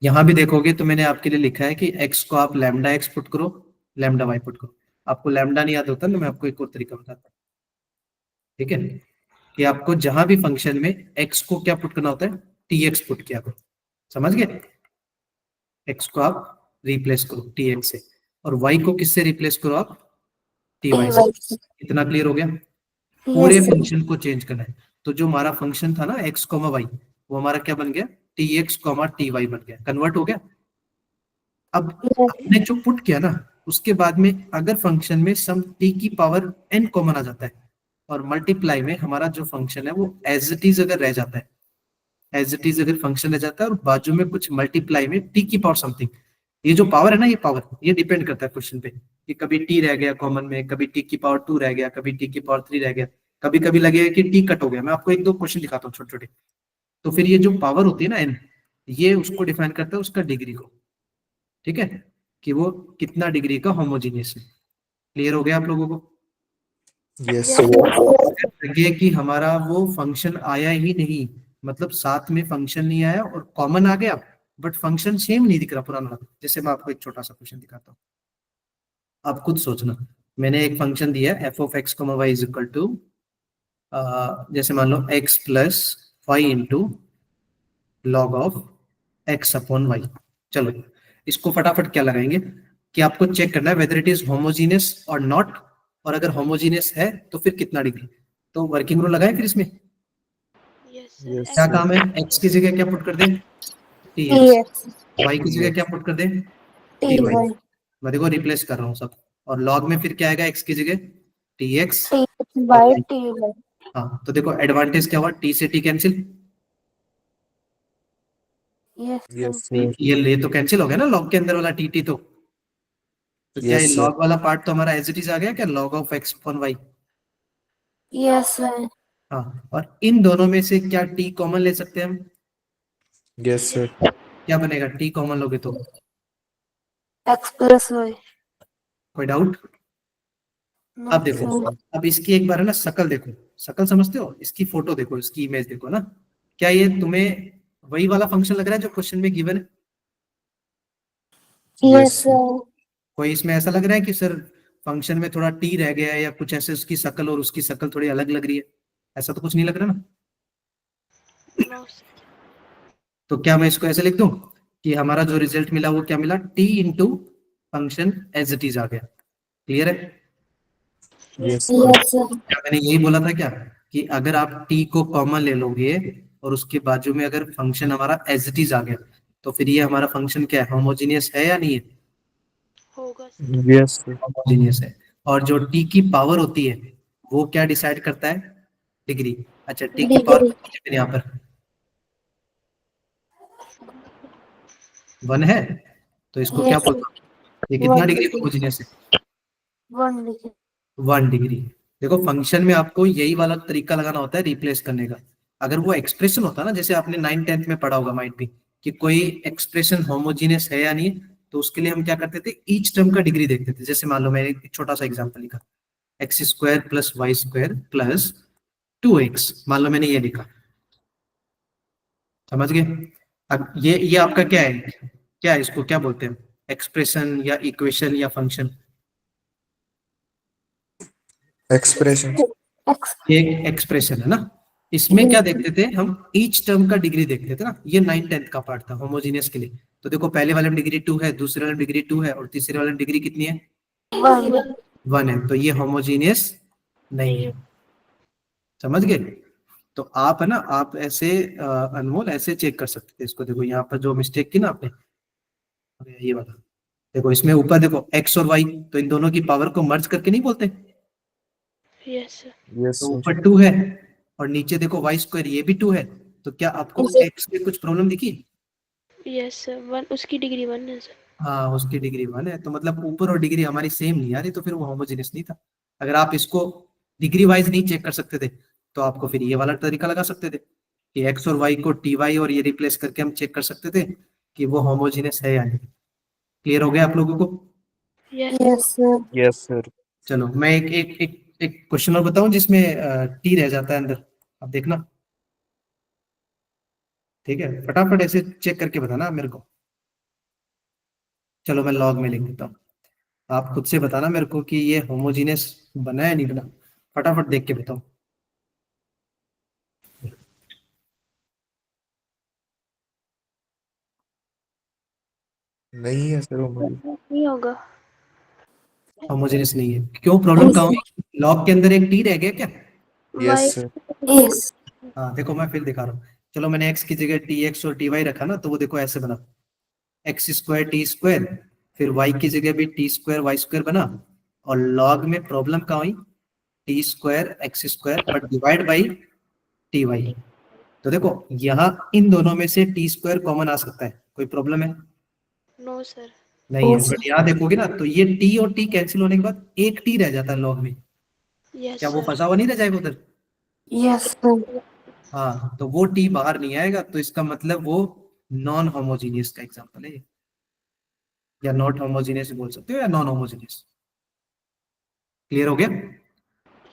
यहाँ भी देखोगे तो मैंने आपके लिए लिखा है कि एक्स को आप लैम्डा एक्स पुट करो, लैम्डा वाई पुट करो। आपको लैम्डा नहीं याद होता तो मैं आपको एक और तरीका बताता हूँ, ठीक है। कि आपको जहां भी फंक्शन में एक्स को क्या पुट करना होता है, टी एक्स पुट किया करो, समझ गए। एक्स को आप रिप्लेस करो टी एक्स से, और वाई को किससे रिप्लेस करो आप, टी वाई से। इतना क्लियर हो गया। पूरे यस सर। फंक्शन को चेंज करना है। तो जो हमारा फंक्शन था ना एक्स कॉमा वाई, वो हमारा क्या बन गया, t x comma t y बन गया, कन्वर्ट हो गया। अब आपने जो पुट किया ना, उसके बाद में अगर फंक्शन में सम टी की पावर एन कॉमन आ जाता है, और मल्टीप्लाई में हमारा जो फंक्शन है वो एज इट इज अगर रह जाता है, एज इट इज अगर फंक्शन रह जाता है और बाजू में कुछ मल्टीप्लाई में टी की पावर समथिंग, ये जो पावर है ना, ये पावर ये डिपेंड करता है क्वेश्चन पे, कि कभी टी रह गया कॉमन में, कभी टी की पावर 2 रह गया, कभी टी की पावर 3 रह गया, कभी कभी लगेगा कि टी कट हो गया। मैं आपको एक दो क्वेश्चन दिखाता हूँ छोटे छोटे। तो फिर ये जो पावर होती है ना एन, ये उसको डिफाइन करता है उसका डिग्री को, ठीक है, कि वो कितना डिग्री का होमोजीनियस है। क्लियर हो गया आप लोगों को। Yes yes sir. सर। लगे कि हमारा वो फंक्शन आया ही नहीं, मतलब साथ में फंक्शन नहीं आया और कॉमन आ गया, बट फंक्शन सेम नहीं दिख रहा पुराना वाला। जैसे मैं आपको एक छोटा सा क्वेश्चन दिखाता हूँ, आप खुद सोचना। मैंने एक फंक्शन दिया है f of x comma y is equal to, जैसे मान लो x plus y into log of x upon y. चलो इसको फटाफट क्या लगाएंगे कि आपको चेक करना है वेदर इट इज होमोजीनियस और नॉट, और अगर होमोजीनियस है तो फिर कितना डिग्री। तो वर्किंग रूल लगाए फिर इसमें यस Yes, सर क्या sir. काम है, एक्स की जगह क्या पुट कर दें, t t x, x y की जगह Yes. क्या पुट कर दें, टी टी वाई। वाई मैं देखो रिप्लेस कर रहा हूँ सब, और लॉग में फिर क्या आएगा, एक्स की जगह टी एक्स टी एक्स और बाई y। T y. हाँ तो देखो एडवांटेज क्या हुआ, टी से t cancel, yes Yes, sir. sir. ये तो कैंसिल हो गया ना लॉग के अंदर वाला टी टी। तो क्या ये Yes, sir. लॉग वाला पार्ट तो हमारा एज इट इज आ गया क्या, log of x upon y. Yes sir. हाँ, और इन दोनों में से क्या टी कॉमन ले सकते हैं हम, Yes, sir. क्या बनेगा टी कॉमन लोगे तो, एक्स प्लस वाई। कोई डाउट। नो अब देखो, Yes, सर। sir. अब इसकी एक बार है ना शकल देखो, शकल समझते हो, इसकी फोटो देखो, इसकी इमेज देखो ना, क्या ये तुम्हें वही वाला फंक्शन लग रहा है जो क्वेश्चन में गिवन है। Yes Yes, sir. सर। कोई इसमें ऐसा लग रहा है कि सर फंक्शन में थोड़ा टी रह गया है या कुछ ऐसे, उसकी शकल और उसकी शकल थोड़ी अलग लग रही है, ऐसा तो कुछ नहीं लग रहा ना। नो तो क्या मैं इसको ऐसे लिख दूं कि हमारा जो रिजल्ट मिला वो क्या मिला, t into function as it is आ गया। क्लियर है। Yes, sir. Yes sir. क्या मैंने यही बोला था क्या कि अगर आप टी को कॉमन ले लोगे और उसके बाजू में अगर फंक्शन हमारा एज इट इज आ गया, तो फिर ये हमारा फंक्शन क्या है, होमोजीनियस है या नहीं है, होगा सर। Yes, sir. होमोजीनियस है। और जो टी की पावर होती है वो क्या डिसाइड करता है, डिग्री। अच्छा टी की पावर डिग्री कितनी है यहाँ पर, 1 है, तो इसको क्या यस सर। बोलते हैं, ये कितना 1 डिग्री डिग्री। होमोजीनियस है, 1 डिग्री। 1 डिग्री। देखो फंक्शन में आपको यही वाला तरीका लगाना होता है रिप्लेस करने का। अगर वो एक्सप्रेशन होता ना, जैसे आपने 9th 10th में पढ़ा होगा माइट भी, कि कोई एक्सप्रेशन होमोजीनियस है या नहीं, तो उसके लिए हम क्या करते थे, ईच टर्म का डिग्री देखते थे। जैसे मान लो मैंने एक छोटा सा एग्जांपल लिखा, x square plus y square plus 2x, मान लो मैंने ये लिखा, समझ गए। अब ये आपका क्या है, क्या है, इसको क्या बोलते हैं, एक्सप्रेशन या इक्वेशन या फंक्शन, Expression. एक्स। ये एक्सप्रेशन है ना। इसमें क्या देखते थे हम, ईच टर्म का डिग्री देखते थे ना, ये 9th 10th का पार्ट था होमोजीनियस के लिए। तो देखो पहले वाले में डिग्री 2 है, दूसरे वाले में डिग्री 2 है, और तीसरे वाले में डिग्री कितनी है, 1 1 है, तो ये होमोजीनियस नहीं है। समझ गए। तो आप है ना, आप ऐसे अनमोल ऐसे चेक कर सकते थे इसको। देखो यहाँ पर जो मिस्टेक की ना आपने, अरे ये वाला, देखो इसमें ऊपर देखो एक्स और वाई, तो इन दोनों की पावर को मर्ज करके नहीं बोलते, यस सर। Yes, तो sir. ऊपर 2 है और नीचे देखो वाई स्क्वायर, ये भी 2 है। तो क्या आपको एक्स में कुछ प्रॉब्लम दिखी, यस सर 1 उसकी डिग्री 1 है सर। हाँ उसकी डिग्री 1 है, तो मतलब ऊपर और डिग्री हमारी सेम नहीं आ रही, तो फिर वो होमोजेनियस नहीं था। अगर आप इसको डिग्री वाइज नहीं चेक कर सकते थे, तो आपको फिर ये वाला तरीका लगा सकते थे कि एक्स और वाई को टी वाई और ये रिप्लेस करके हम चेक कर सकते थे कि वो होमोजेनियस है या नहीं। क्लियर हो गया आप लोगों को। Yes yes sir. Yes, sir. चलो मैं एक एक एक एक क्वेश्चन और बताऊं जिसमें टी रह जाता है अंदर, आप देखना, ठीक है, फटाफट ऐसे चेक करके बताना मेरे को। चलो मैं लॉग में लिख देता हूँ, आप खुद से बताना मेरे को कि ये होमोजीनियस बना है नहीं बना, फटाफट देख के बताओ। नहीं है सर वो मुझे। नहीं होगा। होमोजेनियस नहीं है, क्यों, प्रॉब्लम कहाँ हुई, लॉग के अंदर एक टी रह गया क्या। Yes, y sir. यस। हाँ देखो मैं फिर दिखा रहा हूँ। चलो मैंने एक्स की जगह टी एक्स और टी वाई रखा ना, तो वो देखो ऐसे बना, एक्स स्क्वायर टी स्क्वायर, फिर वाई की जगह भी टी स्क्वायर वाई स्क्वायर बना, और लॉग में प्रॉब्लम कहाँ हुई, t square x square but divide by t y. तो देखो यहाँ इन दोनों में से टी स्क्वायर कॉमन आ सकता है, कोई प्रॉब्लम है, नो सर। नहीं है। बट यहाँ देखोगे ना, तो ये टी और टी कैंसिल होने के बाद एक टी रह जाता है लॉग में, यस क्या वो सर। फंसा हुआ नहीं रह जाएगा उधर। Yes sir. हाँ तो वो टी बाहर नहीं आएगा, तो इसका मतलब वो नॉन होमोजीनियस का एग्जांपल है ये। या नॉट होमोजीनियस बोल सकते हो या नॉन होमोजीनियस। क्लियर हो गया।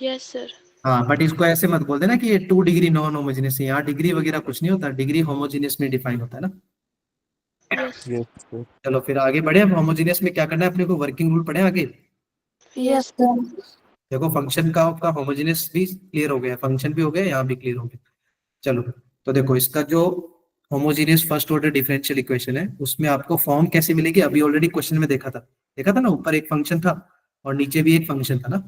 Yes sir. हाँ, बट इसको ऐसे मत बोल देना कि ये 2 डिग्री नॉन होमोजेनियस है। यहाँ डिग्री वगैरह कुछ नहीं होता, डिग्री होमोजेनियस में डिफाइन होता है ना। Yes Yes, sir. चलो फिर आगे बढ़े। अब होमोजेनियस में क्या करना है अपने को, वर्किंग रूल पढ़े आगे। Yes sir. देखो फंक्शन का आपका होमोजेनियस भी क्लियर हो गया, फंक्शन भी हो गया, यहाँ भी क्लियर हो गया। चलो तो देखो इसका जो homogeneous first order differential equation है उसमें आपको फॉर्म कैसे मिलेगी, अभी ऑलरेडी क्वेश्चन में देखा था ना, ऊपर एक फंक्शन था और नीचे भी एक फंक्शन था ना।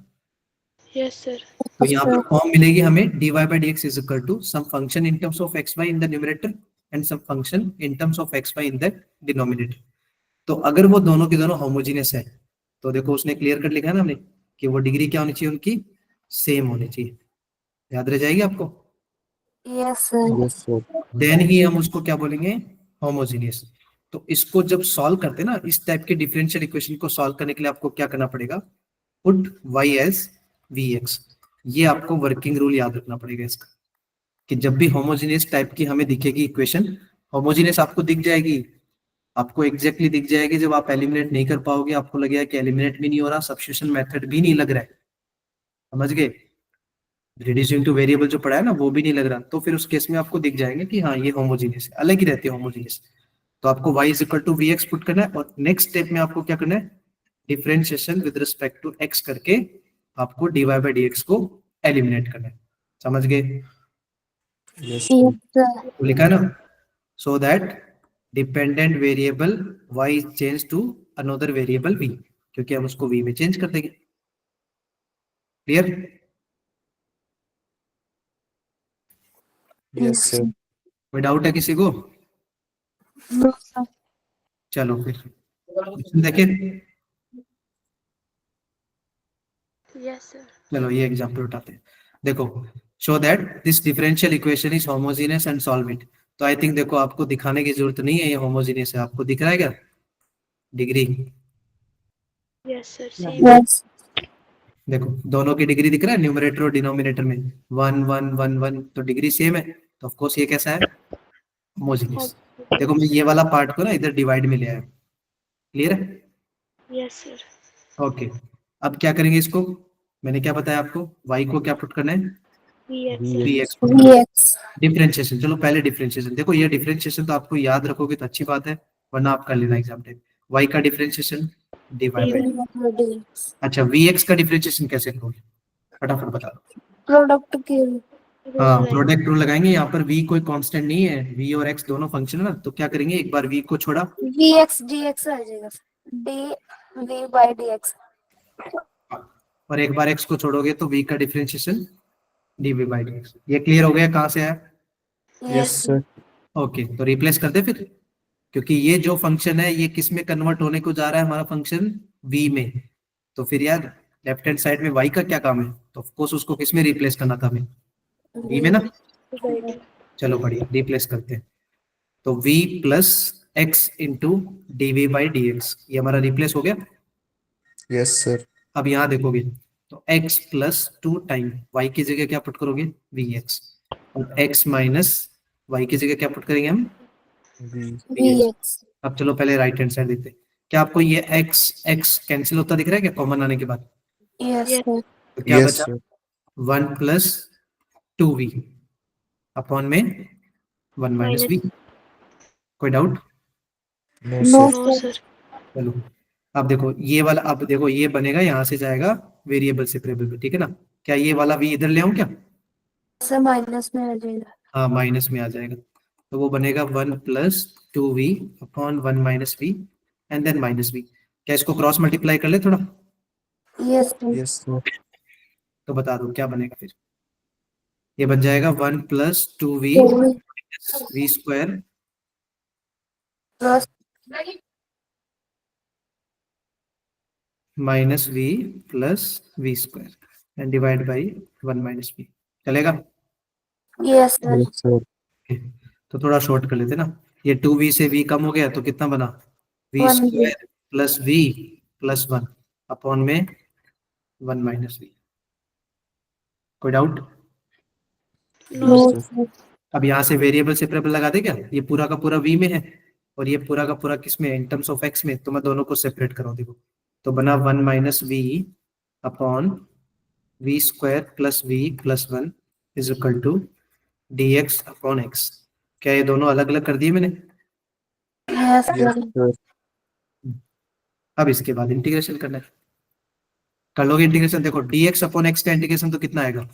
यस सर तो यहाँ पर फॉर्म मिलेगी हमें dy by dx is equal to some function in terms of xy in the numerator and some function in terms of xy in the denominator। तो अगर वो दोनों के दोनों होमोजेनियस है तो देखो उसने क्लियर कट लिखा है ना हमने कि वो डिग्री क्या होनी चाहिए उनकी, सेम होनी चाहिए। याद रह जाएगी आपको। Yes sir. Yes, sir. Then ही हम उसको क्या बोलेंगे, होमोजेनियस। तो इसको जब सॉल्व करते हैं ना, इस टाइप के डिफरेंशियल इक्वेशन को सॉल्व करने के लिए आपको क्या करना पड़ेगा, पुट y एज vx। ये आपको वर्किंग रूल याद रखना पड़ेगा इसका, कि जब भी होमोजेनियस टाइप की हमें दिखेगी इक्वेशन, होमोजेनियस आपको दिख जाएगी, आपको एग्जैक्टली दिख जाएगी जब आप एलिमिनेट नहीं कर पाओगे, आपको लगेगा कि एलिमिनेट भी नहीं हो रहा, सब्स्टिट्यूशन मेथड भी नहीं लग रहा है, समझ गए, रिड्यूसिंग टू वेरिएबल जो पढ़ा है ना वो भी नहीं लग रहा, तो फिर उस केस में आपको दिख जाएंगे कि हाँ ये होमोजेनियस है, अलग ही रहते हैं होमोजेनियस। तो आपको y is equal to v x put करना है और नेक्स्ट स्टेप में आपको क्या करना है, differentiation with respect to x करके आपको dy बाई dx को एलिमिनेट करना है, समझ गए। Yes, sir. Yes sir. तो लिखा है ना, so that dependent variable y is change to another variable v, क्योंकि हम उसको v में चेंज कर देंगे। क्लियर। Yes, sir. कोई डाउट है किसी को। No sir. चलो फिर देखिए, यस सर चलो ये एग्जांपल उठाते हैं। देखो, show that this differential equation is homogeneous and solve it. तो आई थिंक देखो आपको दिखाने की जरूरत नहीं है ये होमोजेनियस है, आपको दिख रहा है क्या degree. Yes sir same yes. देखो दोनों की डिग्री दिख रहा है, न्यूमरेटर और डिनोमिनेटर में 1 1 1 1, तो डिग्री सेम है, तो ऑफ कोर्स ये कैसा है, होमोजेनियस। देखो मैं ये वाला पार्ट को ना इधर डिवाइड में ले आया, क्लियर है। यस सर ओके, अब क्या करेंगे इसको, मैंने क्या बताया आपको, y को क्या पुट करना है, v x V vx X. Put करना है। यस। डिफरेंशिएशन, चलो पहले डिफरेंशिएशन देखो, ये डिफरेंशिएशन तो आपको याद रखोगे तो अच्छी बात है, वरना आप कर लेना एग्जाम टाइम। y का डिफरेंशिएशन dy बाई, अच्छा vx का डिफरेंशिएशन कैसे करोगे, फटाफट बता दो। प्रोडक्ट के हाँ, प्रोडक्ट रूल लगाएंगे, यहाँ पर v कोई कांस्टेंट नहीं है, v और x दोनों फंक्शन है ना, तो क्या करेंगे, एक बार v को छोड़ा, वी एक्स डी एक्स आ जाएगा, d v by d x. और एक बार x को छोड़ोगे तो v का डिफरेंशिएशन dv बाई dx। ये क्लियर हो गया कहाँ से आया। Yes, sir. ओके, तो रिप्लेस कर दे फिर, क्योंकि ये जो फंक्शन है ये किस में कन्वर्ट होने को जा रहा है, हमारा फंक्शन v में, तो फिर यार लेफ्ट हैंड साइड में y का क्या काम है, तो ऑफ कोर्स उसको किस में रिप्लेस करना था हमें, v में ना। चलो बढ़िया, रिप्लेस करते हैं, तो v plus x into d v by d x, ये हमारा रिप्लेस हो गया। Yes, sir. अब यहाँ देखोगे तो x प्लस 2 टाइम y की जगह क्या पुट करोगे, vx, और x माइनस y की जगह क्या पुट करेंगे हम, V. We x. अब चलो पहले राइट हैंड साइड देखते हैं, क्या आपको ये x x कैंसिल होता दिख रहा है क्या कॉमन आने के बाद, यस सर। तो क्या Yes, बचा, sir. 1 प्लस 2v अपॉन में 1 माइनस v। कोई doubt. No, no sir. No sir. Sir चलो अब देखो ये वाला, अब देखो ये बनेगा, यहाँ से जाएगा वेरिएबल सेपरेबल में, ठीक है ना, क्या ये वाला v इधर ले आऊं क्या, सर माइनस में आ जाएगा। हाँ माइनस में आ जाएगा, तो वो बनेगा 1 plus 2v upon 1 minus v and then minus v। क्या इसको क्रॉस मल्टीप्लाई कर ले थोड़ा, यस सर। Yes, sir. तो बता दो क्या बनेगा फिर, ये बन जाएगा 1 plus 2v v square plus minus v plus v square and divide by 1 minus v, चलेगा। Yes sir. Yes, sir. तो थोड़ा शॉर्ट कर लेते ना, ये 2v से v कम हो गया तो कितना बना, v 1v square plus v plus 1 upon में 1 माइनस v। कोई doubt. No no sir. Sir. अब यहाँ से वेरिएबल सेपरेबल लगा दे क्या, ये पूरा का पूरा v में है और ये पूरा का पूरा किस में है, इन टर्म्स ऑफ x में, तो मैं दोनों को सेपरेट करूँ, देखो तो बना 1 minus v upon v square plus v plus 1 is equal to d x upon x. क्या ये दोनों अलग अलग कर दिए मैंने? Yes, yes sir. sir, अब इसके बाद इंटीग्रेशन करना है। कर लोगे इंटीग्रेशन? देखो डी एक्स अपॉन एक्स का इंटीग्रेशन तो कितना आएगा?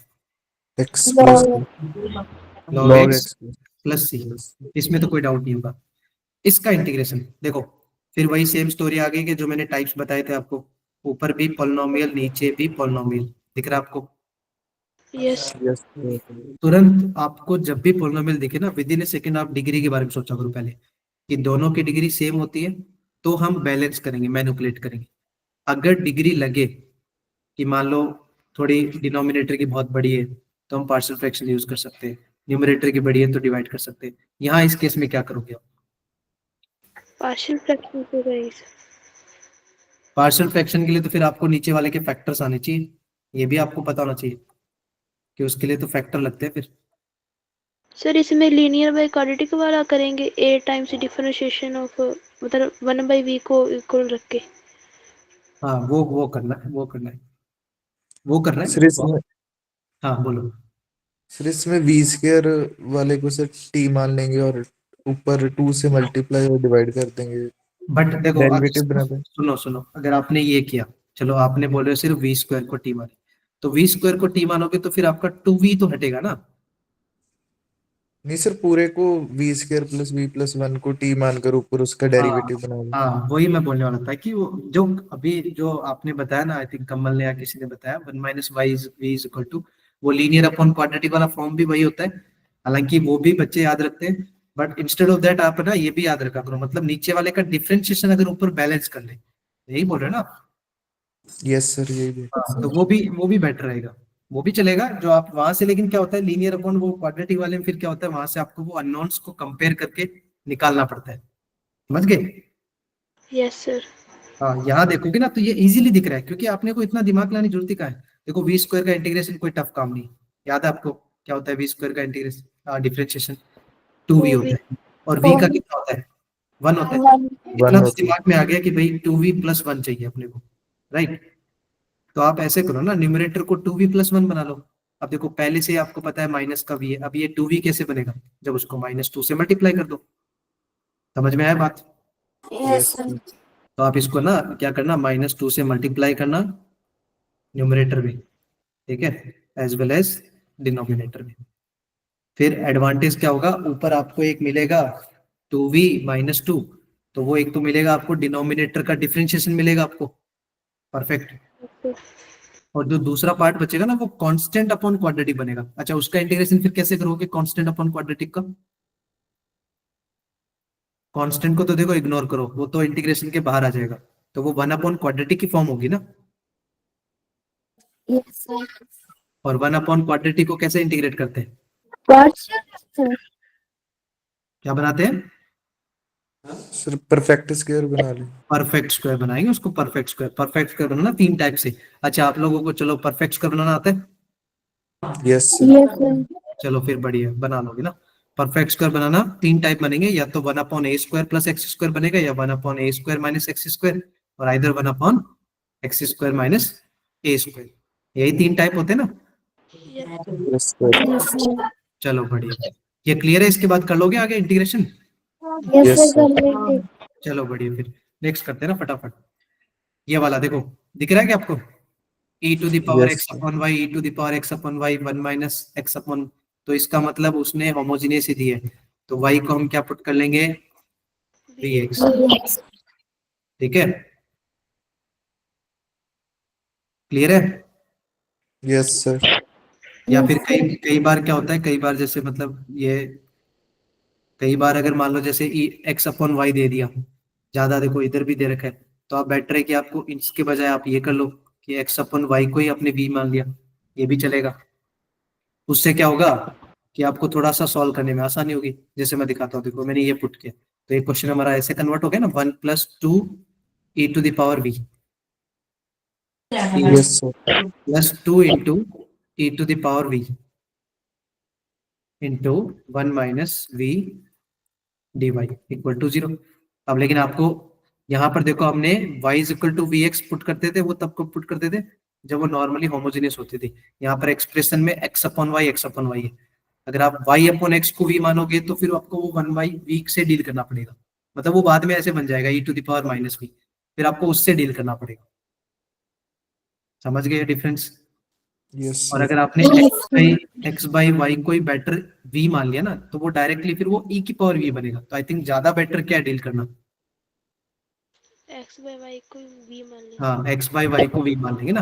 x plus log log x x plus plus c. plus इसमें तो कोई डाउट नहीं होगा। इसका इंटीग्रेशन देखो, फिर वही सेम स्टोरी आ गई कि जो मैंने टाइप्स बताए थे आपको, ऊपर भी पॉलिनोमियल नीचे भी पॉलिनोमियल। दिख रहा है आपको? यस। yes sir, तुरंत आपको जब भी पॉलिनोमियल दिखे ना, विद इन ए सेकेंड आप डिग्री के बारे में सोचा करो पहले, कि दोनों की डिग्री सेम होती है तो हम बैलेंस करेंगे, मैनिपुलेट करेंगे। अगर डिग्री लगे कि मान लो थोड़ी डिनोमिनेटर की बहुत बड़ी है तो हम पार्शियल फ्रैक्शन यूज कर सकते हैं, न्यूमरेटर की बड़ी है तो डिवाइड कर सकते हैं। यहाँ इस केस में क्या करोगे आप? पार्शियल फ्रैक्शन से गाइस। पार्शियल फ्रैक्शन के लिए तो फिर आपको नीचे वाले के फैक्टर्स आने चाहिए, ये भी आपको पता होना चाहिए कि उसके लिए तो फैक्टर लगते हैं फिर। सर इसमें लीनियर बाय क्वाड्रेटिक वाला करेंगे, ए टाइम्स डिफरेंशिएशन ऑफ मतलब 1/v को इक्वल रख के। हाँ वो करना है, वो करना है, वो करना सर है। इसमें हाँ बोलो। सर इसमें v स्क्वायर वाले को सर t मान लेंगे और ऊपर 2 से मल्टीप्लाई और डिवाइड कर देंगे, बट देखो डेरिवेटिव बना दें। सुनो सुनो, अगर आपने ये किया, चलो आपने बोले सिर्फ वी स्क्वायर को टी माने, तो वी स्क्वायर को टी मानोगे तो फिर आपका टू वी तो हटेगा ना। नहीं सर, पूरे को v square plus v plus 1 को t मानकर ऊपर उसका डेरिवेटिव हाँ बना दें। हाँ, वही मैं बोलने वाला था कि वो जो अभी जो आपने बताया ना, आई थिंक कमल ने या किसी ने बताया, 1 minus y is equal to, वो लीनियर अपॉन क्वाड्रेटिक वाला फॉर्म भी वही होता है। हालांकि वो भी बच्चे याद रखते हैं, बट इंस्टेड ऑफ दैट आप ना ये भी याद रखा करो, मतलब नीचे वाले का डिफरेंशिएशन अगर ऊपर बैलेंस कर ले, यही बोल रहे हो ना आप? यस सर, यही है। तो वो भी बेटर रहेगा, वो भी चलेगा जो आप वहां से। लेकिन क्या होता है लीनियर अपॉन वो क्वाड्रेटिक वाले में, फिर क्या होता है वहां से आपको वो अननोन्स को कंपेयर करके निकालना पड़ता है। समझ गए? Yes sir. हाँ, यहाँ देखोगे ना तो ये इजीली दिख रहा है, क्योंकि आपने को इतना दिमाग लाने की जरूरत ही कहाँ है। देखो वी स्क्वायर का इंटीग्रेशन कोई टफ काम नहीं, याद है आपको क्या होता है वी स्क्वायर का इंटीग्रेशन डिफरेंशिएशन? टू वी होता है। और वी का कितना होता है? 1 होता है। इतना 1 तो होती है। दिमाग में आ गया कि भाई टू वी प्लस 1 चाहिए अपने को, राइट? तो आप ऐसे करो ना, न्यूमरेटर को टू वी प्लस 1 बना लो। अब देखो पहले से ही आपको पता है माइनस का वी है, अब ये टू वी कैसे बनेगा? जब उसको -2 से मल्टीप्लाई कर दो। समझ में आया बात? Yes, yes sir. सर, तो आप इसको ना क्या करना, -2 से मल्टीप्लाई करना न्यूमरेटर में, ठीक है, एज वेल एज डिनोमिनेटर में। फिर एडवांटेज क्या होगा, ऊपर आपको एक मिलेगा 2v-2, तो वो एक तो मिलेगा आपको डिनोमिनेटर का डिफरेंशिएशन मिलेगा आपको, परफेक्ट। और जो दूसरा पार्ट बचेगा ना वो कांस्टेंट अपॉन क्वाड्रेटिक बनेगा। अच्छा, उसका इंटीग्रेशन फिर कैसे करोगे कांस्टेंट अपॉन क्वाड्रेटिक का? कांस्टेंट को तो देखो इग्नोर करो, वो तो इंटीग्रेशन के बाहर आ जाएगा, तो वो 1 अपॉन क्वाड्रेटिक की फॉर्म होगी ना। Yes, sir. और 1 अपॉन क्वाड्रेटिक को कैसे इंटीग्रेट करते हैं? Partial, sir. क्या बनाते हैं? सर परफेक्ट स्क्वायर बना लें। परफेक्ट स्क्वायर बनाएंगे उसको। परफेक्ट स्क्वायर बनाना 3 टाइप से। अच्छा, आप लोगों को चलो परफेक्ट स्क्वायर बनाना आता है? Yes sir, Yes, sir. चलो फिर बढ़िया, बना लोगे ना। परफेक्ट स्क्वायर बनाना 3 टाइप बनेंगे, या तो 1 upon a square plus x square बनेगा, या 1 upon a square minus x square, और either 1 upon x square minus a square. यही 3 टाइप होते हैं ना। Yes sir, Yes, sir. चलो बढ़िया, ये क्लियर है? इसके बाद कर लोगे आगे integration? Yes, yes sir. Sir, कर लेंगे. चलो बढ़िया, फिर नेक्स्ट करते हैं ना फटाफट। ये वाला देखो, दिख रहा है क्या आपको? e to the power yes x sir, upon y, e to the power x upon y, 1 minus x upon, तो इसका मतलब उसने होमोजेनियस ही दी है, तो y को हम क्या पुट कर लेंगे? vx। Yes. ठीक है, क्लियर है? यस सर, या फिर कई कई बार क्या होता है, कई बार जैसे मतलब ये, कई बार अगर मान लो जैसे x अपॉन वाई दे दिया, ज्यादा देखो इधर भी दे रखा है, तो आप बेटर है कि आपको इसके बजाय आप ये कर लो कि x अपॉन वाई को ही आपने v मान लिया, ये भी चलेगा। उससे क्या होगा कि आपको थोड़ा सा सॉल्व करने में आसानी होगी। जैसे मैं दिखाता हूँ, देखो मैंने ये पुट किया, तो ये क्वेश्चन हमारा ऐसे कन्वर्ट हो गया ना, 1+2 e to the power v yes sir, +2 into e to the power v into 1 minus v dy equal to 0। अब लेकिन आपको यहाँ पर देखो, हमने y is equal to v x put करते थे, वो तब को पुट करते थे जब वो नॉर्मली होमोजेनियस होती थी। यहाँ पर एक्सप्रेशन में x अपॉन वाई है। अगर आप y अपॉन x को v मानोगे तो फिर आपको वो 1/v से डील करना पड़ेगा, मतलब वो बाद में ऐसे बन जाएगा e⁻⁻v, फिर आपको उससे डील करना पड़ेगा। समझ गए डिफरेंस? यस और सर। अगर आपने x बाई वाई को ही बेटर v मान लिया ना, तो वो डायरेक्टली फिर वो e⁻v बनेगा। तो आई थिंक ज्यादा बेटर क्या डील करना? एक्स बाय वाई को v मान लेंगे। हाँ, x बाई वाई को v मान लेंगे ना,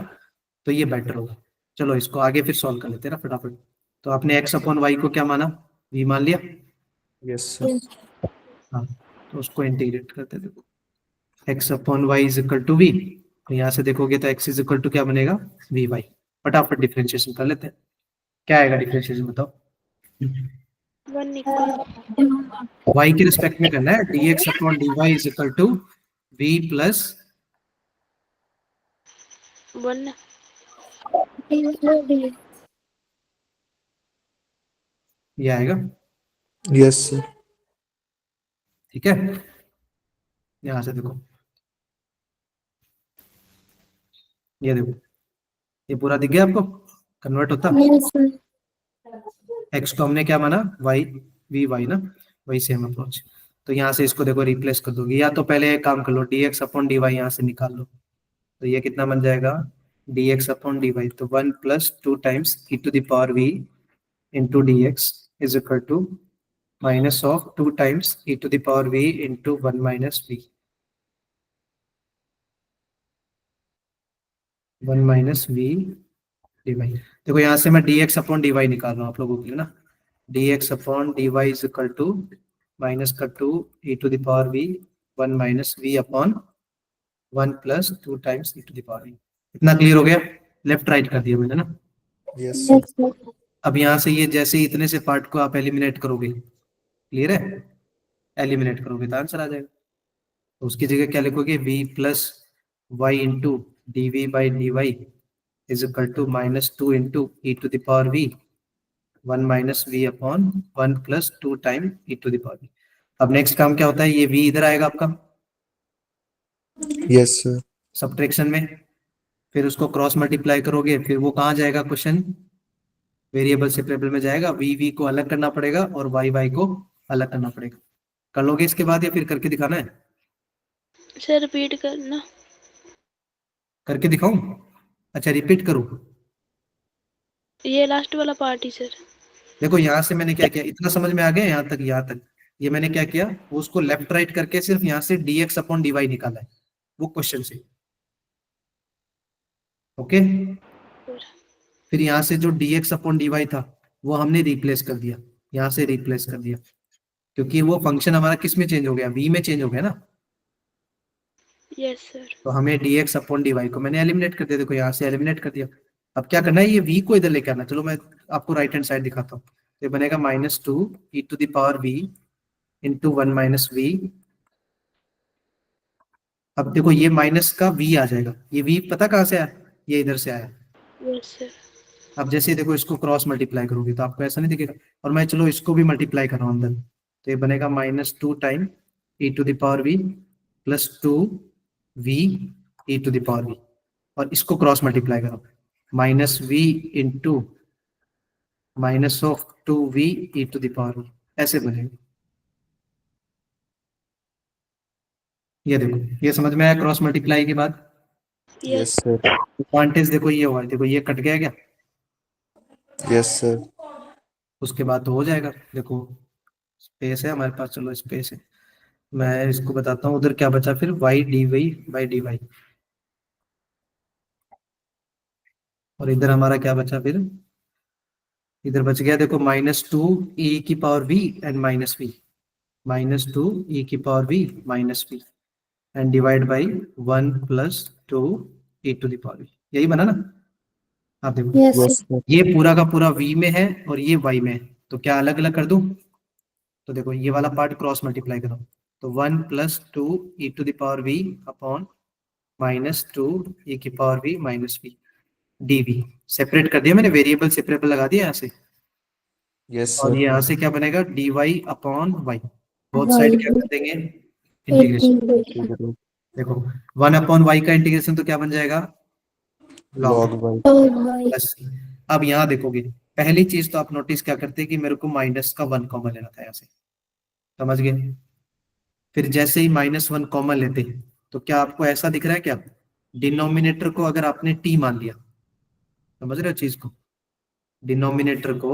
तो ये बेटर होगा। चलो इसको आगे फिर सॉल्व कर लेते हैं ना फटाफट। तो आपने x अपॉन वाई को क्या माना? v मान लिया। Yes sir. हाँ, तो उसको इंटीग्रेट करते हैं। देखो x upon y is equal to v, तो यहाँ से देखोगे तो x इज इक्वल टू क्या बनेगा? We Y. फटाफट डिफरेंशिएशन कर लेते हैं। क्या आएगा डिफरेंशिएशन बताओ? 1 इक्वल y के रिस्पेक्ट में करना है। dx upon dy is equal to v plus 1 ये आएगा। Yes sir. ठीक है, यहाँ से देखो, ये देखो, ये पूरा दिख गया आपको? कन्वर्ट होता x को हमने क्या माना? y, वी वाई ना, वही सेम अप्रोच। तो यहाँ से इसको देखो रिप्लेस कर दोगे, या तो पहले एक काम कर लो, dx अपॉन dy यहाँ से निकाल लो। तो ये कितना बन जाएगा? dx अपॉन dy, तो 1 plus 2 times e⁻v into dx is equal to minus of 2 times e⁻v into 1 minus v, 1 minus v dy। देखो यहाँ से मैं dx अपॉन dy निकाल रहा हूँ आप लोगों के लिए ना। dx upon dy is equal to minus का 2 e⁻v 1 minus v upon 1 plus 2 times e⁻v। इतना क्लियर हो गया? लेफ्ट राइट कर दिया मैंने ना। Yes sir. अब यहाँ से ये जैसे ही इतने से पार्ट को आप एलिमिनेट करोगे, क्लियर है, एलिमिनेट करोगे तो आंसर आ जाएगा। तो उसकी जगह क्या लिखोगे? v plus y into d v by d y is equal to minus 2 into e⁻v 1 minus v upon 1 plus 2 time e⁻v। अब नेक्स्ट काम क्या होता है? ये v इधर आएगा आपका यस सर। सब्ट्रैक्शन में, फिर उसको क्रॉस मल्टीप्लाई करोगे, फिर वो कहाँ जाएगा? क्वेश्चन वेरिएबल सेपरेबल में जाएगा। वी को अलग करना पड़ेगा और वाई को अलग करना पड़ेगा। कर लोगे इसके बाद या फिर करके दिखाना है? सर रिपीट करना। करके दिखाऊं? अच्छा रिपीट करूं? ये लास्ट वाला पार्ट ही सर। देखो यहाँ से मैंने क्या किया, इतना समझ में आ गया? यहाँ तक, यहाँ तक ये मैंने क्या किया, उसको लेफ्ट राइट करके सिर्फ यहाँ से dx अपॉन dy निकाला है वो क्वेश्चन से। ओके, फिर यहाँ से जो dx अपॉन dy था वो हमने रिप्लेस कर दिया, यहाँ से रिप्लेस कर दिया, क्योंकि वो फंक्शन हमारा किस में चेंज हो गया? v में चेंज हो गया ना। Yes sir. तो हमें dx अपॉन dy को मैंने एलिमिनेट कर दिया। देखो यहाँ से एलिमिनेट कर दिया। अब क्या करना है? ये v को इधर लेके आना। चलो मैं आपको राइट हैंड साइड दिखाता हूँ। तो ये बनेगा -2 e⁻v इंटू 1 माइनस v। अब देखो ये माइनस का v आ जाएगा। ये v पता कहाँ से आया? ये इधर से आया। Yes sir. अब जैसे देखो इसको क्रॉस मल्टीप्लाई करोगे तो आपको ऐसा नहीं दिखेगा। और मैं चलो इसको भी मल्टीप्लाई कर रहा हूँ अंदर, तो ये बनेगा -2 time e⁻v plus 2v e⁻v, और इसको क्रॉस मल्टीप्लाई करो, -v into minus of 2v e⁻v, ऐसे बनेगा। ये देखो, ये समझ में आया क्रॉस मल्टीप्लाई के बाद? Yes sir. एडवांटेज देखो ये हुआ, देखो ये कट गया क्या? Yes sir. उसके बाद तो हो जाएगा। देखो स्पेस है हमारे पास, चलो स्पेस है, मैं इसको बताता हूँ। उधर क्या बचा फिर? Y d y by d y, और इधर हमारा क्या बचा फिर? इधर बच गया देखो -2 e⁻v and -v, -2 e⁻v -v and divide by 1 plus 2 e⁻v। यही बना ना? आप देखो यस सर। ये पूरा का पूरा v में है और ये y में है, तो क्या अलग अलग कर दूं? तो देखो ये वाला पार्ट क्रॉस मल्टीप्लाई करो, तो 1 plus 2 e⁻v upon -2 e⁻v -v dv। Separate कर दिया मैंने, वेरिएबल सेपरेबल लगा दिया यहाँ से। यस और सर। ये यहाँ से क्या बनेगा? dy upon y, both side क्या कर देंगे? इंटीग्रेशन। देखो 1 अपॉन y का इंटीग्रेशन तो क्या बन जाएगा? log y प्लस सी। अब यहाँ देखोगे, पहली चीज तो आप नोटिस क्या करते हैं कि मेरे को माइनस का 1 कॉमन लेना था यहाँ से, समझ गए। फिर जैसे ही -1 कॉमन लेते हैं तो क्या आपको ऐसा दिख रहा है क्या, डिनोमिनेटर को अगर आपने टी मान लिया, समझ रहे हो चीज को, डिनोमिनेटर को,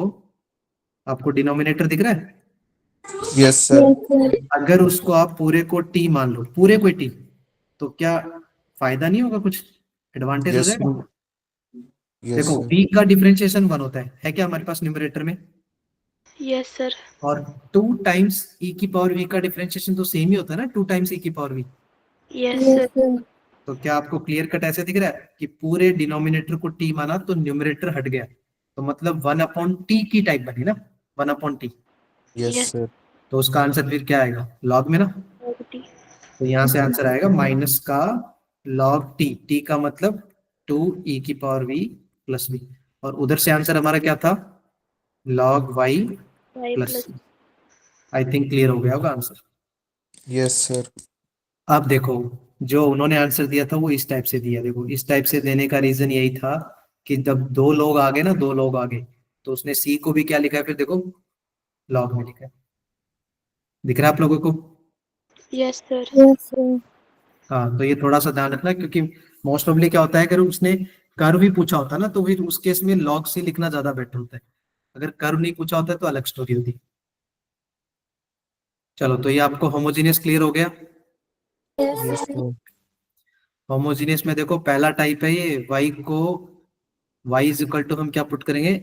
आपको डिनोमिनेटर दिख रहा है, yes sir अगर उसको आप पूरे को टी मान लो, पूरे को टी, तो क्या फायदा नहीं होगा, कुछ एडवांटेज हो yes जाएगा। sir yes देखो sir v का डिफरेंशिएशन 1 होता है क्या हमारे पास न्यूमरेटर में, यस सर। और 2 टाइम्स e की पावर v का डिफरेंशिएशन तो सेम ही होता है ना, 2 टाइम्स e की पावर v। Yes sir. तो क्या आपको क्लियर कट ऐसे दिख रहा है कि पूरे डिनोमिनेटर को t माना तो न्यूमरेटर हट गया, तो मतलब 1/t की टाइप बनी ना, 1/t। yes Yes. sir तो उसका आंसर फिर क्या आएगा, लॉग में ना, टी। तो यहाँ से आंसर आएगा माइनस का log t, t का मतलब 2 e की पावर v प्लस v, और उधर से आंसर हमारा क्या था, log y y plus plus. c। I think clear हो गया होगा आंसर। yes sir अब देखो, जो उन्होंने आंसर दिया था वो इस टाइप से दिया, देखो इस टाइप से देने का रीजन यही था कि जब दो लोग आ गए ना, दो लोग आ गए, तो उसने सी को भी क्या लिखा है, फिर देखो लॉग में लिखा है, दिख रहा है आप लोगों को। Yes sir. हाँ, तो ये थोड़ा सा ध्यान रखना, क्योंकि मोस्ट प्रोबेबली क्या होता है, अगर उसने कर्व भी पूछा होता ना, तो फिर उस केस में लॉग से लिखना ज्यादा बेटर होता है, अगर कर्व नहीं पूछा होता तो अलग स्टोरी होती। चलो, तो ये आपको होमोजीनियस क्लियर हो गया। yes sir होमोजीनियस में देखो पहला टाइप है ये, y को y इज इक्वल टू हम क्या पुट करेंगे,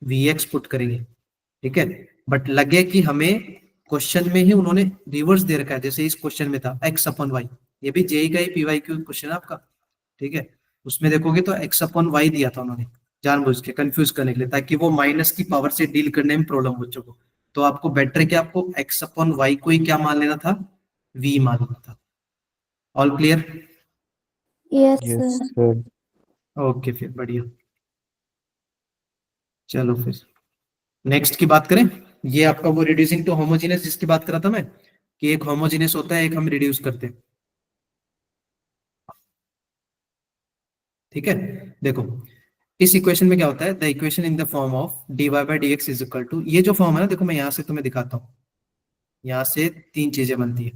vx पुट करेंगे, ठीक है। बट लगे कि हमें क्वेश्चन में ही उन्होंने रिवर्स दे रखा है, जैसे इस क्वेश्चन में था x/y, ये भी जेई का ही PYQ क्वेश्चन है आपका, ठीक है। उसमें देखोगे तो x/y दिया था उन्होंने, जानबूझ के कंफ्यूज करने के लिए, ताकि वो माइनस की पावर से डील करने में प्रॉब्लम बच्चों को। तो आपको बेटर है कि आपको x/y को ही क्या मान लेना था, v मान लेना था। All clear, yes sir okay, फिर बढ़िया। चलो फिर नेक्स्ट की बात करें, ये आपका वो रिड्यूसिंग टू होमोजेनियस जिसकी बात कर रहा था मैं, कि एक होमोजेनियस होता है, एक हम रिड्यूस करते हैं, ठीक है। देखो इस इक्वेशन में क्या होता है, the equation in the form of dy by d x is equal to, ये जो फॉर्म है ना, देखो मैं यहाँ से तुम्हें दिखाता हूँ, यहाँ से 3 चीजें बनती है।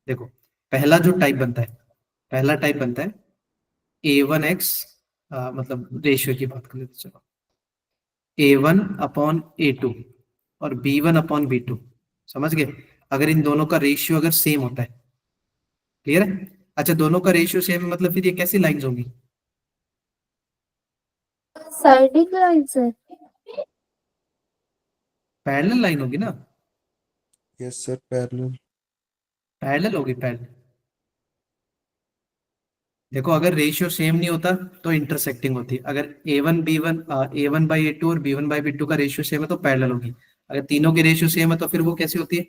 देखो पहला जो टाइप बनता है, पहला टाइप बनता है a1x, मतलब रेशियो की बात कर लेते हैं, चलो a1/a2 और b1/b2, समझ गए। अगर इन दोनों का रेशियो अगर सेम होता है, क्लियर है। अच्छा, दोनों का रेशियो सेम है, मतलब फिर ये कैसी लाइंस होंगी, साइडिंग लाइन से। पैरेलल लाइन होगी ना, yes sir parallel पैरेलल होगी, पैरेलल। देखो अगर रेशियो सेम नहीं होता तो इंटरसेक्टिंग होती है, अगर a1/a2 और b1/b2 का रेशियो सेम है तो पैरेलल होगी, अगर तीनों के रेशियो सेम है तो फिर वो कैसी होती है,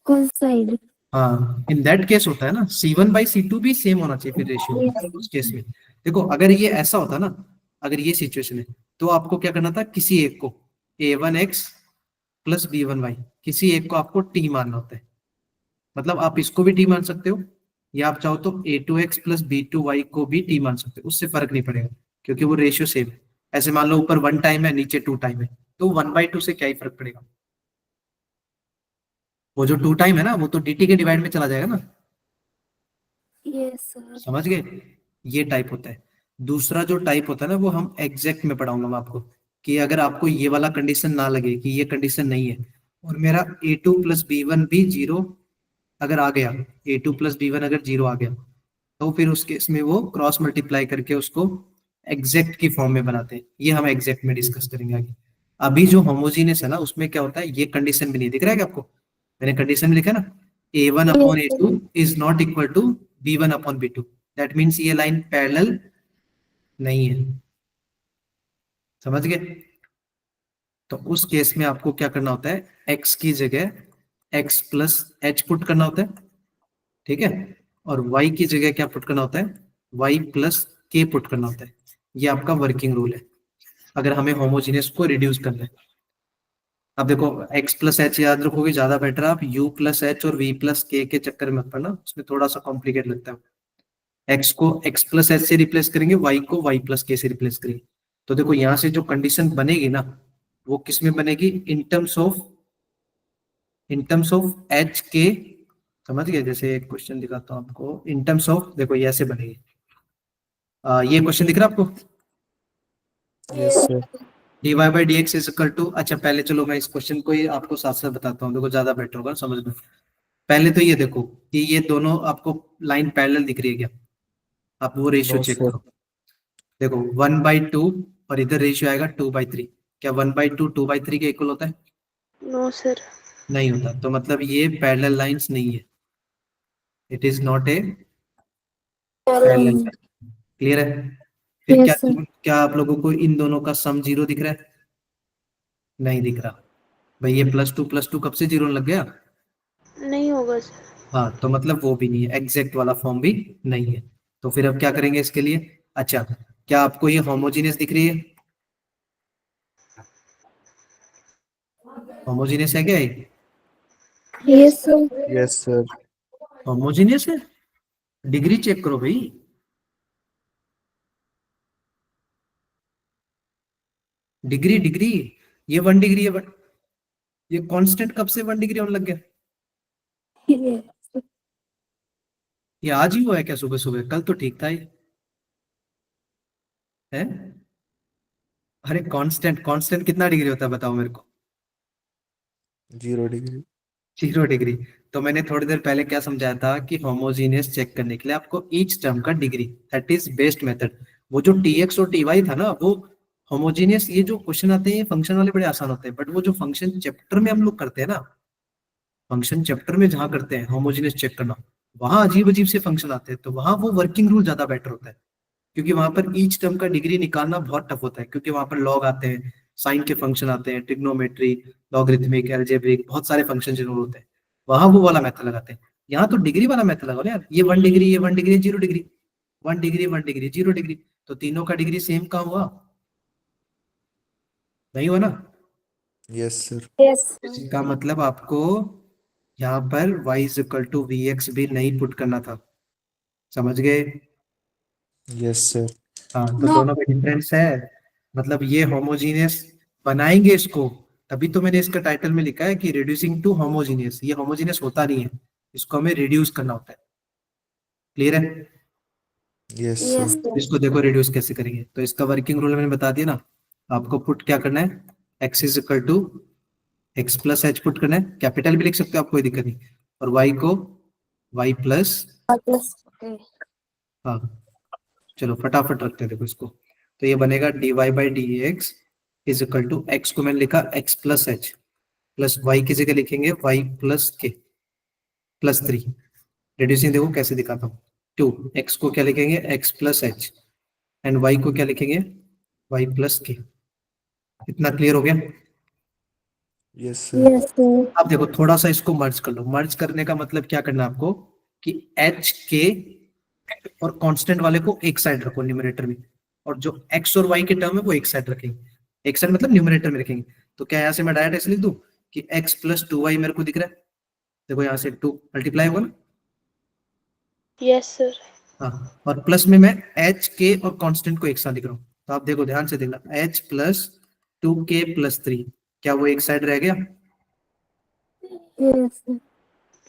कौन साइड? हाँ इन दैट केस होता है ना, C1/C2 भी सेम होना चाहिए फिर रेशियो उस केस में। देखो अगर ये ऐसा होता ना, अगर ये सिचुएशन है, तो आपको क्या करना था, किसी एक को a1x प्लस b1y, किसी एक को आपको t मानना होता है, मतलब आप इसको भी t मान सकते हो, या आप चाहो तो a2x प्लस b2y को भी t मान सकते हो, उससे फर्क नहीं पड़ेगा, क्योंकि वो रेशियो सेम है। ऐसे मान लो ऊपर 1 टाइम है, नीचे 2 टाइम है, तो 1/2 से क्या ही फर्क पड़ेगा, वो जो 2 टाइम है ना, वो तो dt के डिवाइड में चला जाएगा ना, यस सर। समझ गए। ये टाइप होता है। दूसरा जो टाइप होता है ना, वो हम एग्जैक्ट में पढ़ाऊंगा मैं आपको, कि अगर आपको ये वाला कंडीशन ना लगे कि ये कंडीशन नहीं है, और मेरा a2 प्लस b1 भी जीरो अगर आ गया, a2 प्लस b1 अगर जीरो आ गया, तो फिर उस केस में वो क्रॉस मल्टीप्लाई करके उसको एग्जैक्ट की फॉर्म में बनाते हैं, ये हम एग्जैक्ट में डिस्कस करेंगे आगे। अभी जो होमोजीनियस है ना, उसमें क्या होता है, ये कंडीशन भी नहीं दिख रहा है क्या आपको, मैंने कंडीशन में लिखा ना, a1/a2 is not equal to b1/b2, that means ये लाइन पैरेलल नहीं है, समझ गए। तो उस केस में आपको क्या करना होता है, x की जगह x प्लस h पुट करना होता है, ठीक है, और y की जगह क्या पुट करना होता है, y प्लस k पुट करना होता है। ये आपका वर्किंग रूल है अगर हमें होमोजेनियस को रिड्यूस करना है। अब देखो x प्लस एच याद रखोगे ज्यादा बेटर, आप u प्लस एच और v प्लस k के चक्कर में मत पड़ना, उसमें थोड़ा सा कॉम्प्लिकेट लगता है। एक्स को एक्स प्लस एच से रिप्लेस करेंगे, वाई को वाई प्लस के से रिप्लेस करेंगे। तो देखो यहाँ से जो कंडीशन बनेगी ना वो किस में बनेगी, इन टर्म्स ऑफ एच के, समझ गए? जैसे एक क्वेश्चन दिखाता हूँ आपको, इन टर्म्स ऑफ, देखो ये ऐसे बनेगी। ये क्वेश्चन दिख रहा है आपको, yes sir. dy by d x is equal to, अच्छा पहले चलो मैं इस क्वेश्चन को ही आपको साथ साथ बताता हूँ, देखो ज्यादा बेटर होगा समझ में। पहले तो ये देखो कि ये दोनों आपको लाइन पैरेलल दिख रही है क्या, आप वो रेशियो नो चेक सर। करो। देखो 1/2 और इधर रेशियो आएगा 2/3, क्या 1/2 2/3 के इक्वल होता है? No sir. नहीं होता, तो मतलब ये पैरेलल लाइंस नहीं है, it is not a parallel line. Clear है? फिर क्या Yes, sir. क्या आप लोगों को इन दोनों का सम 0 दिख रहा है? नहीं दिख रहा भाई, ये +2 कब से 0 लग गया? नहीं होगा सर। हाँ, तो मतलब वो भी नहीं है, एग्जैक्ट वाला फॉर्म भी नहीं है। तो फिर अब क्या करेंगे इसके लिए? अच्छा, क्या आपको ये होमोजीनियस दिख रही है? होमोजीनियस है क्या ये? Yes, sir. Yes sir. Homogeneous है, डिग्री चेक करो भाई। डिग्री डिग्री, ये 1 डिग्री है, ये कांस्टेंट कब से 1 डिग्री होने लग गया? Yes. ये आज ही हुआ है क्या सुबह सुबह? कल तो ठीक था ये, है? अरे कांस्टेंट कांस्टेंट कितना डिग्री होता है बताओ मेरे को? 0 डिग्री। 0 डिग्री। तो मैंने थोड़ी देर पहले क्या समझाया था कि होमोजीनियस चेक करने के लिए आपको ईच टर्म का degree, that is best method. वो जो टीएक्स और टीवाई था ना, वो होमोजीनियस, ये जो क्वेश्चन आते हैं ये फंक्शन वाले बड़े आसान होते हैं, बट वो जो फंक्शन चैप्टर में हम लोग करते हैं ना, फंक्शन चैप्टर में जहाँ करते हैं होमोजीनियस चेक करना, वहां अजीब अजीब से फंक्शन आते हैं, तो वहां वो वर्किंग रूल ज्यादा बेटर होता है, क्योंकि वहां पर ईच टर्म का डिग्री निकालना बहुत टफ होता है, क्योंकि वहां पर लॉग आते हैं, साइन के फंक्शन आते हैं, ट्रिग्नोमेट्री, लॉगरिथमिक, अलजेब्रिक, बहुत सारे फंक्शन जरूर होते हैं, वहां वो वाला मेथड लगाते हैं। यहाँ तो डिग्री वाला मेथड लगाओ ना यार, ये 1 डिग्री, ये 1 degree, 0 degree, 1 degree, 1 degree, 0 degree, तो तीनों का डिग्री सेम कहाँ हुआ? नहीं हुआ ना? Yes sir. Yes, sir. इसका मतलब आपको यहाँ पर y is equal to v x भी नहीं पुट करना था, समझ गए? Yes sir. हाँ, तो No. दोनों में डिफरेंस है, मतलब ये होमोजीनियस बनाएंगे इसको, तभी तो मैंने इसका टाइटल में लिखा है कि रिड्यूसिंग टू होमोजीनियस, ये होमोजीनियस होता नहीं है, इसको हमें रिड्यूस करना होता है। क्लियर है? Yes Yes, sir. sir. इसको देखो रिड्यूस कैसे करेंगे, तो इसका वर्किंग रूल मैंने बता दिया ना, आपको पुट क्या करना है, x is equal to x plus h put करना है, कैपिटल भी लिख सकते हो आप, कोई दिक्कत नहीं, और y को y प्लस, Plus. Okay. हाँ चलो फटाफट रखते हैं देखो इसको, तो ये बनेगा dy by d x is equal to, x को मैंने लिखा x plus h, plus y की जगह लिखेंगे y plus k plus 3, reducing देखो कैसे दिखाता हूँ, 2, x को क्या लिखेंगे, x plus H, and y को क्या लिखेंगे, y प्लस के। इतना क्लियर हो गया? Yes sir. Yes, sir. अब देखो थोड़ा सा इसको मर्ज कर लो, मर्ज करने का मतलब क्या करना है आपको, कि एच के और कांस्टेंट वाले को एक साइड रखो न्यूमरेटर में, और जो एक्स और वाई के टर्म है वो एक साइड रखेंगे, एक साइड मतलब न्यूमरेटर में रखेंगे। तो क्या यहाँ से मैं डायरेक्ट ऐसे लिख दूं कि एक्स प्लस 2y मेरे को दिख रहा है, देखो यहाँ से 2 मल्टीप्लाई होगा ना, यस सर। हाँ, और प्लस में मैं एच के और कांस्टेंट को एक साथ लिख रहा हूँ, तो आप देखो ध्यान से देखना, एच प्लस 2k प्लस 3, क्या वो एक साइड रह गया? Yes, sir.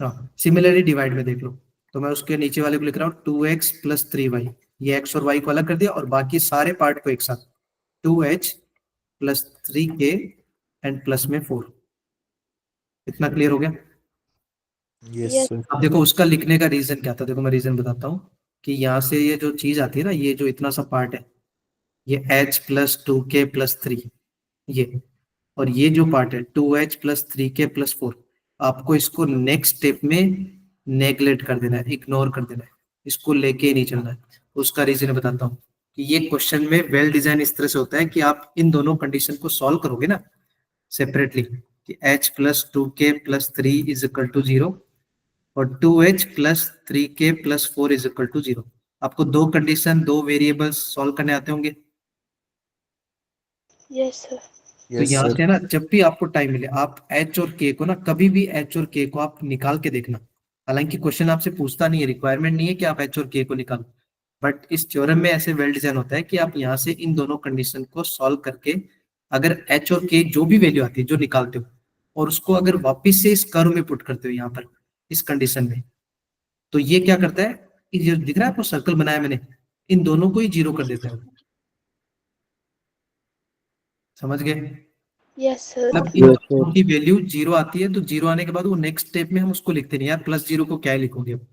हाँ, सिमिलरली डिवाइड में देख लो, तो मैं उसके नीचे वाले को लिख रहा हूँ 2x प्लस 3y, ये x और y को अलग कर दिया और बाकी सारे पार्ट को एक साथ, 2h plus 3k and plus में 4। इतना क्लियर हो गया? Yes Yes. सर। अब देखो उसका लिखने का रीजन क्या था, देखो मैं रीजन बताता हूँ, कि यहाँ से ये जो चीज आती है ना, ये जो इतना सा पार्ट है, ये h प्लस 2k प्लस 3, ये, और ये जो पार्ट है 2h प्लस 3k प्लस 4, आपको इसको नेक्स्ट स्टेप में नेग्लेक्ट कर देना है, इग्नोर कर देना है, इसको लेके ही नहीं चलना है। उसका रीजन बताता हूँ कि ये क्वेश्चन में वेल डिजाइन इस तरह से होता है कि आप इन दोनों कंडीशन को सॉल्व करोगे ना सेपरेटली, कि h plus 2k plus 3 is equal to 0 और 2h plus 3k plus 4 is equal to 0। आपको दो कंडीशन, दो वेरिएबल्स सॉल्व करने आते होंगे, यस सर। तो यस यहाँ सर। से ना जब भी आपको टाइम मिले आप h और k को ना, कभी भी h और k को आप निकाल के देखना, हालांकि क्वेश्चन आपसे पूछता नहीं है, रिक्वायरमेंट नहीं है कि आप h और k को निकालो, बट इस थ्योरम में ऐसे वेल डिजाइन होता है कि आप यहाँ से इन दोनों कंडीशन को सॉल्व करके अगर एच और के जो भी वैल्यू आती है जो निकालते हो और उसको अगर वापस से इस कर्व में पुट करते हो यहाँ पर इस कंडीशन में, तो ये क्या करता है, ये दिख रहा है आपको सर्कल बनाया मैंने, इन दोनों को ही जीरो कर देता है। समझ गए? Yes sir. मतलब इन Yes, दोनों sir. की वैल्यू जीरो आती है तो जीरो आने के बाद वो नेक्स्ट स्टेप में हम उसको लिखते नहीं यार, प्लस जीरो को क्या लिखोगे अब?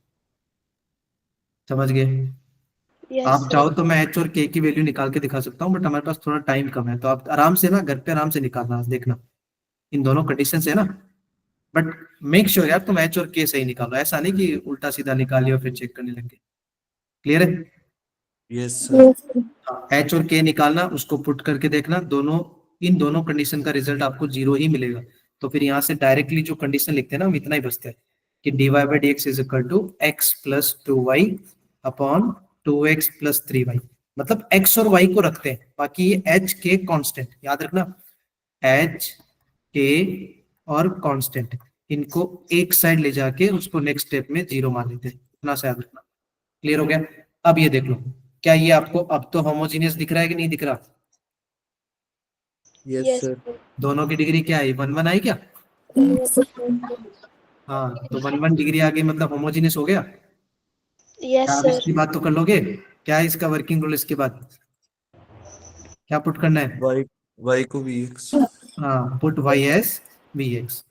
समझ गए? यस आप सर। चाहो तो मैं एच और के की वैल्यू निकाल के दिखा सकता हूँ, बट हमारे पास थोड़ा टाइम कम है, तो आप आराम से ना घर पे आराम से निकालना, देखना इन दोनों कंडीशन है ना, बट मेक श्योर यार तुम एच और के सही निकालो, ऐसा नहीं कि उल्टा सीधा निकालिए और फिर चेक करने लगे। क्लियर है? Yes, sir. एच और के निकालना, उसको पुट करके देखना, दोनों इन दोनों कंडीशन का रिजल्ट आपको जीरो ही मिलेगा। तो फिर यहाँ से डायरेक्टली जो कंडीशन लिखते हैं ना, हम इतना ही बचता है कि dy by d x is equal to x plus two y upon two x plus three y. मतलब x और y को रखते हैं, बाकी ये h के कांस्टेंट याद रखना, h के और कांस्टेंट इनको एक साइड ले जाके उसको नेक्स्ट स्टेप में जीरो मान लेते हैं, इतना सा याद रखना। क्लियर हो गया? अब ये देख लो, क्या ये आपको अब तो होमोजीनियस दिख रहा है कि नहीं दिख रहा? Yes, yes sir. सर। दोनों की डिग्री क्या है, 1 1 आई क्या? हाँ, तो 1 1 डिग्री आ गई, मतलब होमोजीनियस हो गया। यस क्या आप सर। इसकी बात तो कर लोगे? क्या है इसका वर्किंग रूल? इसके बाद क्या पुट करना है? Y को VX. हाँ, put y as v x.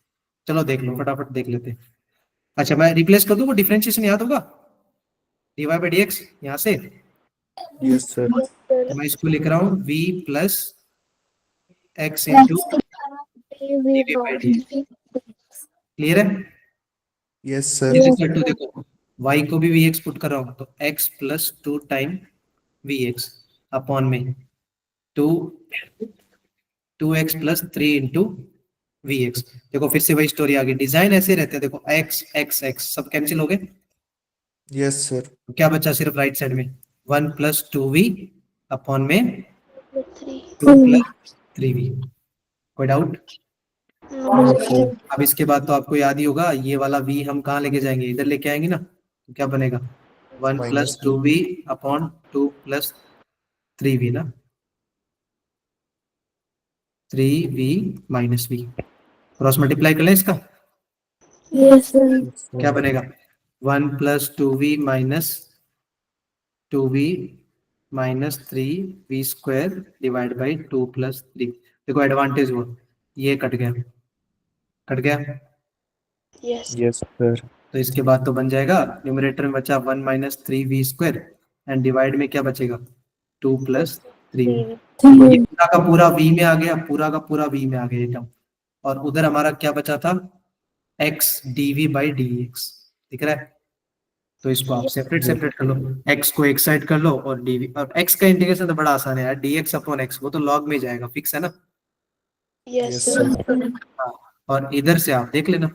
चलो देख लो, फटाफट देख लेते हैं। अच्छा, मैं रिप्लेस कर दूं, वो डिफरेंशिएशन याद होगा, d y by d x यहाँ से, Yes, sir. Yes sir. तो मैं इसको लिख रहा हूँ v plus x into d v by d x. Clear है? Yes, sir. Is equal to, देखो y को भी vx पुट कर रहा हूँ, तो x plus two time vx upon में two two x plus three into vx। देखो फिर से वही स्टोरी आ गई, डिजाइन ऐसे रहते हैं, देखो x x x सब कैंसिल हो गए, Yes, sir. तो क्या बचा सिर्फ राइट साइड में, one plus two v upon में three. Two plus three v. कोई doubt? No No, sir. sir. अब इसके बाद तो आपको याद ही होगा, ये वाला v हम कहाँ लेके जाएंगे, इधर लेके आएंगे ना, तो क्या बनेगा, one plus Minus two v upon two plus three v ना, three v minus v, cross multiply कर लें इसका, यस सर। Yes, sir. क्या बनेगा, one plus two v minus two v minus three v square divide by two plus three. देखो advantage वो ये cut गया, कट गया, यस। Yes, sir. तो इसके बाद तो बन जाएगा, न्यूमरेटर में बचा one minus three v square and divide में क्या बचेगा, टू प्लस थ्री। ये पूरा का पूरा v में आ गया, पूरा का पूरा v में आ गया ये टर्म, और उधर हमारा क्या बचा था, x dv बाई dx। दिख रहा है? तो इसको आप सेपरेट सेपरेट कर लो, x को एक साइड कर लो और dv, और x का इंटीग्रेशन तो बड़ा आसान है यार, dx अपॉन x, वो तो log में जाएगा, फिक्स है ना। Yes Yes, sir. sir. हाँ, और इधर से आप देख लेना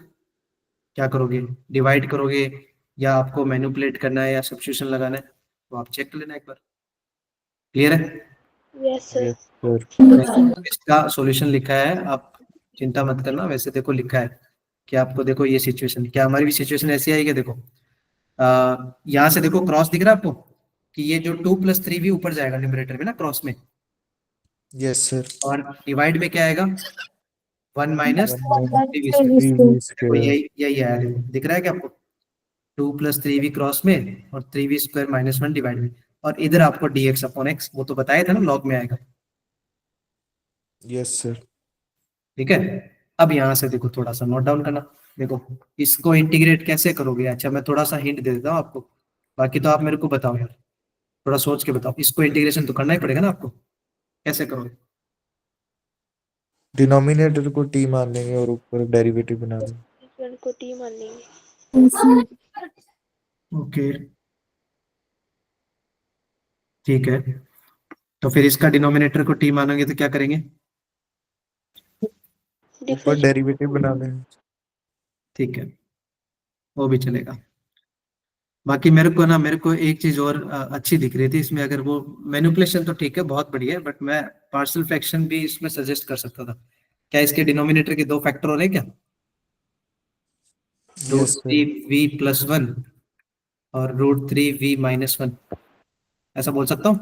क्या करोगे, डिवाइड करोगे या आपको मैनिपुलेट करना है या सब्स्टिट्यूशन लगाना है, तो आप चेक कर लेना एक बार। क्लियर है? Yes sir. Yes, sir. इसका सॉल्यूशन लिखा है, आप चिंता मत करना, वैसे देखो लिखा है कि आपको, देखो ये सिचुएशन, क्या हमारी भी सिचुएशन ऐसी आएगी, देखो यहाँ से देखो क्रॉस दिख रहा है आपको, कि ये जो टू प्लस थ्री भी ऊपर जाएगा न्यूमरेटर में ना क्रॉस में, Yes, sir. और डिवाइड में क्या आएगा, one minus 1 minus three 3V देखो square. यही यही आया, देखो दिख रहा है क्या आपको, two plus three v cross में और three v square minus one divide में, और इधर आपको डी एक्स अपॉन एक्स, वो तो बताया था ना लॉग में आएगा। Yes, sir. ठीक है? अब यहाँ से देखो थोड़ा सा नोट डाउन करना, देखो इसको इंटीग्रेट कैसे करोगे, अच्छा मैं थोड़ा सा हिंट दे देता हूँ आपको, बाकी तो आप मेरे को बताओ यार, थोड़ा सोच के बताओ, इसको इंटीग्रेशन तो करना ही पड़ेगा ना आपको, कैसे करोगे? डिनोमिनेटर को t मान लेंगे और ऊपर डेरिवेटिव बना देंगे। वन को टी मान लेंगे। ओके ठीक है, तो फिर इसका डिनोमिनेटर को टी मानोगे तो क्या करेंगे? ऊपर डेरिवेटिव बना देंगे। ठीक है, वो भी चलेगा। बाकी मेरे को एक चीज और अच्छी दिख रही थी इसमें, अगर वो मैनिपुलेशन तो ठीक है बहुत बढ़िया है, बट मैं पार्शियल फ्रैक्शन भी इसमें सजेस्ट कर सकता था। क्या इसके डिनोमिनेटर के दो फैक्टर हो रहे हैं क्या, root Yes, three sir. V plus one और root three v minus one, ऐसा बोल सकता हूँ?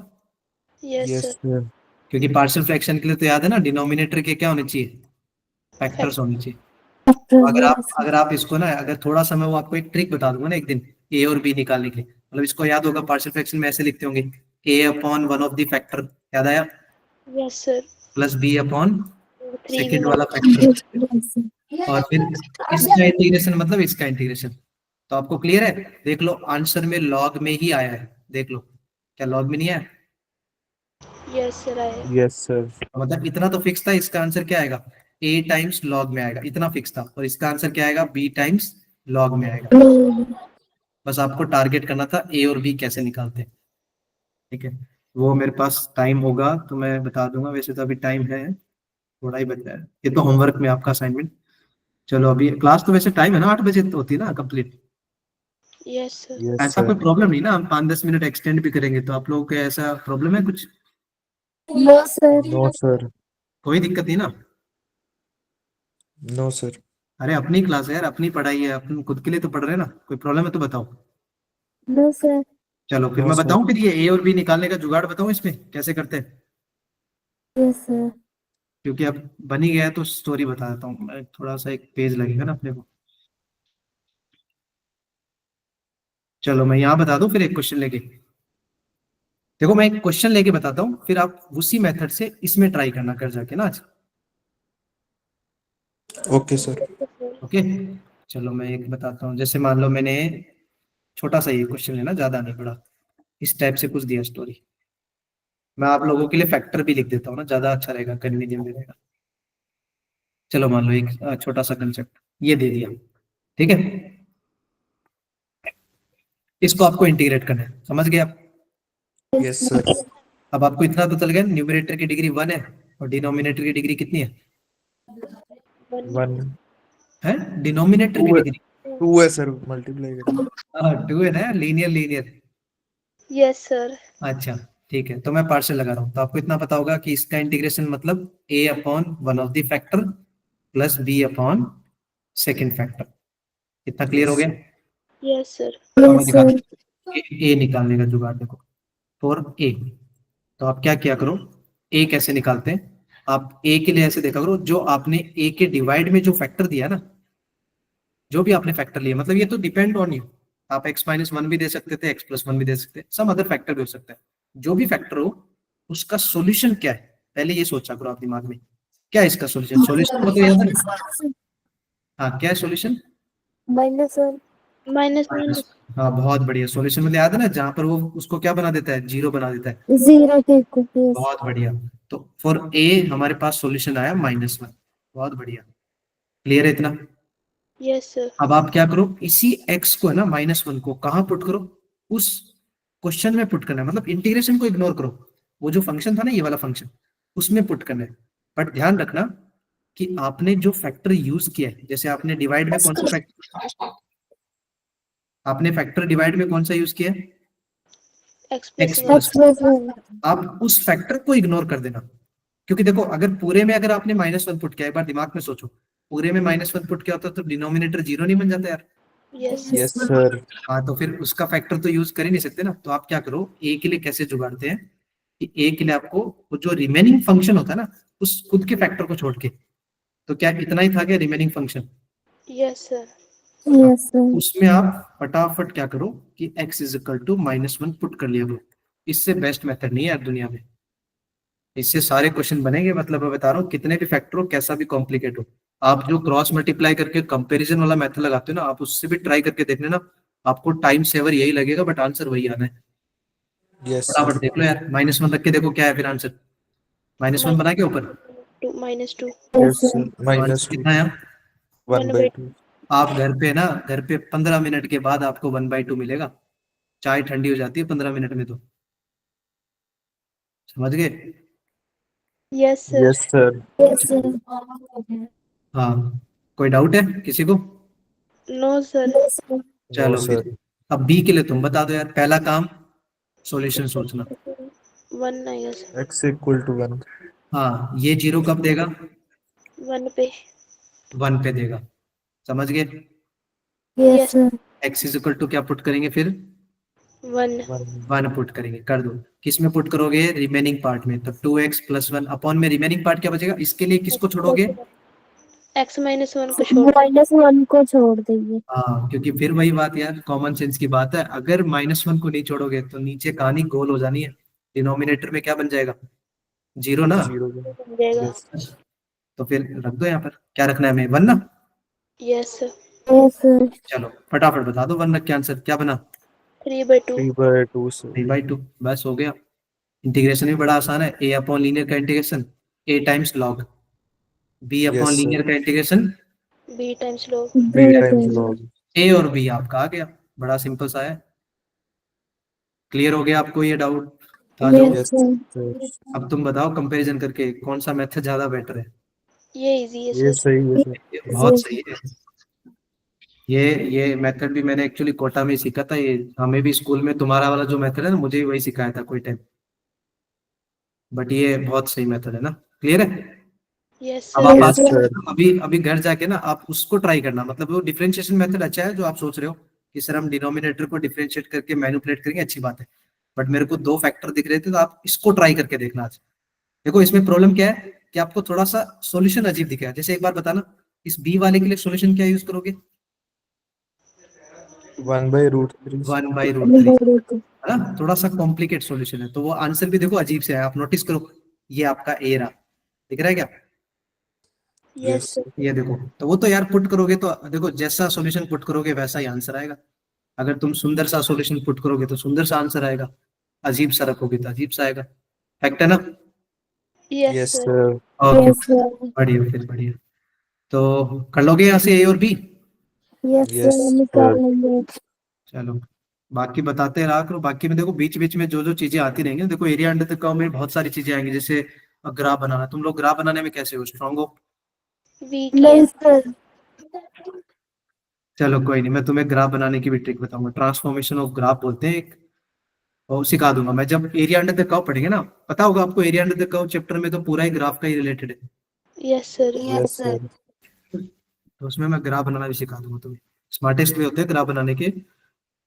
Yes yes sir. सर। क्योंकि पार्शियल फ्रैक्शन के लिए तो याद है ना, डिनोमिनेटर के क्या होने चाहिए, फैक्टर्स होने चाहिए। अगर आप इसको ना, अगर थोड़ा सा मैं वो आपको एक ट्रिक बता दूंगा ना एक दिन, ए और बी निकालने के लिए, मतलब इसको याद होगा, पार्शियल फ्रैक्शन में ऐसे लिखते होंगे, a upon one of the factor, याद आया, yes sir. Plus b upon 3 second वाला फैक्टर, और फिर इसका इंटीग्रेशन मतलब इसका इंटीग्रेशन। तो आपको क्लियर है? देख लो आंसर में लॉग में ही आया है, देख लो, क्या लॉग में नहीं आया? यस सर आया। Yes sir. मतलब इतना तो फिक्स था, इसका आंसर क्या आएगा, ए टाइम्स लॉग में आएगा, इतना फिक्स था। और इसका आंसर क्या आएगा, बी टाइम्स लॉग में आएगा। बस आपको टारगेट करना था ए और बी कैसे निकालते हैं, ठीक है। वो मेरे पास टाइम होगा तो मैं बता दूंगा, वैसे तो अभी टाइम है, थोड़ा ही बचा है, ये तो होमवर्क में आपका असाइनमेंट। चलो अभी क्लास तो वैसे टाइम है ना, 8 बजे तो होती है ना कंप्लीट। Yes sir. यस ऐसा कोई सर। प्रॉब्लम नहीं ना, हम 5-10 मिनट एक्सटेंड भी करेंगे तो आप लोगों को ऐसा प्रॉब्लम है कुछ? No sir. No sir. कोई दिक्कत नहीं ना? No sir. अरे अपनी क्लास है यार, अपनी पढ़ाई है, अपन खुद के लिए तो पढ़ रहे हैं ना, कोई प्रॉब्लम है तो बताओ। No sir. चलो फिर नो मैं सर। बताऊं, फिर ये ए और बी निकालने का जुगाड़ बताऊं इसमें कैसे करते हैं, यस सर। क्योंकि अब बन ही गया है तो स्टोरी बता देता हूँ मैं, थोड़ा सा एक पेज लगेगा ना अपने को। चलो मैं यहाँ बता दूं, फिर एक क्वेश्चन लेके, देखो मैं एक क्वेश्चन लेके बताता हूँ, फिर आप उसी मेथड से इसमें ट्राई करना कर जाके ना आज। Okay sir. ओके, चलो मैं एक बताता हूँ, जैसे मान लो मैंने छोटा सा ये क्वेश्चन लेना, ज्यादा नहीं बड़ा, इस टाइप से कुछ दिया स्टोरी। मैं आप लोगों के लिए फैक्टर भी लिख देता हूँ ना, ज्यादा अच्छा रहेगा, कन्वीनियंट भी रहेगा। चलो मान लो एक छोटा सा कंसेप्ट ये दे दिया, ठीक है, इसको आपको इंटीग्रेट करना है, समझ गए आप? Yes sir. अब आपको इतना तो चल गया, न्यूमरेटर की डिग्री 1 है और डिनोमिनेटर की डिग्री कितनी वन। है डिनोमिनेटर की टू है। डिग्री? टू है सर, मल्टीप्लाई करें। हाँ 2 है ना, लीनियर लीनियर। Yes sir. अच्छा ठीक है, तो मैं पार्शियल लगा रहा हूँ, तो आपको इतना पता होगा कि इसका इंटीग्रेशन मतलब a upon one of the factor plus b upon second factor. इतना क्लियर हो यस। गया? Yes sir. अब मैं दिखाता हूँ ए निकालने का जुगाड़, देखो फॉर ए, तो आप क्या किया करो, ए कैसे निकालते हैं, आप ए के लिए ऐसे देखा करो, जो आपने ए के डिवाइड में जो फैक्टर दिया ना, जो भी आपने फैक्टर लिया, मतलब ये तो डिपेंड ऑन यू, आप x-1 भी दे सकते थे, x+1 भी दे सकते हैं, सब अदर फैक्टर भी हो सकता है, जो भी फैक्टर हो उसका सॉल्यूशन क्या है, पहले ये सोचा करो आप दिमाग में, क्या है इसका सॉल्यूशन, सॉल्यूशन को तो याद है, हाँ क्या है सॉल्यूशन? Minus one. -1। हाँ बहुत बढ़िया, सॉल्यूशन मतलब याद है ना, जहां पर वो उसको क्या बना देता है, जीरो बना देता है। जीरो के इक्वल। बहुत बढ़िया, तो फॉर ए हमारे पास सॉल्यूशन आया -1, बहुत बढ़िया, क्लियर है इतना? Yes sir. अब आप क्या करो, इसी x को है ना -1 को कहाँ पुट करो, उस क्वेश्चन में पुट करना है, मतलब इंटीग्रेशन को इग्नोर करो, वो जो फंक्शन था ना ये वाला फंक्शन, उसमें पुट करना है। बट ध्यान रखना कि आपने जो फैक्टर यूज किया है, जैसे आपने डिवाइड में कौन सा फैक्टर, आपने फैक्टर डिवाइड में कौन सा यूज किया है, x+, x+1। आप उस फैक्टर को इग्नोर कर देना, क्योंकि देखो अगर पूरे में अगर आपने -1 पुट किया, एक बार दिमाग में सोचो, पूरे में -1 पुट किया होता तो डिनोमिनेटर जीरो नहीं बन जाता यार। Yes yes sir. हाँ तो फिर उसका फैक्टर तो यूज कर ही नहीं सकते ना, तो आप क्या करो, ए के लिए कैसे जुगाड़ते हैं कि ए के लिए आपको वो जो रिमेनिंग फंक्शन होता है ना, उस खुद के फैक्टर को छोड़ के, तो क्या इतना ही था क्या remaining function? Yes sir. Yes sir. उसमें आप फटाफट क्या करो कि x is equal to -1 put कर लिया करो, इससे बेस्ट मेथड नहीं है यार दुनिया में, इससे सारे क्वेश्चन बनेंगे, मतलब मैं बता रहा हूँ कितने भी फैक्टर हो, कैसा भी कॉम्प्लिकेट हो, आप जो क्रॉस मल्टीप्लाई करके कंपैरिजन वाला मेथड लगाते हो ना, आप उससे भी ट्राई करके देख लेना, आपको टाइम सेवर यही लगेगा, बट आंसर वही आना है। यस फटाफट सर। देख लो यार, -1 रख के देखो क्या है फिर आंसर, -1 बना के ऊपर -2। Yes sir. तो आंसर -2। कितना है? 1/2। आप घर पे ना, घर पे 15 मिनट के बाद आपको 1/2 मिलेगा, चाय ठंडी हो जाती है 15 मिनट में, तो समझ गए? Yes sir. Yes sir. Yes sir. हाँ कोई डाउट है किसी को? No sir. नो चलो फिर, सर। अब बी के लिए तुम बता दो यार, पहला काम सॉल्यूशन सोचना। 1 आएगा सर। x equal to 1। हाँ ये जीरो कब देगा, 1 पे। 1 पे देगा, समझ गए? Yes yes. Sir. x is equal to क्या पुट करेंगे फिर, 1 1 पुट करेंगे, कर दो। किस में पुट करोगे? रिमेनिंग पार्ट में। तो 2x प्लस 1 अपॉन में रिमेनिंग पार्ट क्या बचेगा? इसके लिए किसको छोड़ोगे? x माइनस 1 को छोड़ देंगे। -1 को छोड़ देंगे। हाँ, क्योंकि फिर वही बात यार, कॉमन सेंस की बात है, अगर -1 को नहीं छोड़ोगे तो नीचे कहानी गोल हो जानी है। डिनोमिनेटर में क्या बन जाएगा? 0 ना। 0 बन जाएगा। यस तो फिर रख दो यहाँ पर, क्या रखना है हमें? 1 ना। Yes sir. Yes sir. चलो फटाफट बता दो, 1 रख के आंसर क्या बना? 3/2। 3/2 सर 3/2, बस हो गया। इंटीग्रेशन भी बड़ा आसान है, a अपॉन लीनियर का integration a times log, b upon yes linear sir का integration b times log। b times log a और b आपका आ गया। बड़ा सिंपल सा है। क्लियर हो गया आपको ये डाउट था जो? यस सर अब तुम बताओ कंपैरिजन करके कौन सा मेथड ज्यादा बेटर है? ये इजी है ये सर। सही है सर ये बहुत सही है। ये मेथड भी मैंने एक्चुअली कोटा में ही सीखा था। ये हमें भी स्कूल में तुम्हारा वाला जो मेथड है ना, मुझे भी वही सिखाया था कोई टाइम। बट ये बहुत सही मेथड है ना। क्लियर है? यस अब सर। आप यस सर अभी अभी घर जाके ना आप उसको ट्राई करना, मतलब वो डिफरेंशिएशन मेथड अच्छा है जो आप सोच रहे हो कि सर हम डिनोमिनेटर को डिफरेंशिएट करके मैनिपुलेट करेंगे, अच्छी बात है। बट मेरे को 2 फैक्टर दिख रहे थे, तो आप इसको ट्राई करके देखना आज। देखो इसमें प्रॉब्लम क्या है कि आपको थोड़ा सा सॉल्यूशन अजीब दिखा है। जैसे एक बार बताना, इस बी वाले के लिए सॉल्यूशन क्या यूज करोगे? 1/√3 1/√3, है ना? थोड़ा सा कॉम्प्लिकेट सॉल्यूशन है, तो वो आंसर भी देखो अजीब से है। आप नोटिस करो, ये आपका ए रहा, दिख रहा है क्या? Yes yes sir. ये देखो, तो वो तो यार पुट करोगे तो देखो जैसा सॉल्यूशन पुट करोगे वैसा ही आंसर आएगा। अगर तुम सुंदर सा सॉल्यूशन पुट करोगे तो सुंदर सा आंसर आएगा, अजीब सा रखोगे तो अजीब सा आएगा। फैक्ट है ना? Yes yes sir. Sir okay, बढ़िया, फिर बढ़िया। तो कर लोगे यहाँ से ए और बी? यस सर चलो, बाकी बताते रहा करो। बाकी में देखो बीच बीच में जो जो चीजें आती रहेंगी, देखो एरिया अंडर द कर्व में बहुत सारी चीजें आएंगी। जैसे ग्राफ बनाना, तुम लोग ग्राफ बनाने में कैसे हो? स्ट्रांग हो? वीक है। चलो कोई नहीं, मैं तुम्हें ग्राफ बनाने की भी ट्रिक बताऊंगा। ट्रांसफॉर्मेशन ऑफ ग्राफ बोलते हैं एक, और सिखा दूंगा मैं जब एरिया अंडर द कर्व पढ़ेंगे ना। पता होगा आपको, area under the curve chapter में तो पूरा ही ग्राफ का ही रिलेटेड है, यस सर। यस सर तो उसमें मैं ग्राफ बनाना भी सिखा दूंगा तुम्हें। स्मार्टेस्ट भी होते हैं ग्राफ बनाने के।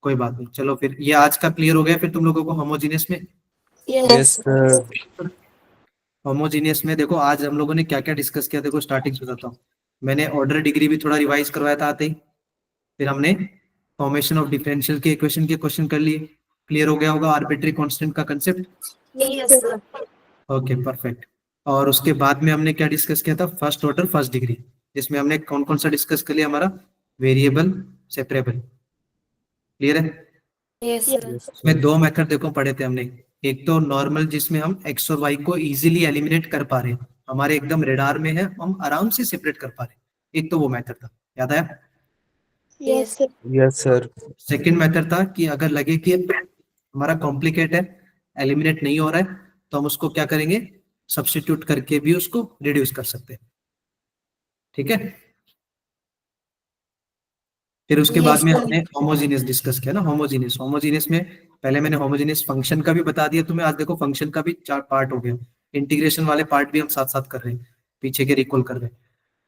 कोई बात नहीं, चलो फिर ये आज का क्लियर हो गया। फिर तुम लोगों को होमोजीनियस में, यस सर होमोजीनियस में देखो आज हम लोगों ने क्या क्या डिस्कस किया। देखो स्टार्टिंग से बताता हूँ, मैंने ऑर्डर डिग्री भी थोड़ा रिवाइज करवाया था आते ही। फिर हमने फॉर्मेशन ऑफ डिफरेंशियल के इक्वेशन के क्वेश्चन कर लिए। क्लियर हो गया होगा आर्बिट्री कांस्टेंट का कंसेप्ट? Okay perfect. और उसके बाद में हमने क्या डिस्कस किया था? फर्स्ट ऑर्डर फर्स्ट डिग्री, जिसमें हमने कौन कौन सा डिस्कस कर लिया? हमारा वेरिएबल सेपरेबल। क्लियर है? यस इसमें सर 2 मेथड देखो पढ़े थे हमने। एक तो नॉर्मल, जिसमें हम एक्स और वाई को इजीली एलिमिनेट कर पा रहे हैं, हमारे एकदम रेडार में है, हम आराम से सेपरेट कर पा रहे हैं। एक तो वो मेथड था, याद आया? Yes sir. Yes sir second method था कि अगर लगे कि हमारा कॉम्प्लिकेट है, एलिमिनेट नहीं हो रहा है, तो हम उसको क्या करेंगे? सब्स्टिट्यूट करके भी उसको रिड्यूस कर सकते हैं। ठीक है? फिर उसके बाद में हमने होमोजीनियस डिस्कस किया ना। होमोजीनियस, होमोजीनियस में पहले मैंने होमोजीनियस फंक्शन का भी बता दिया तुम्हें। आज देखो फंक्शन का भी 4 पार्ट हो गया। इंटीग्रेशन वाले पार्ट भी हम साथ साथ कर रहे हैं, पीछे के रिकॉल कर रहे हैं।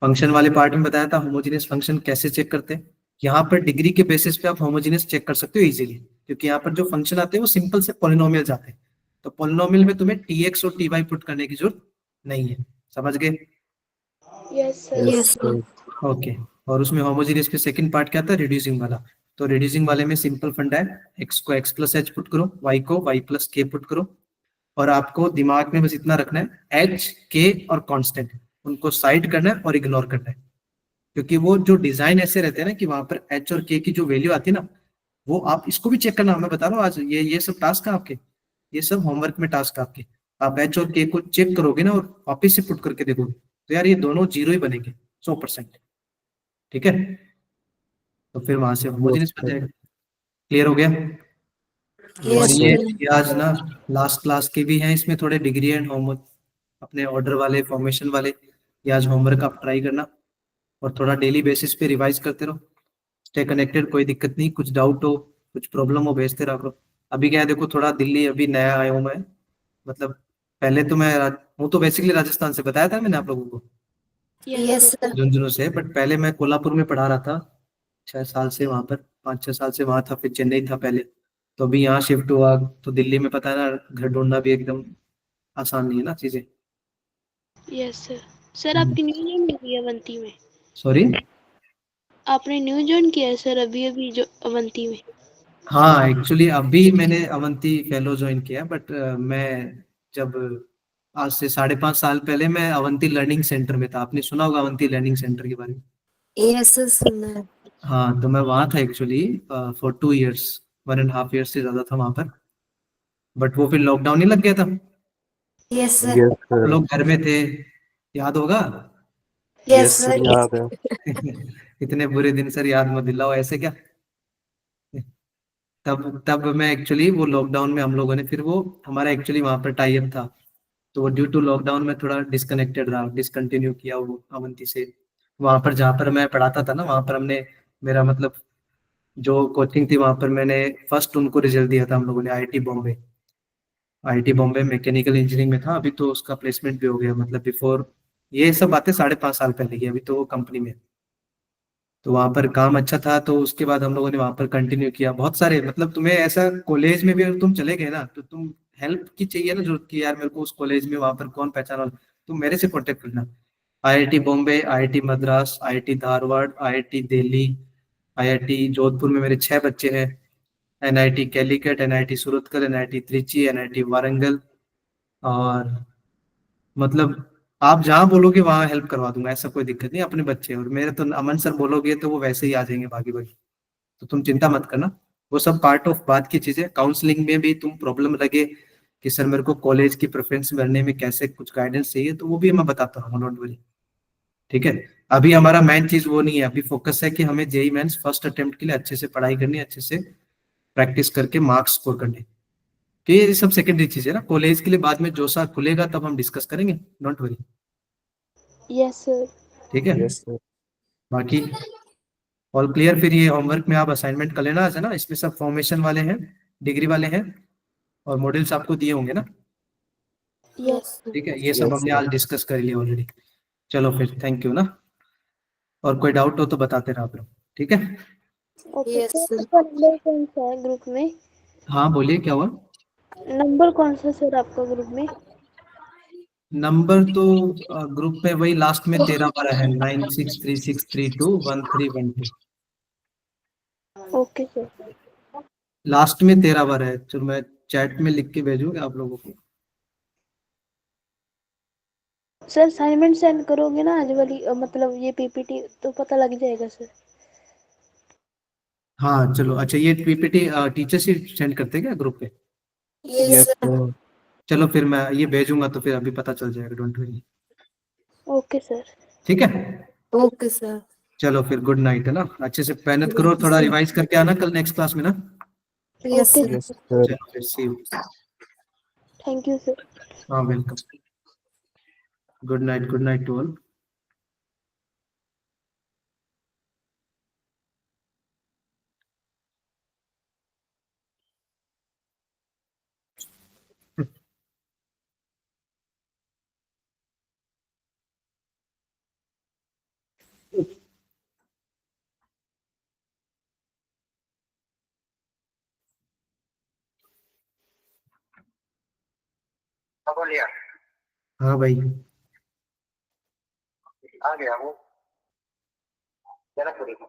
फंक्शन वाले पार्ट में बताया था होमोजीनियस फंक्शन कैसे चेक करते हैं। यहाँ पर डिग्री के बेसिस पे आप होमोजीनियस चेक कर सकते हो इजीली, क्योंकि यहाँ पर जो फंक्शन आते हैं वो सिंपल से पॉलिनोमियल आते हैं। तो पॉलिनोमियल में तुम्हें टीएक्स और टी वाई पुट करने की जरूरत नहीं है। समझ गए? Yes sir. Yes sir okay. और उसमें होमोजीनियस के सेकंड पार्ट क्या था? रिड्यूसिंग वाला। तो रिड्यूसिंग वाले में सिंपल फंडा है, एक्स को एक्स प्लस एच पुट करो, वाई को वाई प्लस के पुट करो। और आपको दिमाग में बस इतना रखना है, एच के और कांस्टेंट, उनको साइड करना है और इग्नोर करना है। क्योंकि वो जो डिजाइन ऐसे रहते हैं ना कि वहां पर एच और के की जो वैल्यू आती है ना, वो आप इसको भी चेक करना। मैं बता रहा हूँ आज ये सब टास्क है आपके, ये सब होमवर्क में टास्क है आपके। आप एच और के को चेक करोगे ना और वापिस से पुट करके देखोगे, तो यार ये दोनों जीरो ही बनेंगे 100%। ठीक है? तो फिर वहां से होमोजेनियस बन जाएगा। क्लियर हो गया? और यस सर ये आज ना लास्ट क्लास के भी हैं, इसमें थोड़े डिग्री एंड होमवर्क अपने ऑर्डर वाले, फॉर्मेशन वाले। ये आज होमवर्क आप ट्राई करना और थोड़ा डेली बेसिस पे रिवाइज करते रहो। स्टे कनेक्टेड, कोई दिक्कत नहीं। कुछ डाउट हो, कुछ प्रॉब्लम हो, भेजते रहो करो। अभी क्या है देखो, थोड़ा दिल्ली अभी नया आया हूँ मैं, मतलब पहले तो मैं हूँ तो बेसिकली राजस्थान से, बताया था मैंने आप लोगों को, यस सर। झुंझुनू से। बट पहले मैं कोल्हापुर में पढ़ा रहा था 6 साल से वहां पर, 5-6 साल से वहां था। फिर चेन्नई था पहले, तो अभी यहाँ शिफ्ट हुआ, तो दिल्ली में पता है ना घर ढूंढना भी एकदम आसान नहीं है ना चीजें। Yes sir. सर आपकी न्यू ज्वाइन हुई है अवंती में? सॉरी। आपने न्यू ज्वाइन किया है सर अभी अभी जो अवंती में? हाँ एक्चुअली अभी मैंने अवंती फेलो ज्वाइन किया, बट मैं जब आज से 5.5 साल पहले मैं अवंती लर्निंग सेंटर में था। आपने सुना होगा अवंती लर्निंग सेंटर के बारे में। यस सुना है। हाँ तो मैं वहाँ था एक्चुअली फॉर 2 इयर्स, 1.5 ईयर्स से ज्यादा था वहाँ पर। बट वो फिर लॉकडाउन ही लग गया था, यस सर। यस हम सर। लोग घर में थे, याद होगा। Yes yes sir, sir. याद है। इतने बुरे दिन सर याद मत दिलाओ ऐसे क्या। तब मैं एक्चुअली वो लॉकडाउन में हम लोगों ने फिर वो हमारा एक्चुअली वहां पर टाई अप था, तो वो ड्यू टू लॉकडाउन में थोड़ा डिस्कनेक्टेड रहा, डिसकंटिन्यू किया वो अवंती से। वहां पर जहाँ पर मैं पढ़ाता था ना, वहां पर हमने मेरा मतलब जो कोचिंग थी वहां पर मैंने फर्स्ट उनको रिजल्ट दिया था हम लोगों ने, IIT Bombay. IIT Bombay mechanical engineering में था, अभी तो उसका प्लेसमेंट भी हो गया, मतलब बिफोर ये सब बातें 5.5 साल पहले की, अभी तो वो कंपनी में है। तो वहां पर काम अच्छा था, तो उसके बाद हम लोगों ने वहां पर कंटिन्यू किया। बहुत सारे मतलब तुम्हें ऐसा कॉलेज में भी अगर तुम चले गए ना, तो तुम हेल्प की चाहिए ना जरूरत की, यार मेरे को उस कॉलेज में वहां पर कौन पहचान वाला, तुम मेरे से कांटेक्ट करना। IIT Bombay, IIT Madras, IIT Dharwad, IIT Delhi, IIT Jodhpur में मेरे 6 बच्चे हैं, NIT Calicut, NIT Surathkal, NIT Trichy, NIT Warangal. और मतलब आप जहाँ बोलोगे वहां हेल्प करवा दूंगा, ऐसा कोई दिक्कत नहीं। अपने बच्चे और मेरे तो अमन सर बोलोगे तो वो वैसे ही आ जाएंगे भागी भागी, तो तुम चिंता मत करना। वो सब पार्ट ऑफ बात की चीजें। काउंसलिंग में भी तुम प्रॉब्लम लगे कि सर मेरे को कॉलेज की प्रेफरेंस भरने में कैसे कुछ गाइडेंस चाहिए, तो वो भी मैं बताता हूँ, डोंट वरी। ठीक है। अभी हमारा मेन चीज वो नहीं है, अभी फोकस है कि हमें जेई मेंस फर्स्ट अटेम्प्ट के लिए अच्छे से पढ़ाई करनी है, अच्छे से प्रैक्टिस करके मार्क्स स्कोर करने। तो ये सब सेकेंडरी चीज है ना, कॉलेज के लिए बाद में जोसा खुलेगा तब हम डिस्कस करेंगे, डोंट वरी। Yes sir. ठीक है। Yes sir. बाकी ऑल क्लियर। फिर ये होमवर्क में आप असाइनमेंट कर लेना है ना, इसमें सब फॉर्मेशन वाले हैं, डिग्री वाले हैं, और मॉड्यूल्स आपको दिए होंगे ना। यस ठीक है, ये सब यस हमने सर। आज डिस्कस कर लिया ऑलरेडी। चलो फिर, थैंक यू ना। और कोई डाउट हो तो बताते रहो आप लोग। ठीक है। Okay yes sir. सर। आपका नंबर कौन सा है ग्रुप में? हाँ बोलिए, क्या हुआ। नंबर कौन सा सर आपका ग्रुप में? नंबर तो ग्रुप में वही लास्ट में 13 वाला है, 9636321312। Okay sir. लास्ट में 13 बार है, चलो मैं चैट में लिख के भेजूंगा आप लोगों को। सर असाइनमेंट सेंड करोगे ना आज वाली मतलब ये पीपीटी तो पता लग जाएगा सर। हाँ चलो, अच्छा ये पीपीटी टीचर से सेंड करते हैं क्या ग्रुप पे। Yes yes sir. सर। चलो फिर मैं ये भेजूंगा, तो फिर अभी पता चल जाएगा, डोंट वरी। Okay sir. ठीक है। Okay sir. चलो फिर, गुड नाइट है ना, अच्छे से मेहनत करो, थोड़ा रिवाइज करके आना कल नेक्स्ट क्लास में ना। Yes okay sir. Yes sir. चलो फिर, see you. Thank you sir. हाँ welcome. Good night, good night to all. हाँ भाई। आ गया वो जनकपुरी में।